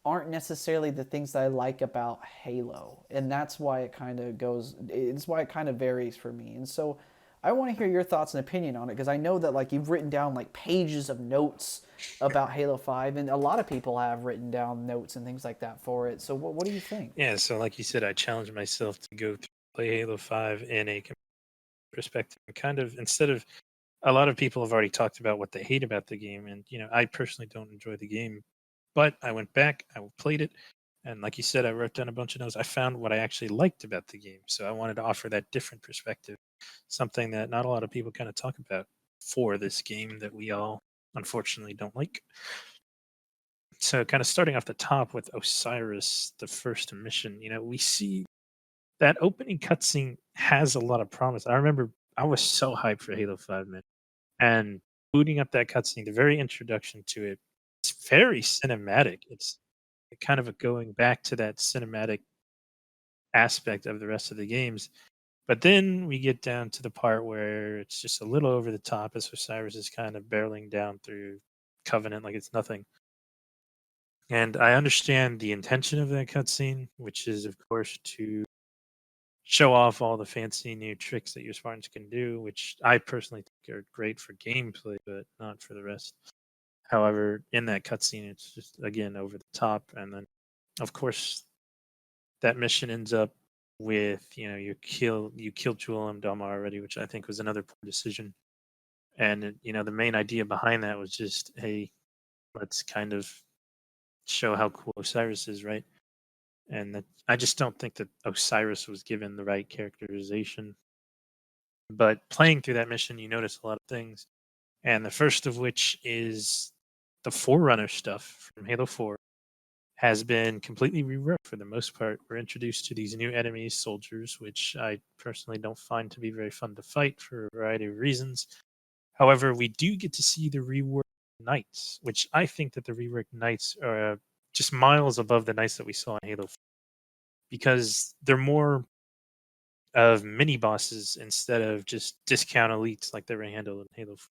aren't necessarily the things that I like about Halo. And that's why it's why it kind of varies for me. And so I want to hear your thoughts and opinion on it, because I know that, like, you've written down like pages of notes about Halo 5, and a lot of people have written down notes and things like that for it. So what do you think? Yeah, so like you said, I challenged myself to go through play Halo 5 in a perspective, and kind of, instead of, a lot of people have already talked about what they hate about the game, and I personally don't enjoy the game, but I went back, I played it, and like you said, I wrote down a bunch of notes. I found what I actually liked about the game, so I wanted to offer that different perspective, something that not a lot of people kind of talk about for this game that we all unfortunately don't like. So kind of starting off the top with Osiris, the first mission, we see that opening cutscene has a lot of promise. I remember I was so hyped for Halo 5, man. And booting up that cutscene, the very introduction to it, it's very cinematic. It's kind of a going back to that cinematic aspect of the rest of the games. But then we get down to the part where it's just a little over the top as Osiris is kind of barreling down through Covenant like it's nothing. And I understand the intention of that cutscene, which is, of course, to show off all the fancy new tricks that your Spartans can do, which I personally think are great for gameplay, but not for the rest. However, in that cutscene, it's just again over the top, and then, of course, that mission ends up with you kill Julim Dama already, which I think was another poor decision. And the main idea behind that was just, hey, let's kind of show how cool Osiris is, right? And that I just don't think that Osiris was given the right characterization. But playing through that mission, you notice a lot of things, and the first of which is the Forerunner stuff from Halo 4 has been completely reworked for the most part. We're introduced to these new enemies, soldiers, which I personally don't find to be very fun to fight for a variety of reasons. However, we do get to see the reworked knights, which I think that the reworked knights are just miles above the knights that we saw in Halo 4, because they're more of mini bosses instead of just discount elites like they were handled in Halo 4.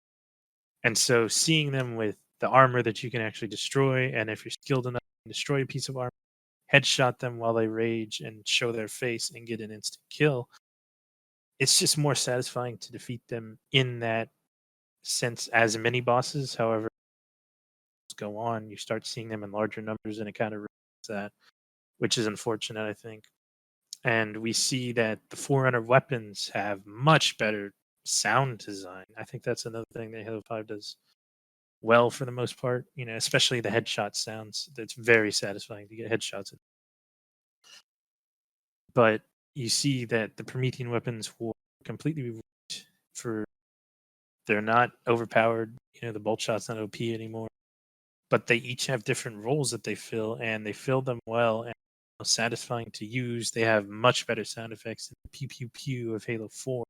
And so seeing them with the armor that you can actually destroy, and if you're skilled enough to destroy a piece of armor, headshot them while they rage and show their face and get an instant kill, it's just more satisfying to defeat them in that sense as mini bosses. However, as go on, you start seeing them in larger numbers, and it kind of ruins that, which is unfortunate, I think. And we see that the Forerunner weapons have much better sound design. I think that's another thing that Halo 5 does well for the most part, especially the headshot sounds. That's very satisfying to get headshots. But you see that the Promethean weapons were completely reworked for they're not overpowered. The bolt shot's not OP anymore, but they each have different roles that they fill, and they fill them well and satisfying to use. They have much better sound effects than the pew pew pew of Halo 4.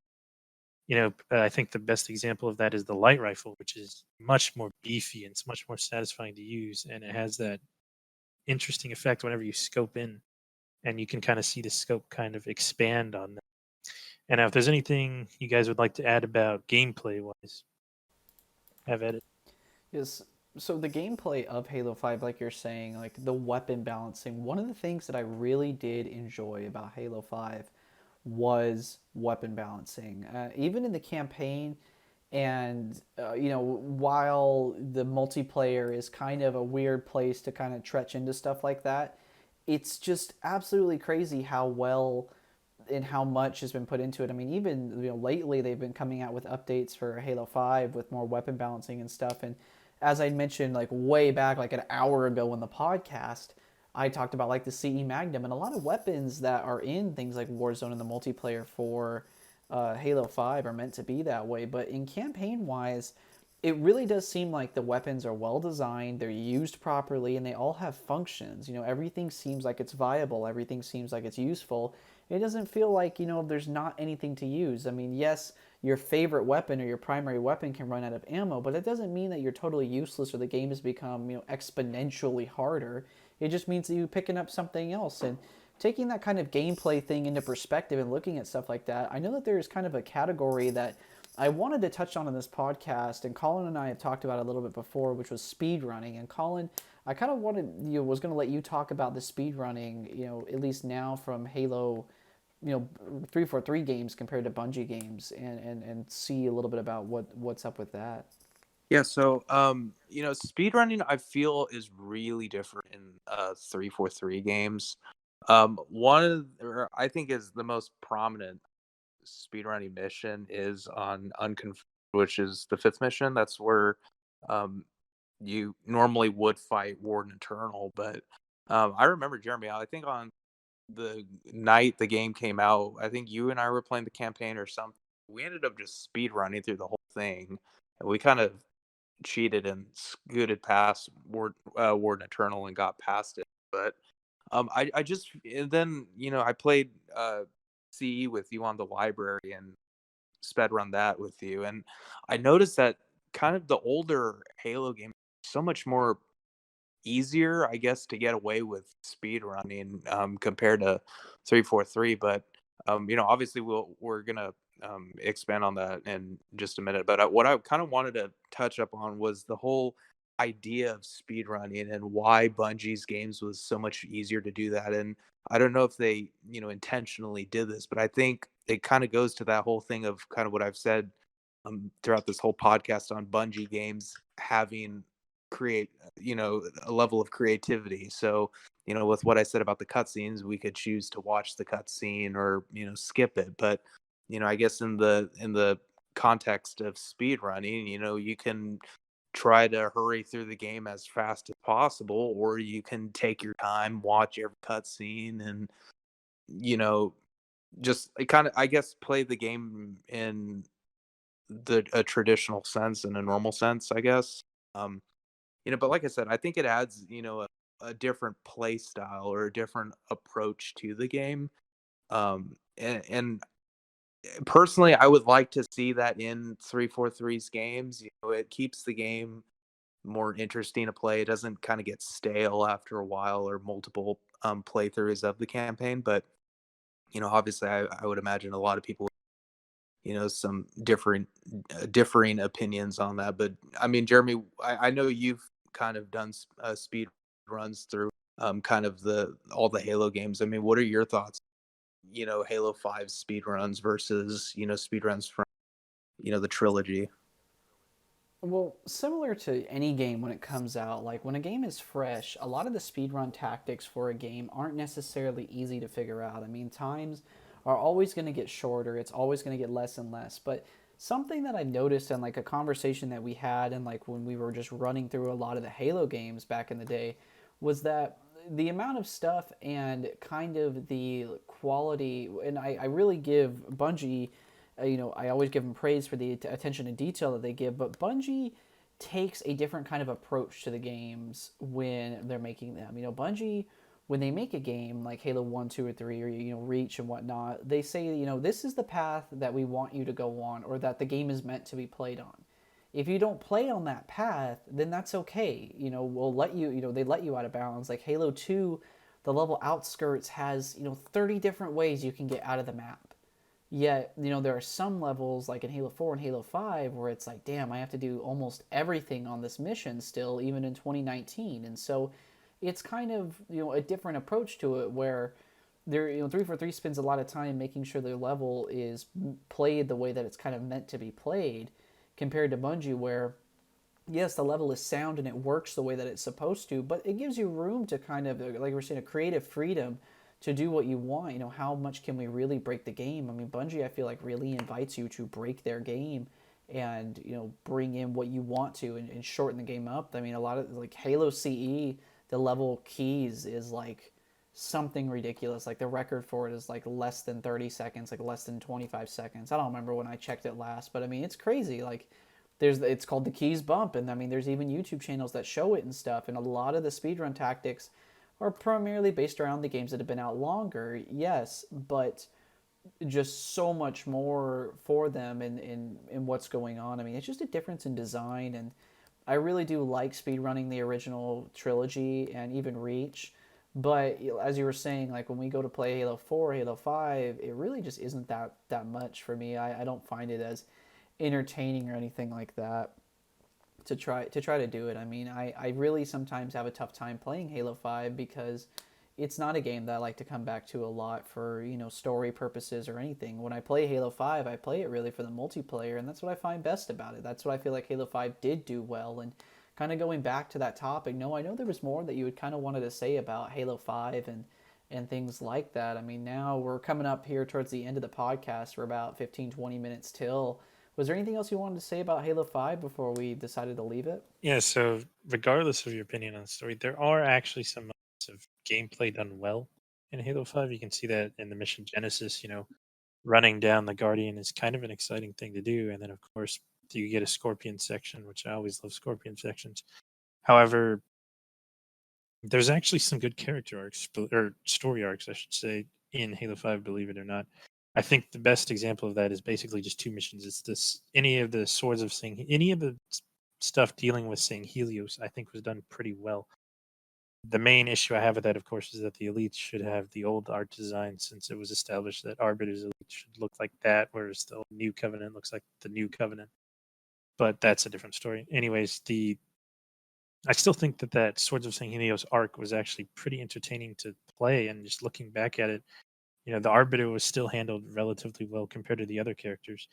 I think the best example of that is the light rifle, which is much more beefy and it's much more satisfying to use, and it has that interesting effect whenever you scope in, and you can kind of see the scope kind of expand on that. And now, if there's anything you guys would like to add about gameplay wise, have at it. Yes. So the gameplay of Halo 5, like you're saying, like the weapon balancing, one of the things that I really did enjoy about Halo 5 was weapon balancing. Even in the campaign, and while the multiplayer is kind of a weird place to kind of tretch into stuff like that, it's just absolutely crazy how well and how much has been put into it. I mean, even lately they've been coming out with updates for Halo 5 with more weapon balancing and stuff. And as I mentioned, like way back, like an hour ago in the podcast, I talked about like the CE Magnum and a lot of weapons that are in things like Warzone and the multiplayer for Halo 5 are meant to be that way. But in campaign wise, it really does seem like the weapons are well designed, they're used properly, and they all have functions. Everything seems like it's viable, everything seems like it's useful. It doesn't feel like, there's not anything to use. I mean, yes, your favorite weapon or your primary weapon can run out of ammo, but it doesn't mean that you're totally useless or the game has become, exponentially harder. It just means that you're picking up something else. And taking that kind of gameplay thing into perspective and looking at stuff like that, I know that there's kind of a category that I wanted to touch on in this podcast, and Colin and I have talked about it a little bit before, which was speed running. And Colin, I kind of was going to let you talk about the speed running, at least now from Halo, 343 games compared to Bungie games, and see a little bit about what's up with that. Yeah, so speedrunning I feel is really different in 343 games. One of or I think is the most prominent speedrunning mission is on Unconfirmed, which is the fifth mission. That's where you normally would fight Warden Eternal, but I remember Jeremy. I think on the night the game came out, I think you and I were playing the campaign or something. We ended up just speed running through the whole thing, and we kind of cheated and scooted past Warden Eternal and got past it. But I just and then I played CE with you on the library and sped run that with you. And I noticed that kind of the older Halo games are so much more easier, I guess, to get away with speed running compared to 343. But obviously we're gonna expand on that in just a minute. But what I kind of wanted to touch up on was the whole idea of speed running and why Bungie's games was so much easier to do that. And I don't know if they intentionally did this, but I think it kind of goes to that whole thing of kind of what I've said throughout this whole podcast on Bungie games having create a level of creativity. So with what I said about the cutscenes, we could choose to watch the cutscene or skip it. But I guess in the context of speed running, you can try to hurry through the game as fast as possible, or you can take your time, watch every cutscene, and just kind of, I guess, play the game in a traditional sense and a normal sense, I guess. Um, but like I said, I think it adds, a different play style or a different approach to the game. And personally, I would like to see that in 343's games. It keeps the game more interesting to play. It doesn't kind of get stale after a while or multiple playthroughs of the campaign. But obviously, I would imagine a lot of people, some differing opinions on that. But I mean, Jeremy, I know you've kind of done speed runs through kind of all the Halo games. I mean, what are your thoughts? Halo 5 speed runs versus speed runs from the trilogy. Well, similar to any game when it comes out, like when a game is fresh, a lot of the speedrun tactics for a game aren't necessarily easy to figure out. I mean, times are always going to get shorter, it's always going to get less and less. But something that I noticed in like a conversation that we had and like when we were just running through a lot of the Halo games back in the day was that the amount of stuff and kind of the quality, and I really give Bungie I always give them praise for the attention to detail that they give, but Bungie takes a different kind of approach to the games when they're making them. Bungie, when they make a game like Halo 1, 2, or 3, or Reach and whatnot, they say, this is the path that we want you to go on, or that the game is meant to be played on. If you don't play on that path, then that's okay. We'll let you, they let you out of bounds. Like Halo 2, the level outskirts has, 30 different ways you can get out of the map. Yet, there are some levels like in Halo 4 and Halo 5 where it's like, damn, I have to do almost everything on this mission still, even in 2019. And so it's kind of, a different approach to it where 343 spends a lot of time making sure their level is played the way that it's kind of meant to be played compared to Bungie where, yes, the level is sound and it works the way that it's supposed to, but it gives you room to kind of, like we're saying, a creative freedom to do what you want. How much can we really break the game? I mean, Bungie, I feel like really invites you to break their game and, bring in what you want to and shorten the game up. I mean, a lot of like Halo CE, the level keys is like something ridiculous. Like the record for it is like less than 30 seconds, like less than 25 seconds. I don't remember when I checked it last, but I mean, it's crazy. Like it's called the keys bump. And I mean, there's even YouTube channels that show it and stuff. And a lot of the speedrun tactics are primarily based around the games that have been out longer, yes, but just so much more for them in what's going on. I mean, it's just a difference in design, and I really do like speedrunning the original trilogy and even Reach. But as you were saying, like when we go to play Halo 4, Halo 5, it really just isn't that much for me. I don't find it as entertaining or anything like that to try to do it. I mean, I really sometimes have a tough time playing Halo 5 because it's not a game that I like to come back to a lot for, story purposes or anything. When I play Halo 5, I play it really for the multiplayer, and that's what I find best about it. That's what I feel like Halo 5 did do well. And kind of going back to that topic, no, I know there was more that you had kind of wanted to say about Halo 5 and things like that. I mean, now we're coming up here towards the end of the podcast. We're about 15, 20 minutes till. Was there anything else you wanted to say about Halo 5 before we decided to leave it? Yeah, so regardless of your opinion on the story, there are actually some moments of gameplay done well in Halo 5. You can see that in the mission Genesis, running down the Guardian is kind of an exciting thing to do. And then, of course, you get a Scorpion section, which I always love Scorpion sections. However, there's actually some good character arcs, or story arcs, I should say, in Halo 5, believe it or not. I think the best example of that is basically just two missions. It's this any of the swords of Sing, any of the stuff dealing with Sing Helios, I think was done pretty well. The main issue I have with that, of course, is that the elites should have the old art design, since it was established that Arbiter's elite should look like that, whereas the New Covenant looks like the New Covenant. But that's a different story. Anyways, I still think that Swords of St. Helios arc was actually pretty entertaining to play, and just looking back at it, the Arbiter was still handled relatively well compared to the other characters,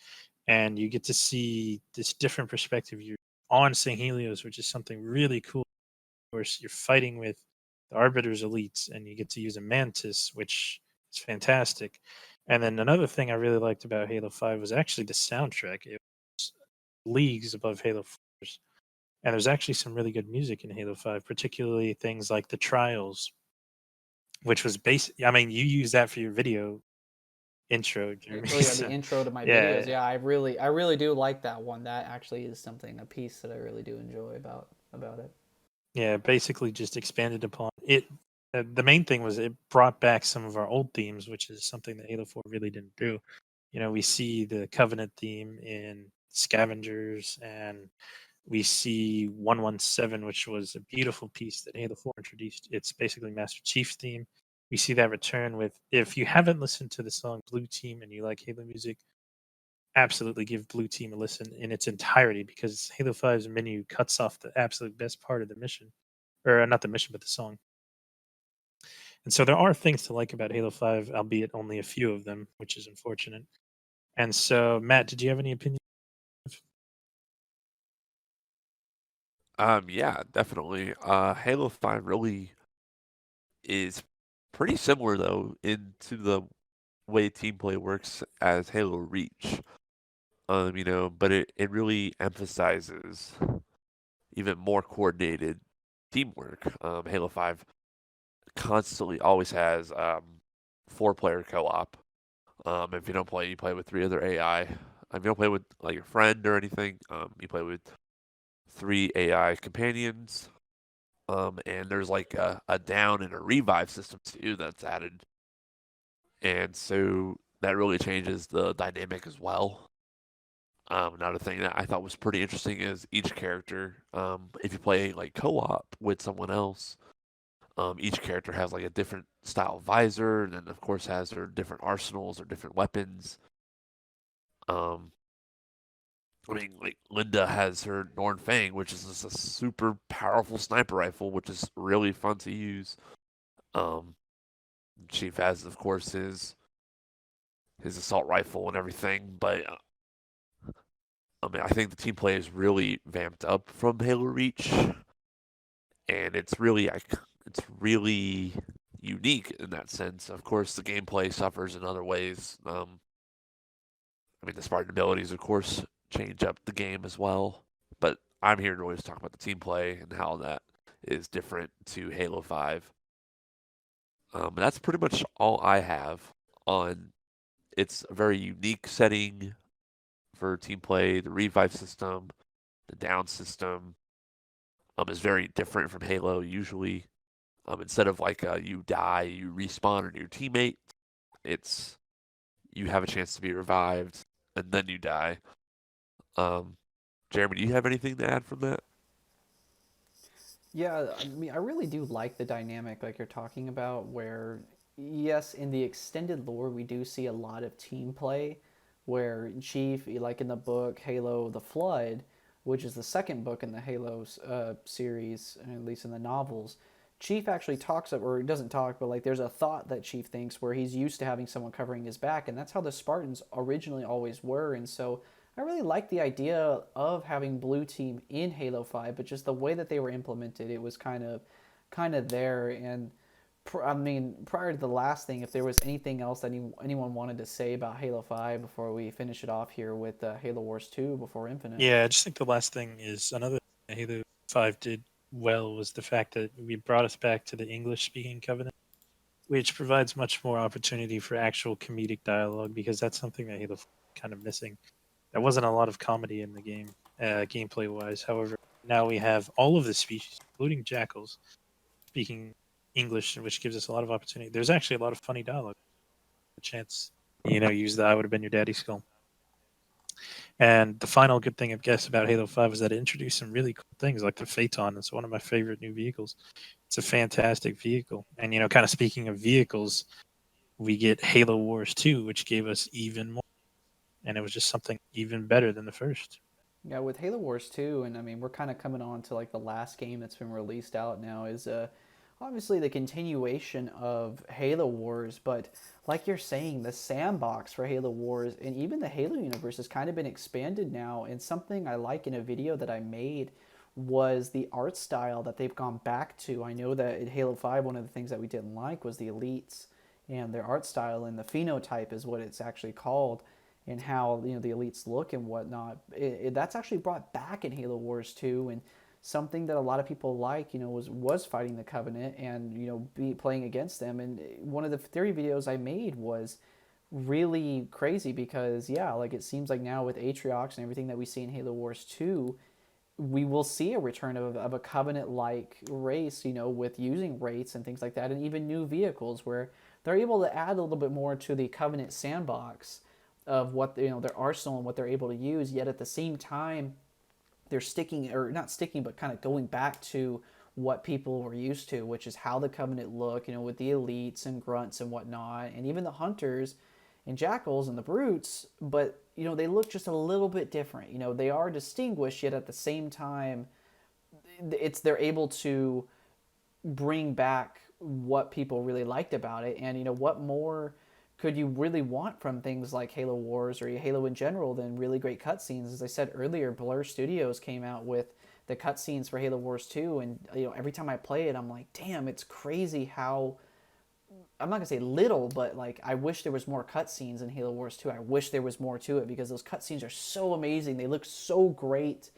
and you get to see this different perspective. You're on St. Helios, which is something really cool. Of course, you're fighting with the Arbiter's elites, and you get to use a Mantis, which is fantastic. And then another thing I really liked about Halo 5 was actually the soundtrack. It was leagues above Halo 4's. And there's actually some really good music in Halo 5, particularly things like The Trials, which was I mean, you use that for your video intro, Jeremy. Oh yeah, the intro to my yeah, videos. Yeah, I really do like that one. That actually is a piece that I really do enjoy about it. yeah, basically just expanded upon it. The main thing was it brought back some of our old themes, which is something that Halo 4 really didn't do. We see the Covenant theme in Scavengers, and we see 117, which was a beautiful piece that Halo 4 introduced. It's basically Master Chief's theme. We see that return with, if you haven't listened to the song Blue Team and you like Halo music, absolutely give Blue Team a listen in its entirety, because Halo 5's menu cuts off the absolute best part of the mission. Or not the mission, but the song. And so there are things to like about Halo 5, albeit only a few of them, which is unfortunate. And so, Matt, did you have any opinion? Yeah, definitely. Halo 5 really is pretty similar though into the way team play works as Halo Reach. But it really emphasizes even more coordinated teamwork. Halo 5 constantly always has 4-player co-op. If you don't play, you play with 3 other AI. If you don't play with like your friend or anything, you play with 3 AI companions. And there's like a down and a revive system too that's added, and so that really changes the dynamic as well. Another thing that I thought was pretty interesting is each character, if you play like co-op with someone else, each character has like a different style visor, and then of course has their different arsenals or different weapons. Um, I mean, like Linda has her Norn Fang, which is just a super powerful sniper rifle, which is really fun to use. Um, Chief has, of course, his assault rifle and everything, but I mean, I think the team play is really vamped up from Halo Reach, and it's really unique in that sense. Of course, the gameplay suffers in other ways. I mean, the Spartan abilities, of course, change up the game as well. But I'm here to always talk about the team play and how that is different to Halo 5. And that's pretty much all I have on. It's a very unique setting for team play. The revive system, the down system, is very different from Halo. Usually, instead of like you die, you respawn on your teammate. It's you have a chance to be revived and then you die. Jeremy, do you have anything to add from that? Yeah, I mean, I really do like the dynamic like you're talking about, where, yes, in the extended lore, we do see a lot of team play, where Chief, like in the book Halo the Flood, which is the second book in the Halo series, at least in the novels, Chief actually talks, or he doesn't talk, but like there's a thought that Chief thinks where he's used to having someone covering his back, and that's how the Spartans originally always were. And so I really like the idea of having blue team in Halo 5, but just the way that they were implemented, it was kind of there. And I mean, prior to the last thing, if there was anything else that anyone wanted to say about Halo 5 before we finish it off here with Halo Wars 2 before Infinite. Yeah, I just think the last thing is another thing Halo 5 did well was the fact that we brought us back to the English speaking covenant, which provides much more opportunity for actual comedic dialogue, because that's something that Halo 4 is kind of missing. There wasn't a lot of comedy in the game, gameplay wise. However, now we have all of the species, including jackals, speaking English, which gives us a lot of opportunity. There's actually a lot of funny dialogue. A chance use the "I would have been your daddy" skull. And the final good thing, I guess, about Halo 5 is that it introduced some really cool things like the Phaeton. It's one of my favorite new vehicles. It's a fantastic vehicle. And, kind of speaking of vehicles, we get Halo Wars 2, which gave us even more. And it was just something even better than the first. Yeah, with Halo Wars 2, and I mean, we're kind of coming on to like the last game that's been released out now, is obviously the continuation of Halo Wars, but like you're saying, the sandbox for Halo Wars and even the Halo universe has kind of been expanded now. And something I like in a video that I made was the art style that they've gone back to. I know that in Halo 5, one of the things that we didn't like was the elites and their art style, and the phenotype is what it's actually called, and how the elites look and whatnot. That's actually brought back in Halo Wars 2, and something that a lot of people like, was fighting the Covenant and be playing against them. And one of the theory videos I made was really crazy because yeah, like it seems like now with Atriox and everything that we see in Halo Wars 2, we will see a return of a Covenant like race, with using rates and things like that, and even new vehicles where they're able to add a little bit more to the Covenant sandbox of what their arsenal and what they're able to use. Yet at the same time, they're sticking, or not sticking, but kind of going back to what people were used to, which is how the Covenant look, with the elites and grunts and whatnot, and even the hunters and jackals and the brutes. But they look just a little bit different. They are distinguished, yet at the same time, they're able to bring back what people really liked about it. And what more could you really want from things like Halo Wars or Halo in general than really great cutscenes? As I said earlier, Blur Studios came out with the cutscenes for Halo Wars 2, and every time I play it, I'm like, damn, it's crazy how, I'm not gonna say little, but like I wish there was more cutscenes in Halo Wars 2. I wish there was more to it because those cutscenes are so amazing. They look so great,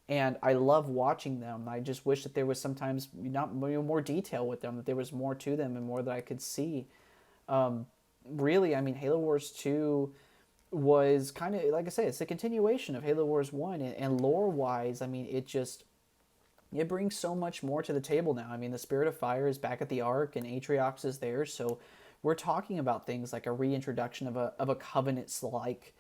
and I love watching them. I just wish that there was sometimes not more detail with them, that there was more to them and more that I could see. Really, I mean, Halo Wars 2 was kind of, like I say, it's a continuation of Halo Wars 1, and lore wise, I mean, it brings so much more to the table now. I mean, the Spirit of Fire is back at the Ark, and Atriox is there, so we're talking about things like a reintroduction of a Covenants like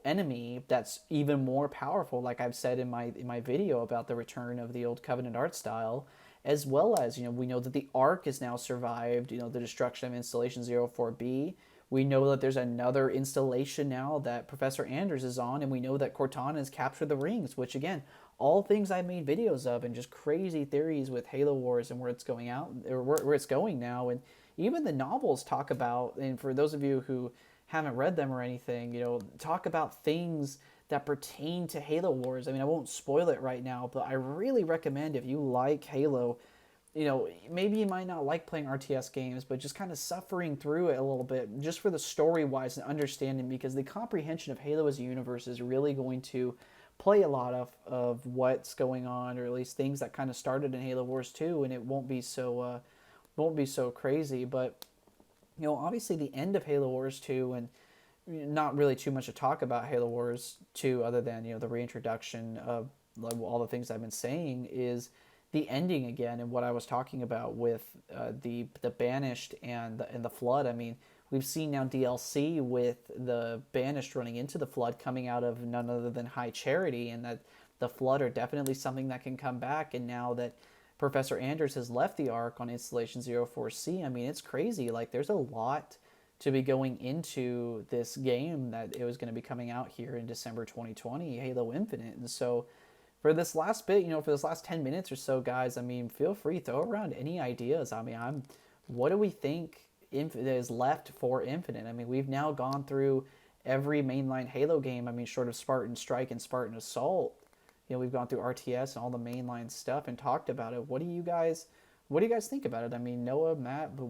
enemy that's even more powerful, like I've said in my video about the return of the old Covenant art style, as well as we know that the Ark has now survived the destruction of Installation 04B. We know that there's another installation now that Professor Anders is on, and we know that Cortana has captured the rings, which again, all things I've made videos of, and just crazy theories with Halo Wars and where it's going out, or where it's going now. And even the novels talk about, and for those of you who haven't read them or anything, talk about things that pertain to Halo Wars. I mean, I won't spoil it right now, but I really recommend, if you like Halo, maybe you might not like playing RTS games, but just kind of suffering through it a little bit, just for the story wise and understanding, because the comprehension of Halo as a universe is really going to play a lot of what's going on, or at least things that kind of started in Halo Wars 2, and it won't be so crazy. But obviously the end of Halo Wars 2, and not really too much to talk about Halo Wars 2 other than the reintroduction of like, all the things I've been saying, is the ending again, and what I was talking about with the Banished and the Flood. I mean, we've seen now DLC with the Banished running into the Flood, coming out of none other than High Charity, and that the Flood are definitely something that can come back. And now that Professor Anders has left the Ark on Installation 04C, I mean, it's crazy. Like, there's a lot to be going into this game that it was going to be coming out here in December 2020, Halo Infinite. And so for this last bit, for this last 10 minutes or so, guys, I mean, feel free, throw around any ideas. I mean, what do we think is left for Infinite? I mean, we've now gone through every mainline Halo game. I mean, short of Spartan Strike and Spartan Assault, we've gone through RTS and all the mainline stuff and talked about it. What do you guys think about it? I mean, Noah, Matt, but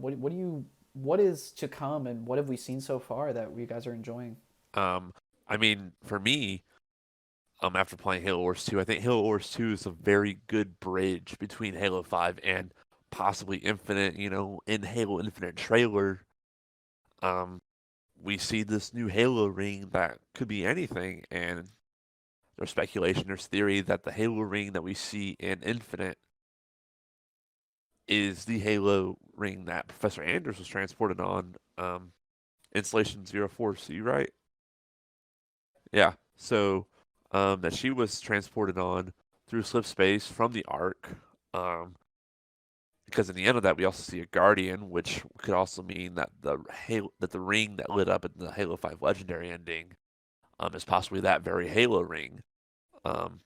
what is to come, and what have we seen so far that you guys are enjoying? I mean, for me, after playing Halo Wars 2, I think Halo Wars 2 is a very good bridge between Halo 5 and possibly Infinite. In Halo Infinite trailer, we see this new Halo ring that could be anything, and there's speculation, there's theory that the Halo ring that we see in Infinite is the Halo ring that Professor Anders was transported on. Installation 04C, right? Yeah. So that she was transported on through slip space from the Ark. Um, because in the end of that, we also see a Guardian, which could also mean that the ring that lit up in the Halo 5 Legendary ending is possibly that very Halo ring. Um,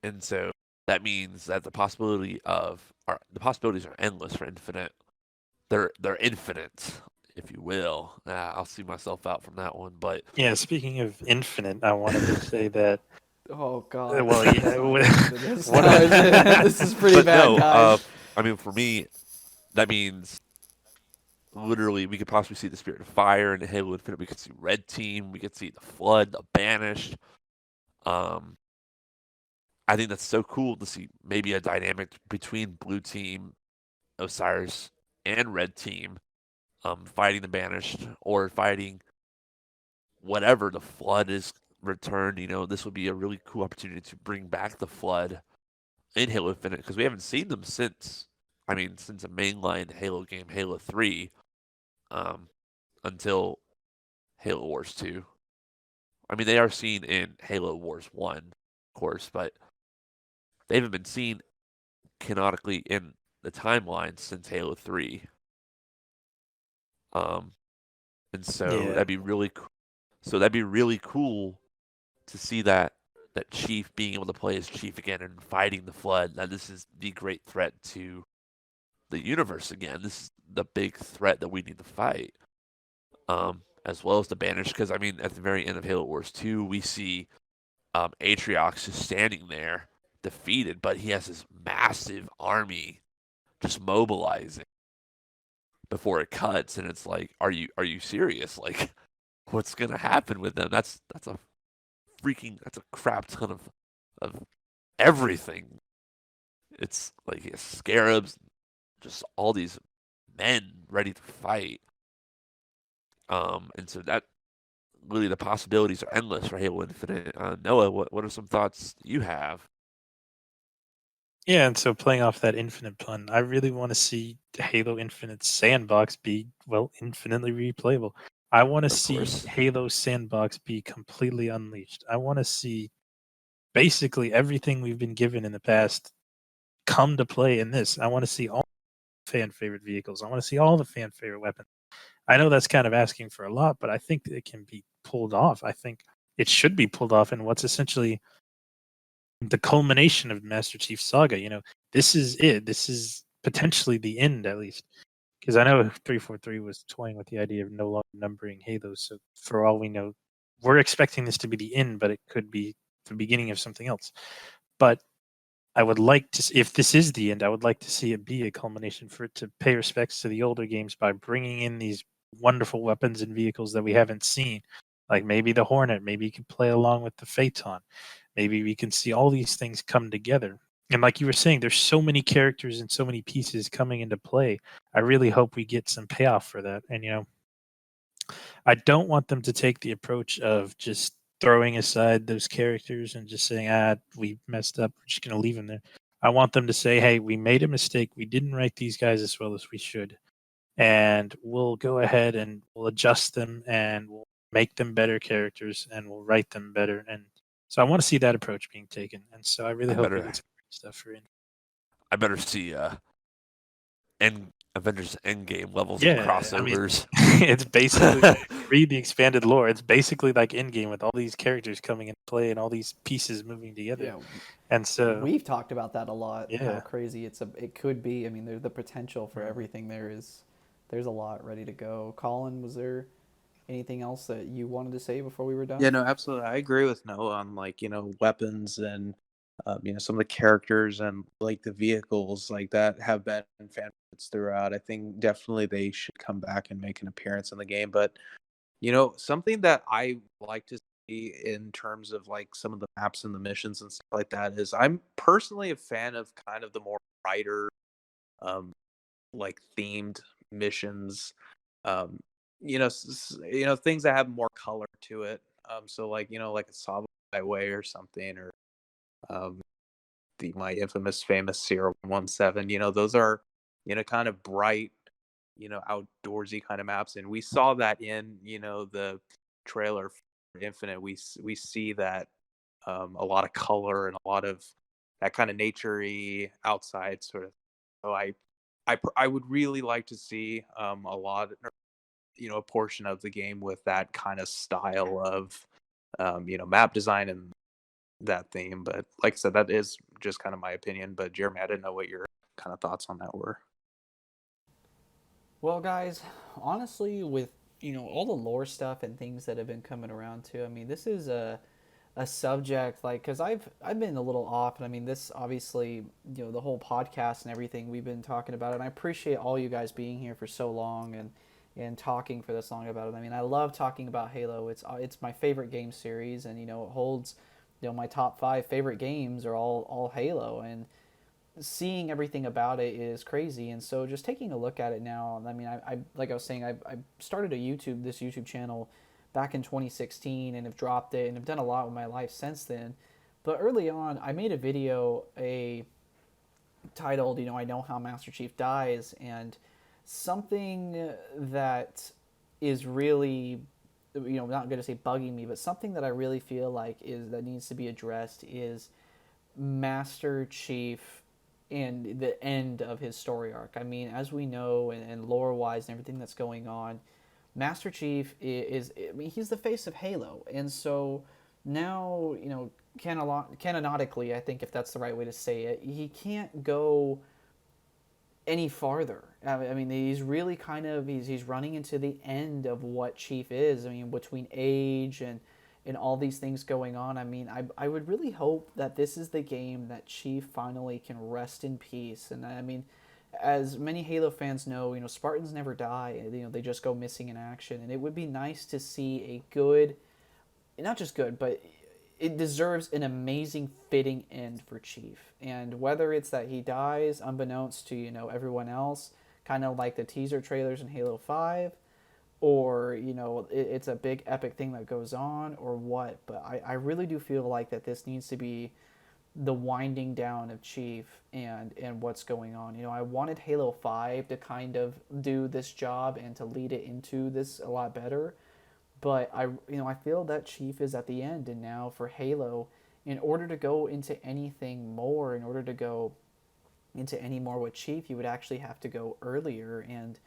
and so that means that the possibilities are endless for Infinite. They're infinite, if you will. I'll see myself out from that one, but Yeah, speaking of infinite, I wanted to say that. Oh God. Well, let's yeah. not get into this. What? This is pretty but bad, no. guys. I mean, for me, that means literally we could possibly see the Spirit of Fire in Halo Infinite. We could see Red Team. We could see the Flood, the Banished. Um, I think that's so cool to see maybe a dynamic between Blue Team, Osiris, and Red Team, fighting the Banished or fighting whatever the Flood is returned. This would be a really cool opportunity to bring back the Flood in Halo Infinite because we haven't seen them since. I mean, since a mainline Halo game, Halo 3, until Halo Wars 2. I mean, they are seen in Halo Wars 1, of course, but they haven't been seen canonically in the timeline since Halo 3. Um, and so Yeah. that'd be really cool to see that Chief being able to play as Chief again and fighting the Flood. That this is the great threat to the universe again. This is the big threat that we need to fight. As well as the Banished, because I mean, at the very end of Halo Wars 2, we see Atriox just standing there, defeated, but he has this massive army just mobilizing before it cuts, and it's like, are you serious? Like, what's gonna happen with them? That's a crap ton of everything. It's like he has scarabs, just all these men ready to fight. And so that really the possibilities are endless for Halo Infinite. Noah, what are some thoughts you have? Yeah, and so playing off that infinite pun, I really want to see Halo Infinite sandbox be, well, infinitely replayable. I want to Of see course, Halo sandbox be completely unleashed. I want to see basically everything we've been given in the past come to play in this. I want to see all fan favorite vehicles. I want to see all the fan favorite weapons. I know that's kind of asking for a lot, but I think it can be pulled off. I think it should be pulled off in what's essentially the culmination of Master Chief Saga. This is it. This is potentially the end, at least. Because I know 343 was toying with the idea of no longer numbering Halos. So for all we know, we're expecting this to be the end, but it could be the beginning of something else. But I would like to, if this is the end, I would like to see it be a culmination for it to pay respects to the older games by bringing in these wonderful weapons and vehicles that we haven't seen. Like maybe the Hornet, maybe you can play along with the Phaeton. Maybe we can see all these things come together. And like you were saying, there's so many characters and so many pieces coming into play. I really hope we get some payoff for that. And I don't want them to take the approach of just throwing aside those characters and just saying, we messed up. We're just going to leave them there. I want them to say, hey, we made a mistake. We didn't write these guys as well as we should. And we'll go ahead and we'll adjust them and we'll make them better characters and we'll write them better. And so I want to see that approach being taken. And so I really I hope we better get some great stuff for it. I better see Avengers Endgame levels of Yeah, I mean, crossovers. it's basically if you read the expanded lore. It's basically like Endgame with all these characters coming into play and all these pieces moving together. Yeah, And so, we've talked about that a lot. How yeah, crazy it could be. I mean, there's the potential for everything. There's a lot ready to go. Colin, was there anything else that you wanted to say before we were done? Yeah, no, absolutely. I agree with Noah on weapons and some of the characters and like the vehicles like that have been fan favorites throughout. I think definitely they should come back and make an appearance in the game. But something that I like to see in terms of like some of the maps and the missions and stuff like that is I'm personally a fan of kind of the more brighter, um, like themed missions. Um, things that have more color to it. So like like a Sava Highway or something, or um, the my infamous famous Sierra 117. Those are kind of bright, outdoorsy kind of maps, and we saw that in the trailer for Infinite. We see that a lot of color and a lot of that kind of naturey outside sort of. So I would really like to see a lot, a portion of the game with that kind of style of map design and that theme. But like I said, that is just kind of my opinion. But Jeremy, I didn't know what your kind of thoughts on that were. Well, guys, honestly, with all the lore stuff and things that have been coming around too, I mean, this is a subject like because I've been a little off, and I mean, this obviously the whole podcast and everything we've been talking about, and I appreciate all you guys being here for so long and talking for this long about it. I mean, I love talking about Halo. It's my favorite game series, and it holds my top 5 favorite games are all Halo, and seeing everything about it is crazy. And so just taking a look at it now, I mean, I like I was saying, I started this YouTube channel back in 2016 and have dropped it and have done a lot with my life since then. But early on, I made a video titled, I know how Master Chief dies, and something that is really, not going to say bugging me, but something that I really feel like is that needs to be addressed is Master Chief and the end of his story arc. I mean, as we know, and lore wise and everything that's going on, Master Chief I mean, he's the face of Halo. And so now, canonically, I think if that's the right way to say it, he can't go any farther. I mean, he's really he's running into the end of what Chief is. I mean, between age and all these things going on. I mean, I would really hope that this is the game that Chief finally can rest in peace. And I mean, as many Halo fans know, Spartans never die. They just go missing in action. And it would be nice to see a good, not just good, but it deserves an amazing fitting end for Chief. And whether it's that he dies unbeknownst to everyone else, kind of like the teaser trailers in Halo 5, or it's a big epic thing that goes on, or what. But I really do feel like that this needs to be the winding down of Chief and what's going on. I wanted Halo 5 to kind of do this job and to lead it into this a lot better, but I feel that Chief is at the end. And now for Halo, in order to go into anything more, in order to go into any more with Chief, you would actually have to go earlier. And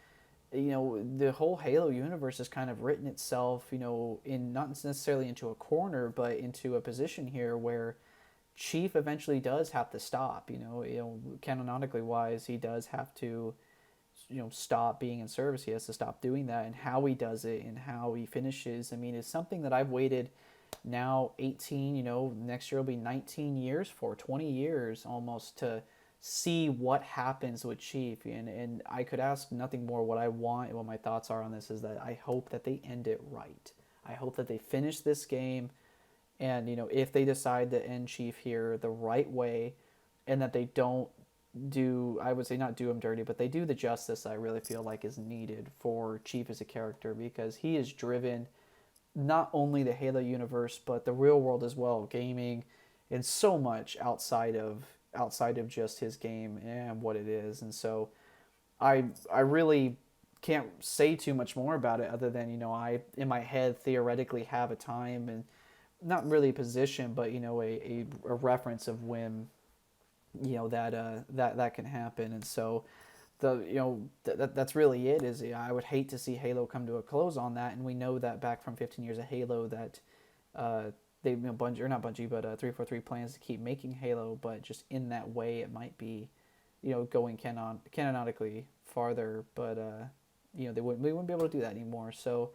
the whole Halo universe has kind of written itself, in not necessarily into a corner, but into a position here where Chief eventually does have to stop. Canonically wise, he does have to, stop being in service. He has to stop doing that, and how he does it and how he finishes. I mean, is something that I've waited now 18. Next year will be 19 years for 20 years almost to see what happens with Chief. And I could ask nothing more. What I want and what my thoughts are on this is that I hope that they end it right. I hope that they finish this game, and if they decide to end Chief here the right way, and that they don't do, I would say not do him dirty, but they do the justice I really feel like is needed for Chief as a character, because he is driven not only the Halo universe but the real world as well, gaming, and so much outside of just his game and what it is. And so I really can't say too much more about it other than I in my head theoretically have a time, and not really a position, but a reference of when that can happen. And so that's really it. Is I would hate to see Halo come to a close on that, and we know that back from 15 years of Halo that they Bungie, or not Bungie, but 343 plans to keep making Halo, but just in that way it might be going canonically farther, but we wouldn't be able to do that anymore. So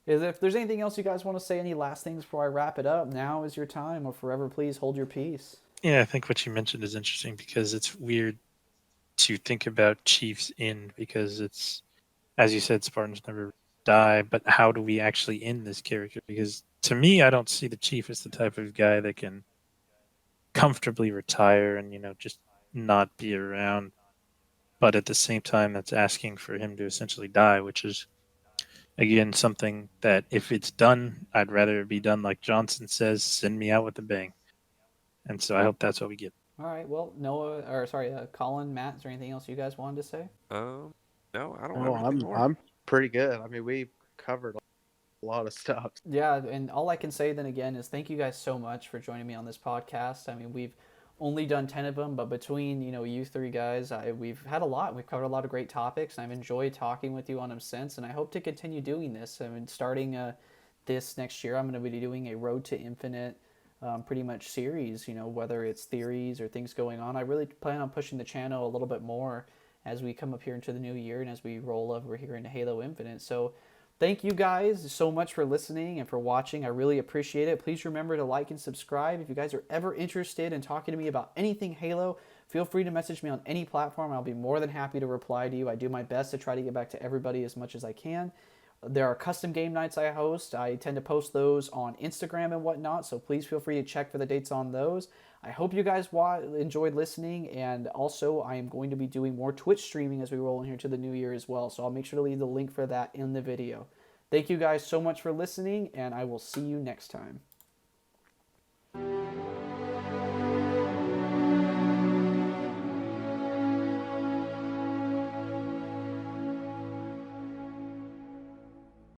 if there's anything else you guys want to say, any last things before I wrap it up, now is your time, or forever please hold your peace. Yeah, I think what you mentioned is interesting because it's weird to think about Chiefs in, because it's, as you said, Spartans never die, but how do we actually end this character? Because to me, I don't see the Chief as the type of guy that can comfortably retire and just not be around, but at the same time that's asking for him to essentially die, which is again something that if it's done, I'd rather it be done like Johnson says, send me out with a bang. And so I hope that's what we get. All right. Well, Noah, or sorry, Colin, Matt, is there anything else you guys wanted to say? Um, No, I don't have Oh, anything more. I'm pretty good. I mean, we covered a lot of stuff. Yeah, and all I can say then again is thank you guys so much for joining me on this podcast. I mean, we've only done 10 of them, but between, you three guys, we've had a lot. We've covered a lot of great topics, and I've enjoyed talking with you on them since, and I hope to continue doing this. I mean, starting this next year, I'm going to be doing a Road to Infinite pretty much series, whether it's theories or things going on. I really plan on pushing the channel a little bit more as we come up here into the new year and as we roll over here into Halo Infinite. So thank you guys so much for listening and for watching. I really appreciate it. Please remember to like and subscribe. If you guys are ever interested in talking to me about anything Halo, feel free to message me on any platform. I'll be more than happy to reply to you. I do my best to try to get back to everybody as much as I can. There are custom game nights I host. I tend to post those on Instagram and whatnot, so please feel free to check for the dates on those. I hope you guys enjoyed listening, and also I am going to be doing more Twitch streaming as we roll in here to the new year as well, so I'll make sure to leave the link for that in the video. Thank you guys so much for listening, and I will see you next time.